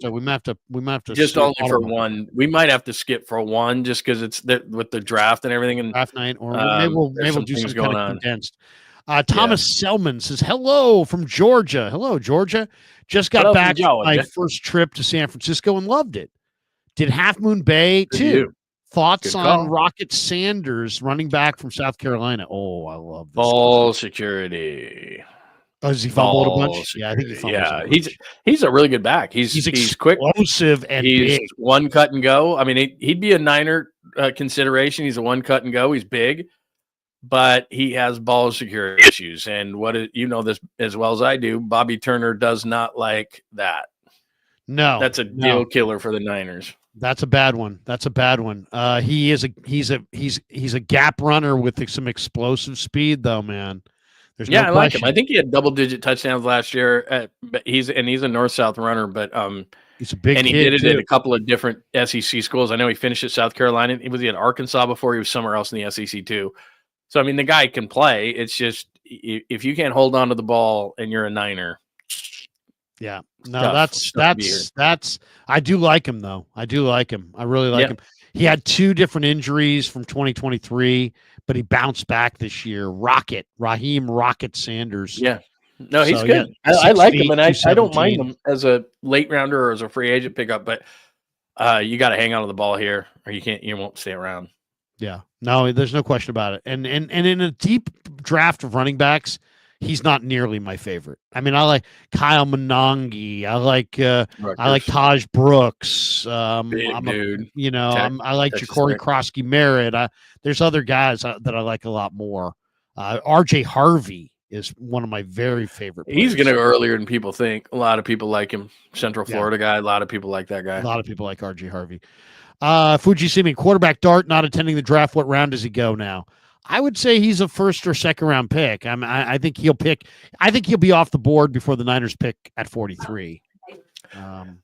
to just only for one. We might have to skip for one just because it's with the draft and everything and draft night, or maybe we'll do some going kind of on. Condensed. Thomas Selman says hello from Georgia. Hello, Georgia. Just got back from my first trip to San Francisco and loved it. Did Half Moon Bay too. Thoughts on Rocket Sanders, running back from South Carolina? Oh, I love this. Ball security. Oh, has he fumbled a bunch? Security. Yeah, I think he fumbled. Yeah, he's a really good back. He's quick, explosive, and he's big. One cut and go. I mean, he'd be a Niner consideration. He's a one cut and go. He's big, but he has ball security issues. And this as well as I do, Bobby Turner does not like that. No, that's a deal killer for the Niners. That's a bad one. He's a gap runner with some explosive speed, though, man. There's no I like him. I think he had double-digit touchdowns last year. But he's a north-south runner, but he's a big. And he did it at a couple of different SEC schools. I know he finished at South Carolina. He was at Arkansas before. He was somewhere else in the SEC too. So I mean, the guy can play. It's just if you can't hold on to the ball and you're a Niner. Yeah, no, that's. I do like him though. I do like him. I really like him. He had 2 different injuries from 2023, but he bounced back this year. Raheem Rocket Sanders. Yeah, no, he's good. Yeah, I like him, and I don't mind him as a late rounder or as a free agent pickup. But you got to hang on to the ball here, or you won't stay around. Yeah, no, there's no question about it. And in a deep draft of running backs, he's not nearly my favorite. I mean, I like Kyle Monangi. I like Taj Brooks. Big dude. I like Ja'Cory Krosky-Merritt. There's other guys that I like a lot more. RJ Harvey is one of my very favorite players. He's going to go earlier than people think. A lot of people like him. Central Florida guy. A lot of people like that guy. A lot of people like RJ Harvey. Fuji Simi, quarterback Dart, not attending the draft. What round does he go now? I would say he's a first or second round pick. I think he'll pick. I think he'll be off the board before the Niners pick at 43.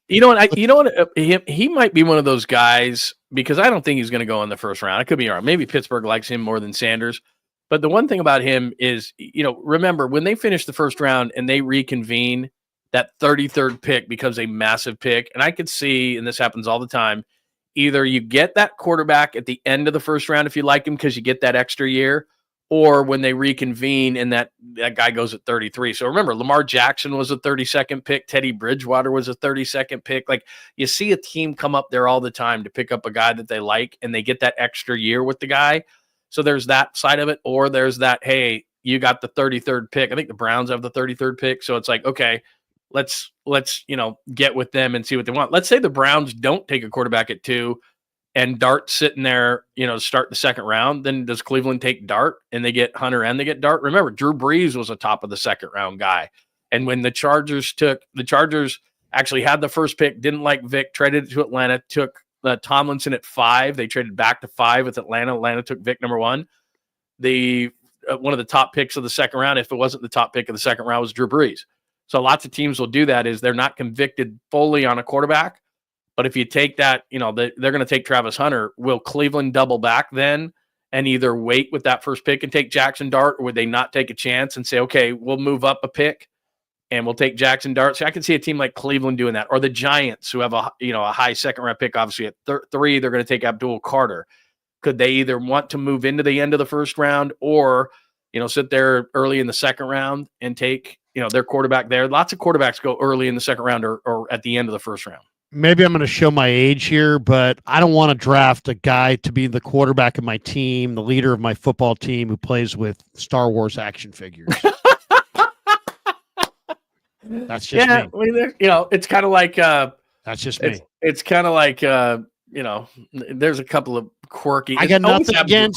You know what? He might be one of those guys, because I don't think he's going to go in the first round. I could be wrong. Maybe Pittsburgh likes him more than Sanders. But the one thing about him is, remember when they finish the first round and they reconvene, that 33rd pick becomes a massive pick. And I could see, and this happens all the time, either you get that quarterback at the end of the first round if you like him because you get that extra year, or when they reconvene and that guy goes at 33. So remember, Lamar Jackson was a 32nd pick. Teddy Bridgewater was a 32nd pick. Like, you see a team come up there all the time to pick up a guy that they like, and they get that extra year with the guy. So there's that side of it, or there's that, hey, you got the 33rd pick. I think the Browns have the 33rd pick. So it's like, okay, let's get with them and see what they want. Let's say the Browns don't take a quarterback at 2 and Dart's sitting there, to start the second round. Then does Cleveland take Dart and they get Hunter and they get Dart? Remember, Drew Brees was a top of the second round guy. And when the Chargers actually had the first pick, didn't like Vic, traded it to Atlanta, took Tomlinson at 5. They traded back to 5 with Atlanta. Atlanta took Vic number 1. One of the top picks of the second round, if it wasn't the top pick of the second round, was Drew Brees. So lots of teams will do that, is they're not convicted fully on a quarterback. But if you take that, they're going to take Travis Hunter. Will Cleveland double back then and either wait with that first pick and take Jackson Dart, or would they not take a chance and say, okay, we'll move up a pick and we'll take Jackson Dart? So I can see a team like Cleveland doing that, or the Giants, who have a high second round pick. Obviously at 3, they're going to take Abdul Carter. Could they either want to move into the end of the first round, or sit there early in the second round and take their quarterback there? Lots of quarterbacks go early in the second round or at the end of the first round. Maybe I'm going to show my age here, but I don't want to draft a guy to be the quarterback of my team, the leader of my football team, who plays with Star Wars action figures. That's just me. I mean, it's kind of like that's just me. It's kind of like there's a couple of quirky. I got nothing against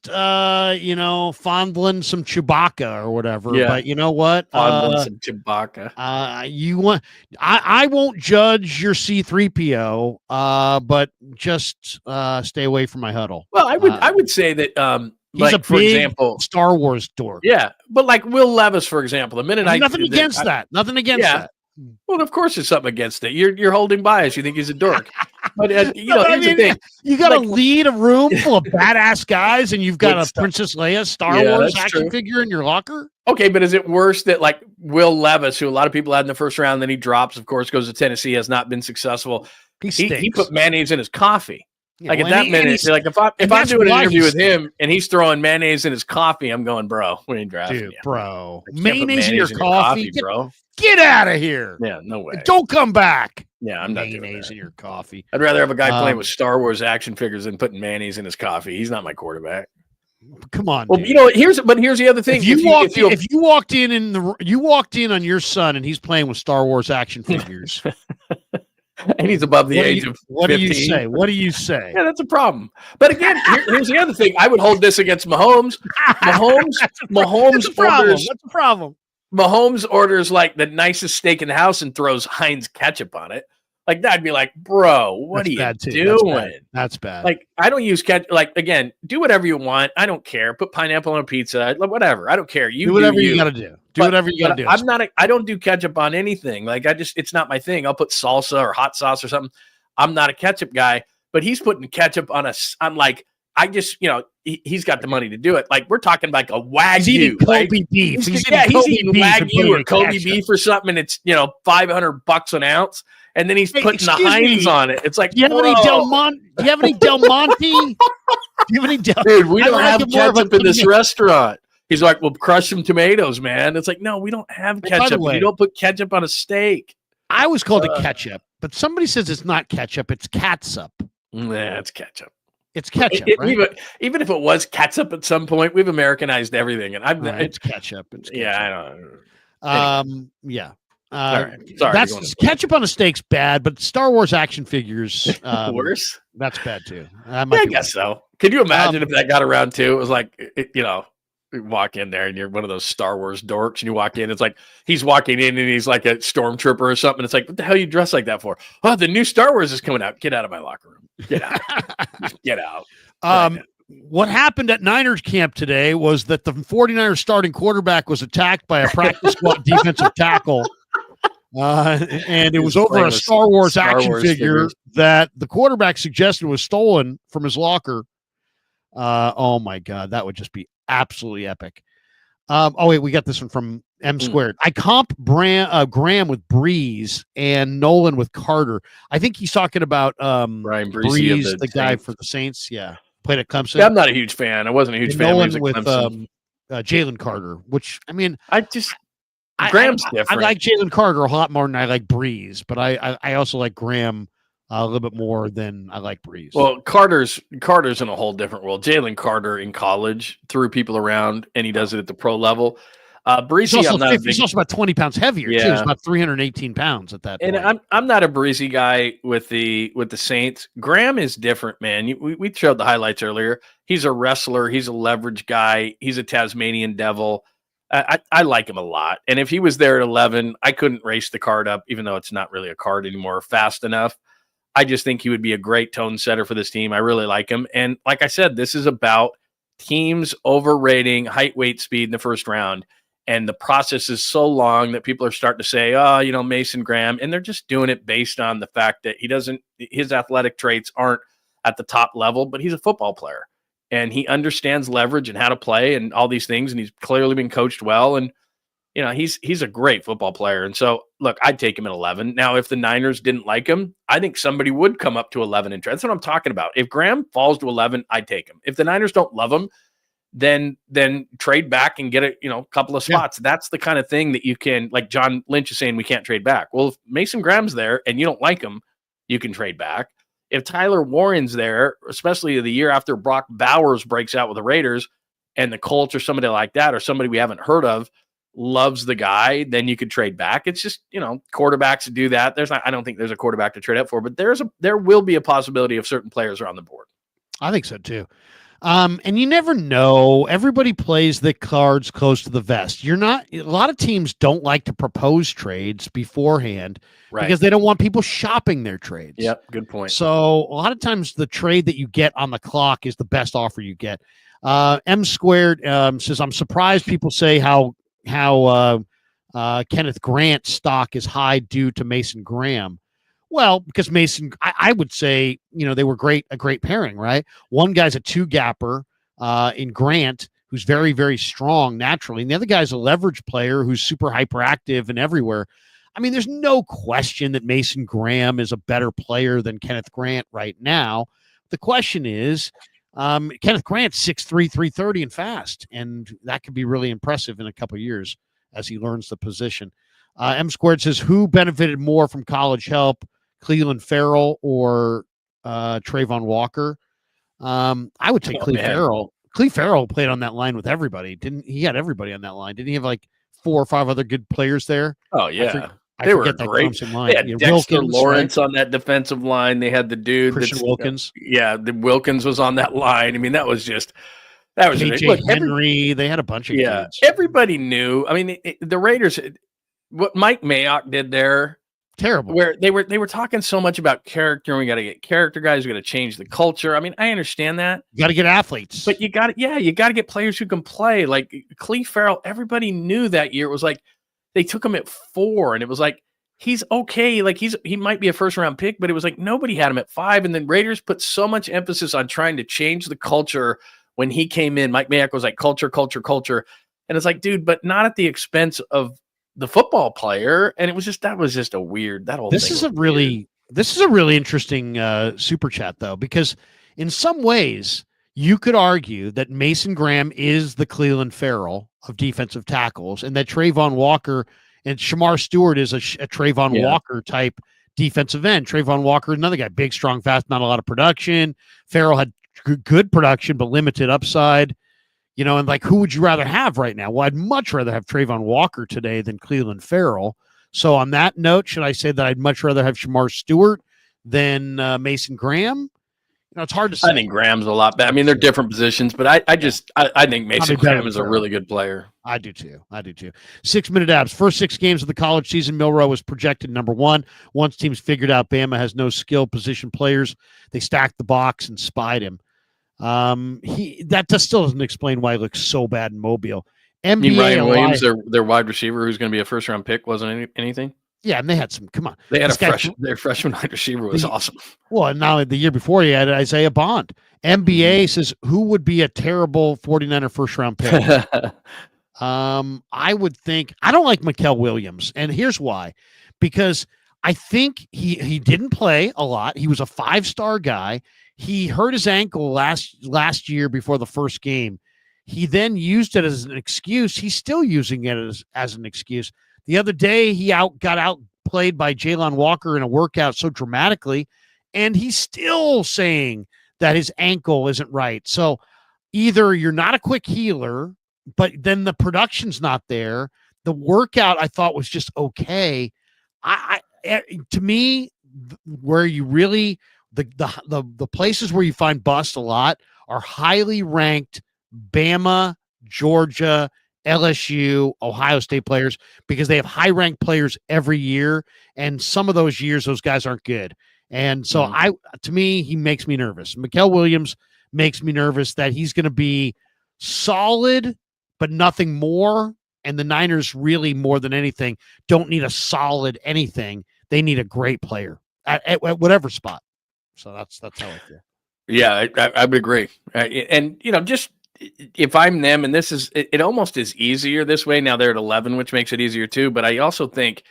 fondling some Chewbacca or whatever. Yeah. But you know what? Fondling some Chewbacca. I won't judge your C-3PO, but just stay away from my huddle. Well, I would say that he's a for big example, Star Wars dork. Yeah, but like Will Levis, for example, the minute nothing against that. Well, of course, there's something against it. You're holding bias. You think he's a dork. But here's the thing: you got to lead a room full of badass guys, and you've got a Princess Leia Star Wars action figure in your locker. Okay, but is it worse that like Will Levis, who a lot of people had in the first round, then he drops, of course, goes to Tennessee, has not been successful. He put mayonnaise in his coffee. Like at that minute, like if I'm doing an interview with him and he's throwing mayonnaise in his coffee, I'm going, bro, we ain't drafting you. Bro. Mayonnaise in your coffee, bro. Get out of here. Yeah, no way. Don't come back. Yeah, I'm not doing mayonnaise in your coffee. I'd rather have a guy playing with Star Wars action figures than putting mayonnaise in his coffee. He's not my quarterback. Come on. Well, dude. here's the other thing. If you walked in on your son and he's playing with Star Wars action figures. And he's above the age of 15. What do you say? What do you say? Yeah, that's a problem. But again, here's the other thing. I would hold this against Mahomes. Mahomes That's a problem. Mahomes orders like the nicest steak in the house and throws Heinz ketchup on it. Like, that'd be like, bro, what are you doing? That's bad. Like, I don't use ketchup. Like, again, do whatever you want. I don't care. Put pineapple on a pizza. Whatever. I don't care. You do whatever you got to do. Whatever you got to do. I don't do ketchup on anything. Like, it's not my thing. I'll put salsa or hot sauce or something. I'm not a ketchup guy, but he's putting ketchup on I'm like, he's got the money to do it. Like, we're talking like a Wagyu. He's eating Kobe beef. He's eating Wagyu or Kobe beef or something, and it's $500 an ounce. And then he's putting the Heinz on it. It's like, do you have any Del Monte? Do you have any Del Monte? Dude, we don't have ketchup in this restaurant. He's like, well, crush some tomatoes, man. It's like, no, we don't have ketchup. You don't put ketchup on a steak. I always called it ketchup, but somebody says it's not ketchup. It's catsup. Nah, it's ketchup. It's ketchup, right? Even if it was ketchup at some point, we've Americanized everything. And it's ketchup. Yeah, I don't know. Yeah. All right. Sorry. That's ketchup on a steak's bad, but Star Wars action figures worse. That's bad too. I guess so. Could you imagine if that got around too? It was like, you walk in there and you're one of those Star Wars dorks, and you walk in, it's like he's walking in and he's like a stormtrooper or something. It's like, what the hell are you dressed like that for? Oh, the new Star Wars is coming out. Get out of my locker room. Get out. Get out. What happened at Niners camp today was that the 49ers starting quarterback was attacked by a practice squad defensive tackle. And it was over a Star Wars action figure that the quarterback suggested was stolen from his locker. Oh my God, that would just be absolutely epic. We got this one from M Squared. I comp Graham with Breeze and Nolan with Carter. I think he's talking about Brian Breeze, of the guy for the Saints. Yeah. played at Clemson. Yeah, I'm not a huge fan. I wasn't a huge And fan when Nolan he with was at Clemson. Jalen Carter, which I mean, Graham's I different. like Jalen Carter a lot more than I like Breeze, but I also like Graham a little bit more than I like Breeze. Well, Carter's in a whole different world. Jalen Carter in college threw people around, and he does it at the pro level. Breezy, he's also about 20 pounds heavier too. He's about 318 pounds at that point. And I'm not a Breezy guy with the Saints. Graham is different, man. We showed the highlights earlier. He's a wrestler. He's a leverage guy. He's a Tasmanian devil. I like him a lot. And if he was there at 11, I couldn't race the card up, even though it's not really a card anymore, fast enough. I just think he would be a great tone setter for this team. I really like him. And like I said, this is about teams overrating height, weight, speed in the first round. And the process is so long that people are starting to say, oh, Mason Graham. And they're just doing it based on the fact that his athletic traits aren't at the top level, but he's a football player. And he understands leverage and how to play and all these things. And he's clearly been coached well. And, he's a great football player. And so, look, I'd take him at 11. Now, if the Niners didn't like him, I think somebody would come up to 11 and trade. That's what I'm talking about. If Graham falls to 11, I'd take him. If the Niners don't love him, then trade back and get a couple of spots. Yeah. That's the kind of thing that you can, like John Lynch is saying, we can't trade back. Well, if Mason Graham's there and you don't like him, you can trade back. If Tyler Warren's there, especially the year after Brock Bowers breaks out with the Raiders and the Colts or somebody like that, or somebody we haven't heard of loves the guy, then you could trade back. It's just, quarterbacks do that. I don't think there's a quarterback to trade up for, but there will be a possibility of certain players are on the board. I think so too. And you never know. Everybody plays the cards close to the vest. A lot of teams don't like to propose trades beforehand because they don't want people shopping their trades. Yep. Good point. So a lot of times the trade that you get on the clock is the best offer you get. M Squared says, I'm surprised people say how Kenneth Grant's stock is high due to Mason Graham. Well, because Mason, I would say, they were a great pairing, right? One guy's a two-gapper in Grant, who's very, very strong naturally. And the other guy's a leverage player who's super hyperactive and everywhere. I mean, there's no question that Mason Graham is a better player than Kenneth Grant right now. The question is, Kenneth Grant's 6'3", 330 and fast, and that could be really impressive in a couple of years as he learns the position. M Squared says, who benefited more from college help, Clelin Ferrell or Trayvon Walker? I would take Ferrell. Clelin Ferrell played on that line with everybody. He had everybody on that line. Didn't he have like 4 or 5 other good players there? Oh, yeah. They were great. They had Dexter Wilkins, Lawrence on that defensive line. They had the dude Christian Wilkins. The Wilkins was on that line. I mean, that was KJ Henry. They had a bunch of kids. Everybody knew. I mean, the Raiders. What Mike Mayock did there, terrible. Where they were talking so much about character. And we got to get character guys. We got to change the culture. I mean, I understand that. You got to get athletes, but you got to get players who can play. Like Clelin Ferrell. Everybody knew that year. It was like they took him at 4, and it was like he's okay. Like he might be a first round pick, but it was like nobody had him at 5. And then Raiders put so much emphasis on trying to change the culture when he came in. Mike Mayock was like culture, and it's like, dude, but not at the expense of the football player. And that was just a weird, that whole thing. This is a really interesting super chat though, because in some ways you could argue that Mason Graham is the Clelin Ferrell of defensive tackles, and that Trayvon Walker and Shemar Stewart is a Trayvon Walker type defensive end. Trayvon Walker, another guy, big, strong, fast, not a lot of production. Ferrell had good production, but limited upside. And like, who would you rather have right now? Well, I'd much rather have Trayvon Walker today than Clelin Ferrell. So on that note, should I say that I'd much rather have Shemar Stewart than Mason Graham? It's hard to say. I think Graham's a lot better. I mean, they're different positions, but I think Mason Graham is a really good player. I do too. 6-minute abs. First 6 games of the college season, Milro was projected number 1. Once teams figured out Bama has no skill position players, they stacked the box and spied him. That still doesn't explain why he looks so bad in Mobile. NBA Ryan Williams, their wide receiver, who's going to be a first round pick, wasn't anything. Yeah, and they had some. Come on, they had their freshman wide receiver was awesome. Well, and now the year before he had Isaiah Bond. NBA says, who would be a terrible 49er first round pick? I would think I don't like Mikael Williams, and here's why: because I think he didn't play a lot. He was a 5-star guy. He hurt his ankle last year before the first game. He then used it as an excuse. He's still using it as an excuse. The other day, he got outplayed by Jalon Walker in a workout so dramatically, and he's still saying that his ankle isn't right. So either you're not a quick healer, but then the production's not there. The workout I thought was just okay. To me, where you really the places where you find bust a lot are highly ranked Bama, Georgia, LSU, Ohio State players, because they have high ranked players every year, and some of those years those guys aren't good. And so to me, he makes me nervous. Mikael Williams makes me nervous that he's going to be solid, but nothing more. And the Niners really, more than anything, don't need a solid anything. They need a great player at whatever spot. So that's how I feel. Yeah, I would agree. And, just if I'm them, and this is, it almost is easier this way. Now they're at 11, which makes it easier too. But I also think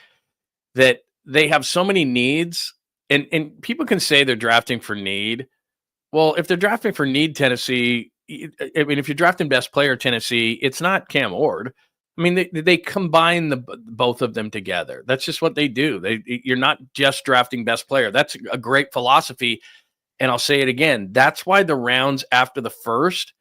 that they have so many needs, and people can say they're drafting for need. Well, if they're drafting for need, Tennessee, I mean, if you're drafting best player Tennessee, it's not Cam Ward. I mean, they combine both of them together. That's just what they do. You're not just drafting best player. That's a great philosophy. And I'll say it again. That's why the rounds after the first,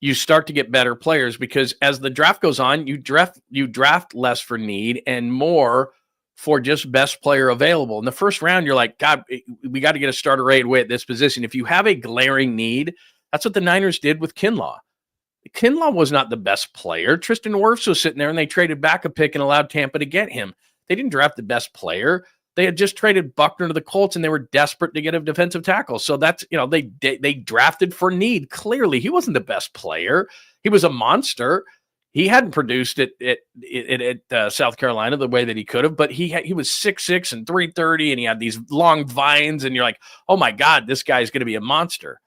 you start to get better players, because as the draft goes on, you draft less for need and more for just best player available. In the first round, you're like, God, we got to get a starter right away at this position. If you have a glaring need, that's what the Niners did with Kinlaw. Kinlaw was not the best player. Tristan Wirfs was sitting there, and they traded back a pick and allowed Tampa to get him. They didn't draft the best player. They had just traded Buckner to the Colts, and they were desperate to get a defensive tackle. So that's, they drafted for need. Clearly, he wasn't the best player. He was a monster. He hadn't produced it at South Carolina the way that he could have, but he was 6'6" and 330, and he had these long vines, and you're like, oh my God, this guy's going to be a monster.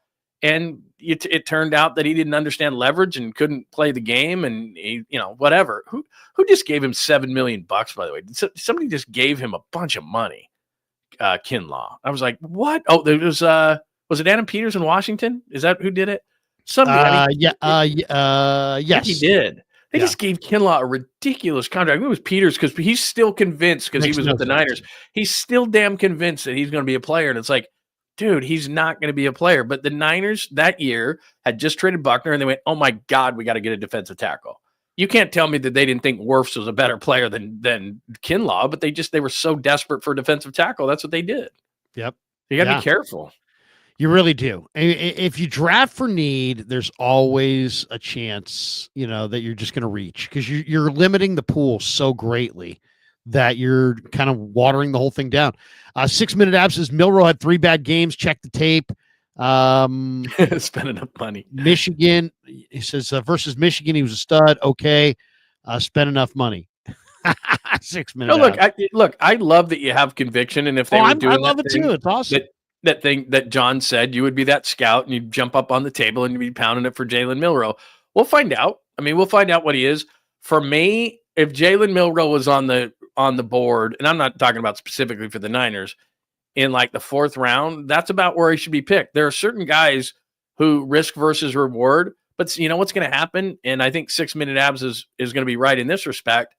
And it turned out that he didn't understand leverage and couldn't play the game, and whatever. Who just gave him $7 million? By the way, somebody just gave him a bunch of money. Kinlaw. I was like, what? Oh, there was it Adam Peters in Washington? Is that who did it? Somebody. Yes, he did. They just gave Kinlaw a ridiculous contract. I think it was Peters, because he's still convinced, because he was with the Niners. He's still damn convinced that he's going to be a player, and it's like, dude, he's not going to be a player. But the Niners that year had just traded Buckner, and they went, oh my God, we got to get a defensive tackle. You can't tell me that they didn't think Wirfs was a better player than they but they were so desperate for a defensive tackle. That's what they did. Yep. You got to be careful. You really do. If you draft for need, there's always a chance, that you're just going to reach, because you're limiting the pool so greatly that you're kind of watering the whole thing down. 6 Minute Abs says Milro had 3 bad games. Check the tape. Spend enough money. Michigan, he says, versus Michigan, he was a stud. Okay. Spend enough money. 6 Minute Abs. Look, I love that you have conviction. And if they were doing I love it too. It's awesome. That thing that John said, you would be that scout and you'd jump up on the table and you'd be pounding it for Jalen Milroe. We'll find out. I mean, we'll find out what he is. For me, if Jalen Milroe was on the board, and I'm not talking about specifically for the Niners, in like the 4th round, that's about where he should be picked. There are certain guys who risk versus reward, but you know what's going to happen? And I think 6 Minute Abs is going to be right in this respect,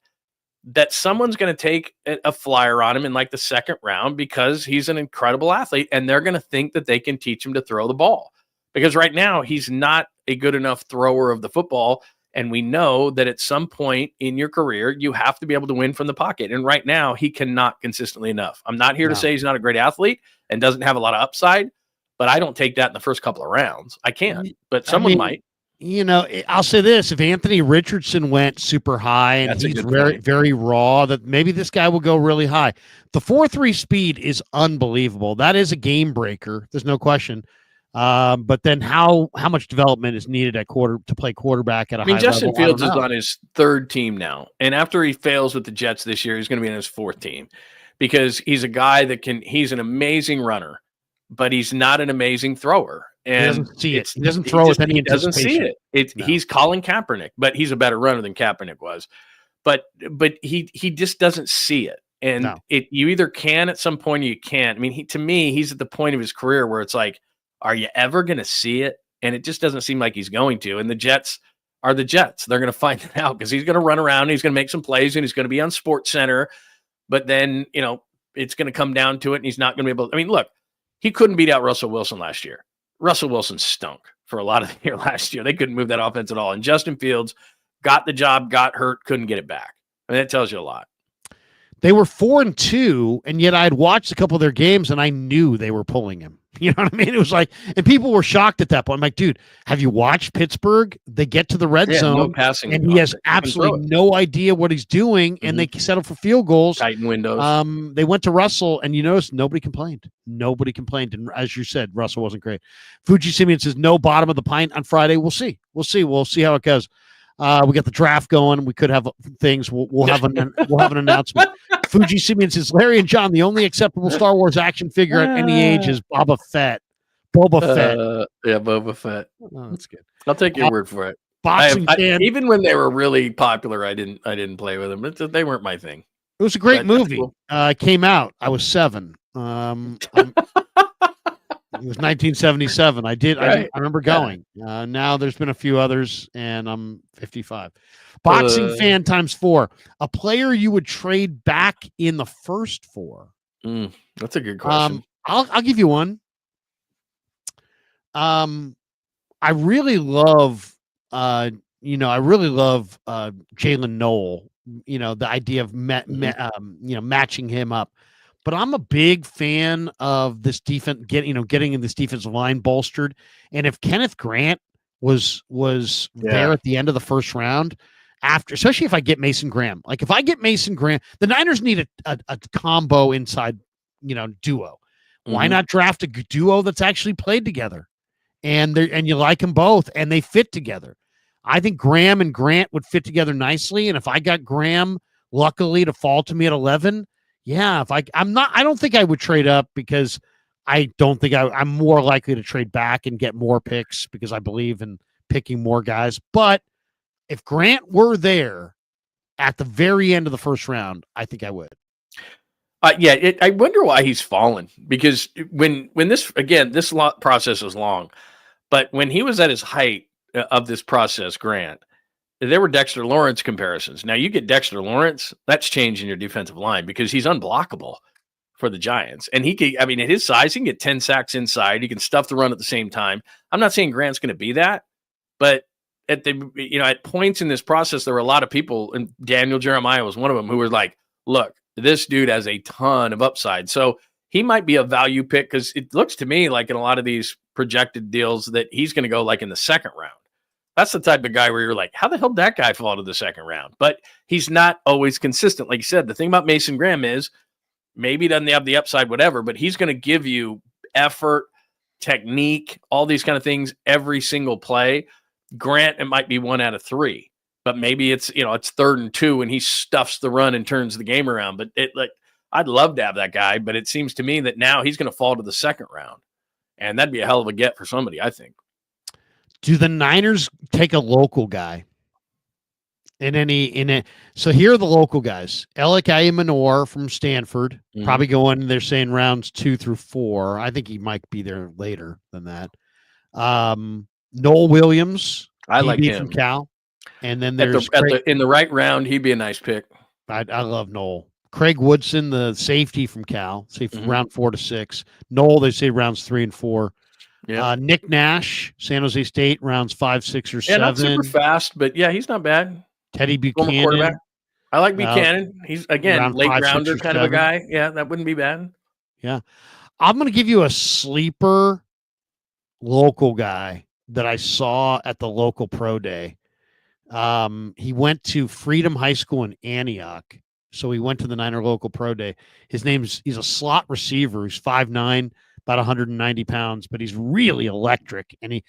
that someone's going to take a flyer on him in like the 2nd round because he's an incredible athlete, and they're going to think that they can teach him to throw the ball, because right now he's not a good enough thrower of the football. And we know that at some point in your career, you have to be able to win from the pocket. And right now, he cannot consistently enough. I'm not here to say he's not a great athlete and doesn't have a lot of upside, but I don't take that in the first couple of rounds. I can't, but someone might. I'll say this. If Anthony Richardson went super high and he's very, very raw, that maybe this guy will go really high. The 4.3 speed is unbelievable. That is a game breaker. There's no question. But then how much development is needed to play quarterback at a high level? Justin Fields is on his 3rd team now. And after he fails with the Jets this year, he's going to be on his 4th team, because he's a guy he's an amazing runner, but he's not an amazing thrower. And he doesn't see it. He doesn't throw with any anticipation. He doesn't see it. He's Colin Kaepernick, but he's a better runner than Kaepernick was. But he just doesn't see it. And No. you either can at some point or you can't. I mean, to me, he's at the point of his career where it's like, are you ever going to see it? And it just doesn't seem like he's going to. And the Jets are the Jets. They're going to find it out because he's going to run around. He's going to make some plays and he's going to be on Sports Center. But then, it's going to come down to it and he's not going to be able to. I mean, look, he couldn't beat out Russell Wilson last year. Russell Wilson stunk for a lot of the year last year. They couldn't move that offense at all. And Justin Fields got the job, got hurt, couldn't get it back. I mean, that tells you a lot. They were 4-2, and yet I'd watched a couple of their games, and I knew they were pulling him. You know what I mean? It was like, and people were shocked at that point. I'm like, dude, have you watched Pittsburgh? They get to the red zone, no passing, and he has absolutely no idea what he's doing, and they settle for field goals. Tighten windows. They went to Russell, and you notice nobody complained. Nobody complained, and as you said, Russell wasn't great. Fuji Simeon says no bottom of the pint on Friday. We'll see. We'll see how it goes. We got the draft going. We could have things. We'll have an announcement. Fuji Simeon says, Larry and John, the only acceptable Star Wars action figure at any age is Boba Fett. Yeah, Boba Fett. Oh, that's good. I'll take your word for it. Boxing fan. Even when they were really popular, I didn't play with them. They weren't my thing. It was a great movie. Cool. It came out. I was 7. It was 1977. I remember going. Now there's been a few others, and I'm 55. Boxing fan times 4. A player you would trade back in the first 4. That's a good question. I'll give you one. I really love Jalen Noel. The idea of matching him up. But I'm a big fan of this defense, getting in this defensive line bolstered. And if Kenneth Grant was there at the end of the first round, especially if I get Mason Graham, like if I get Mason Graham, the Niners need a combo inside, duo. Why not draft a duo that's actually played together, and you like them both, and they fit together? I think Graham and Grant would fit together nicely. And if I got Graham, luckily to fall to me at 11. Yeah, I don't think I would trade up because I don't think I'm more likely to trade back and get more picks because I believe in picking more guys. But if Grant were there at the very end of the first round, I think I would. I wonder why he's fallen, because when this process was long, but when he was at his height of this process, Grant, there were Dexter Lawrence comparisons. Now you get Dexter Lawrence, that's changing your defensive line because he's unblockable for the Giants. And at his size, he can get 10 sacks inside. He can stuff the run at the same time. I'm not saying Grant's going to be that, but at points in this process, there were a lot of people, and Daniel Jeremiah was one of them, who were like, look, this dude has a ton of upside. So he might be a value pick because it looks to me like in a lot of these projected deals that he's going to go like in the second round. That's the type of guy where you're like, how the hell did that guy fall to the second round? But he's not always consistent. Like you said, the thing about Mason Graham is maybe he doesn't have the upside, whatever, but he's going to give you effort, technique, all these kind of things every single play. Grant, it might be 1 out of 3, but maybe it's 3rd and 2 and he stuffs the run and turns the game around. But I'd love to have that guy, but it seems to me that now he's going to fall to the second round, and that'd be a hell of a get for somebody, I think. Do the Niners take a local guy so here are the local guys. 𝐿𝐿𝐼 from Stanford, probably going, they're saying rounds 2 through 4. I think he might be there later than that. Noel Williams, I like him from Cal. And then there's in the right round, he'd be a nice pick. I love Noel. Craig Woodson, the safety from Cal, round 4 to 6. Noel, they say rounds 3 and 4. Yeah. Nick Nash, San Jose State, rounds 5, 6, or 7. Not super fast, but yeah, he's not bad. Teddy Buchanan. I like Buchanan. He's again late 5, rounder 6, kind 7. of a guy. Yeah, that wouldn't be bad. Yeah, I'm going to give you a sleeper local guy that I saw at the local pro day. He went to Freedom High School in Antioch, so he went to the Niner local pro day. He's a slot receiver. He's 5'9". About 190 pounds, but he's really electric. And he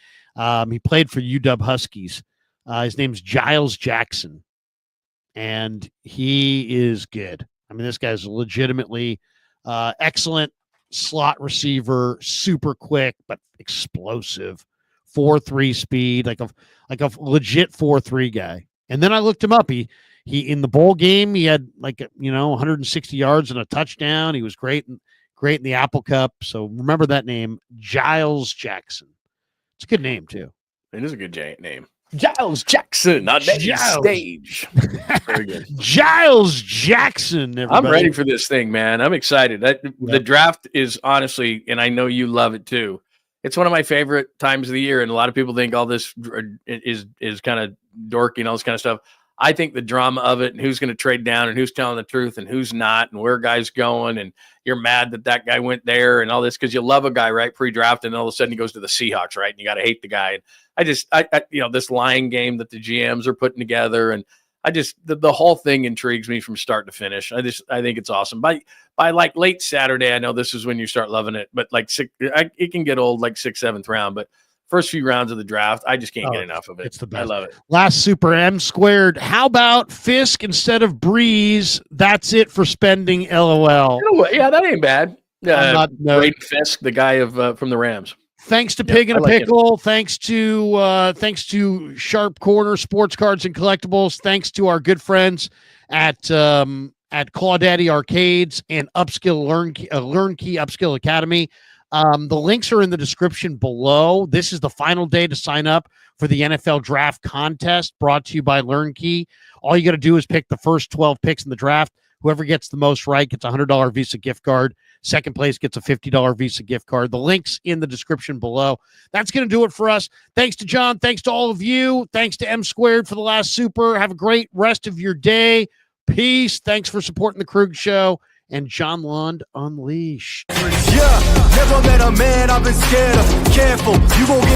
played for UW Huskies. His name's Giles Jackson, and he is good. I mean, this guy's legitimately excellent slot receiver, super quick but explosive, 4.3 speed, like a legit 4.3 guy. And then I looked him up. in the bowl game, he had 160 yards and a touchdown. He was great in the Apple Cup. So remember that name, Giles Jackson. It's a good name too. It is a good name. Giles Jackson on that stage. Very good. Giles Jackson. Everybody. I'm ready for this thing, man. I'm excited. The draft is honestly, and I know you love it too. It's one of my favorite times of the year, and a lot of people think all this is kind of dorky and all this kind of stuff. I think the drama of it and who's going to trade down and who's telling the truth and who's not and where guys going and you're mad that guy went there and all this because you love a guy, right, pre-draft, and all of a sudden he goes to the Seahawks, right, and you got to hate the guy. And I this lying game that the GMs are putting together, and the whole thing intrigues me from start to finish. I think it's awesome. By like late Saturday, I know this is when you start loving it, but it can get old like 6th, 7th round, but first few rounds of the draft, I just can't get enough of it. It's the best. I love it. Last Super M squared. How about Fisk instead of Breeze? That's it for spending. LOL. Yeah, that ain't bad. Braden Fisk, the guy from the Rams. Thanks to Pig and a Pickle. Thanks to Sharp Corner Sports Cards and Collectibles. Thanks to our good friends at Claudaddy Arcades and Learn Key Upskill Academy. The links are in the description below. This is the final day to sign up for the NFL Draft Contest brought to you by Learn Key. All you got to do is pick the first 12 picks in the draft. Whoever gets the most right gets a $100 Visa gift card. Second place gets a $50 Visa gift card. The link's in the description below. That's going to do it for us. Thanks to John. Thanks to all of you. Thanks to M Squared for the last Super. Have a great rest of your day. Peace. Thanks for supporting the Kreug Show and John Lund Unleashed. Yeah, never met a man I've been scared of. Careful, you gon' get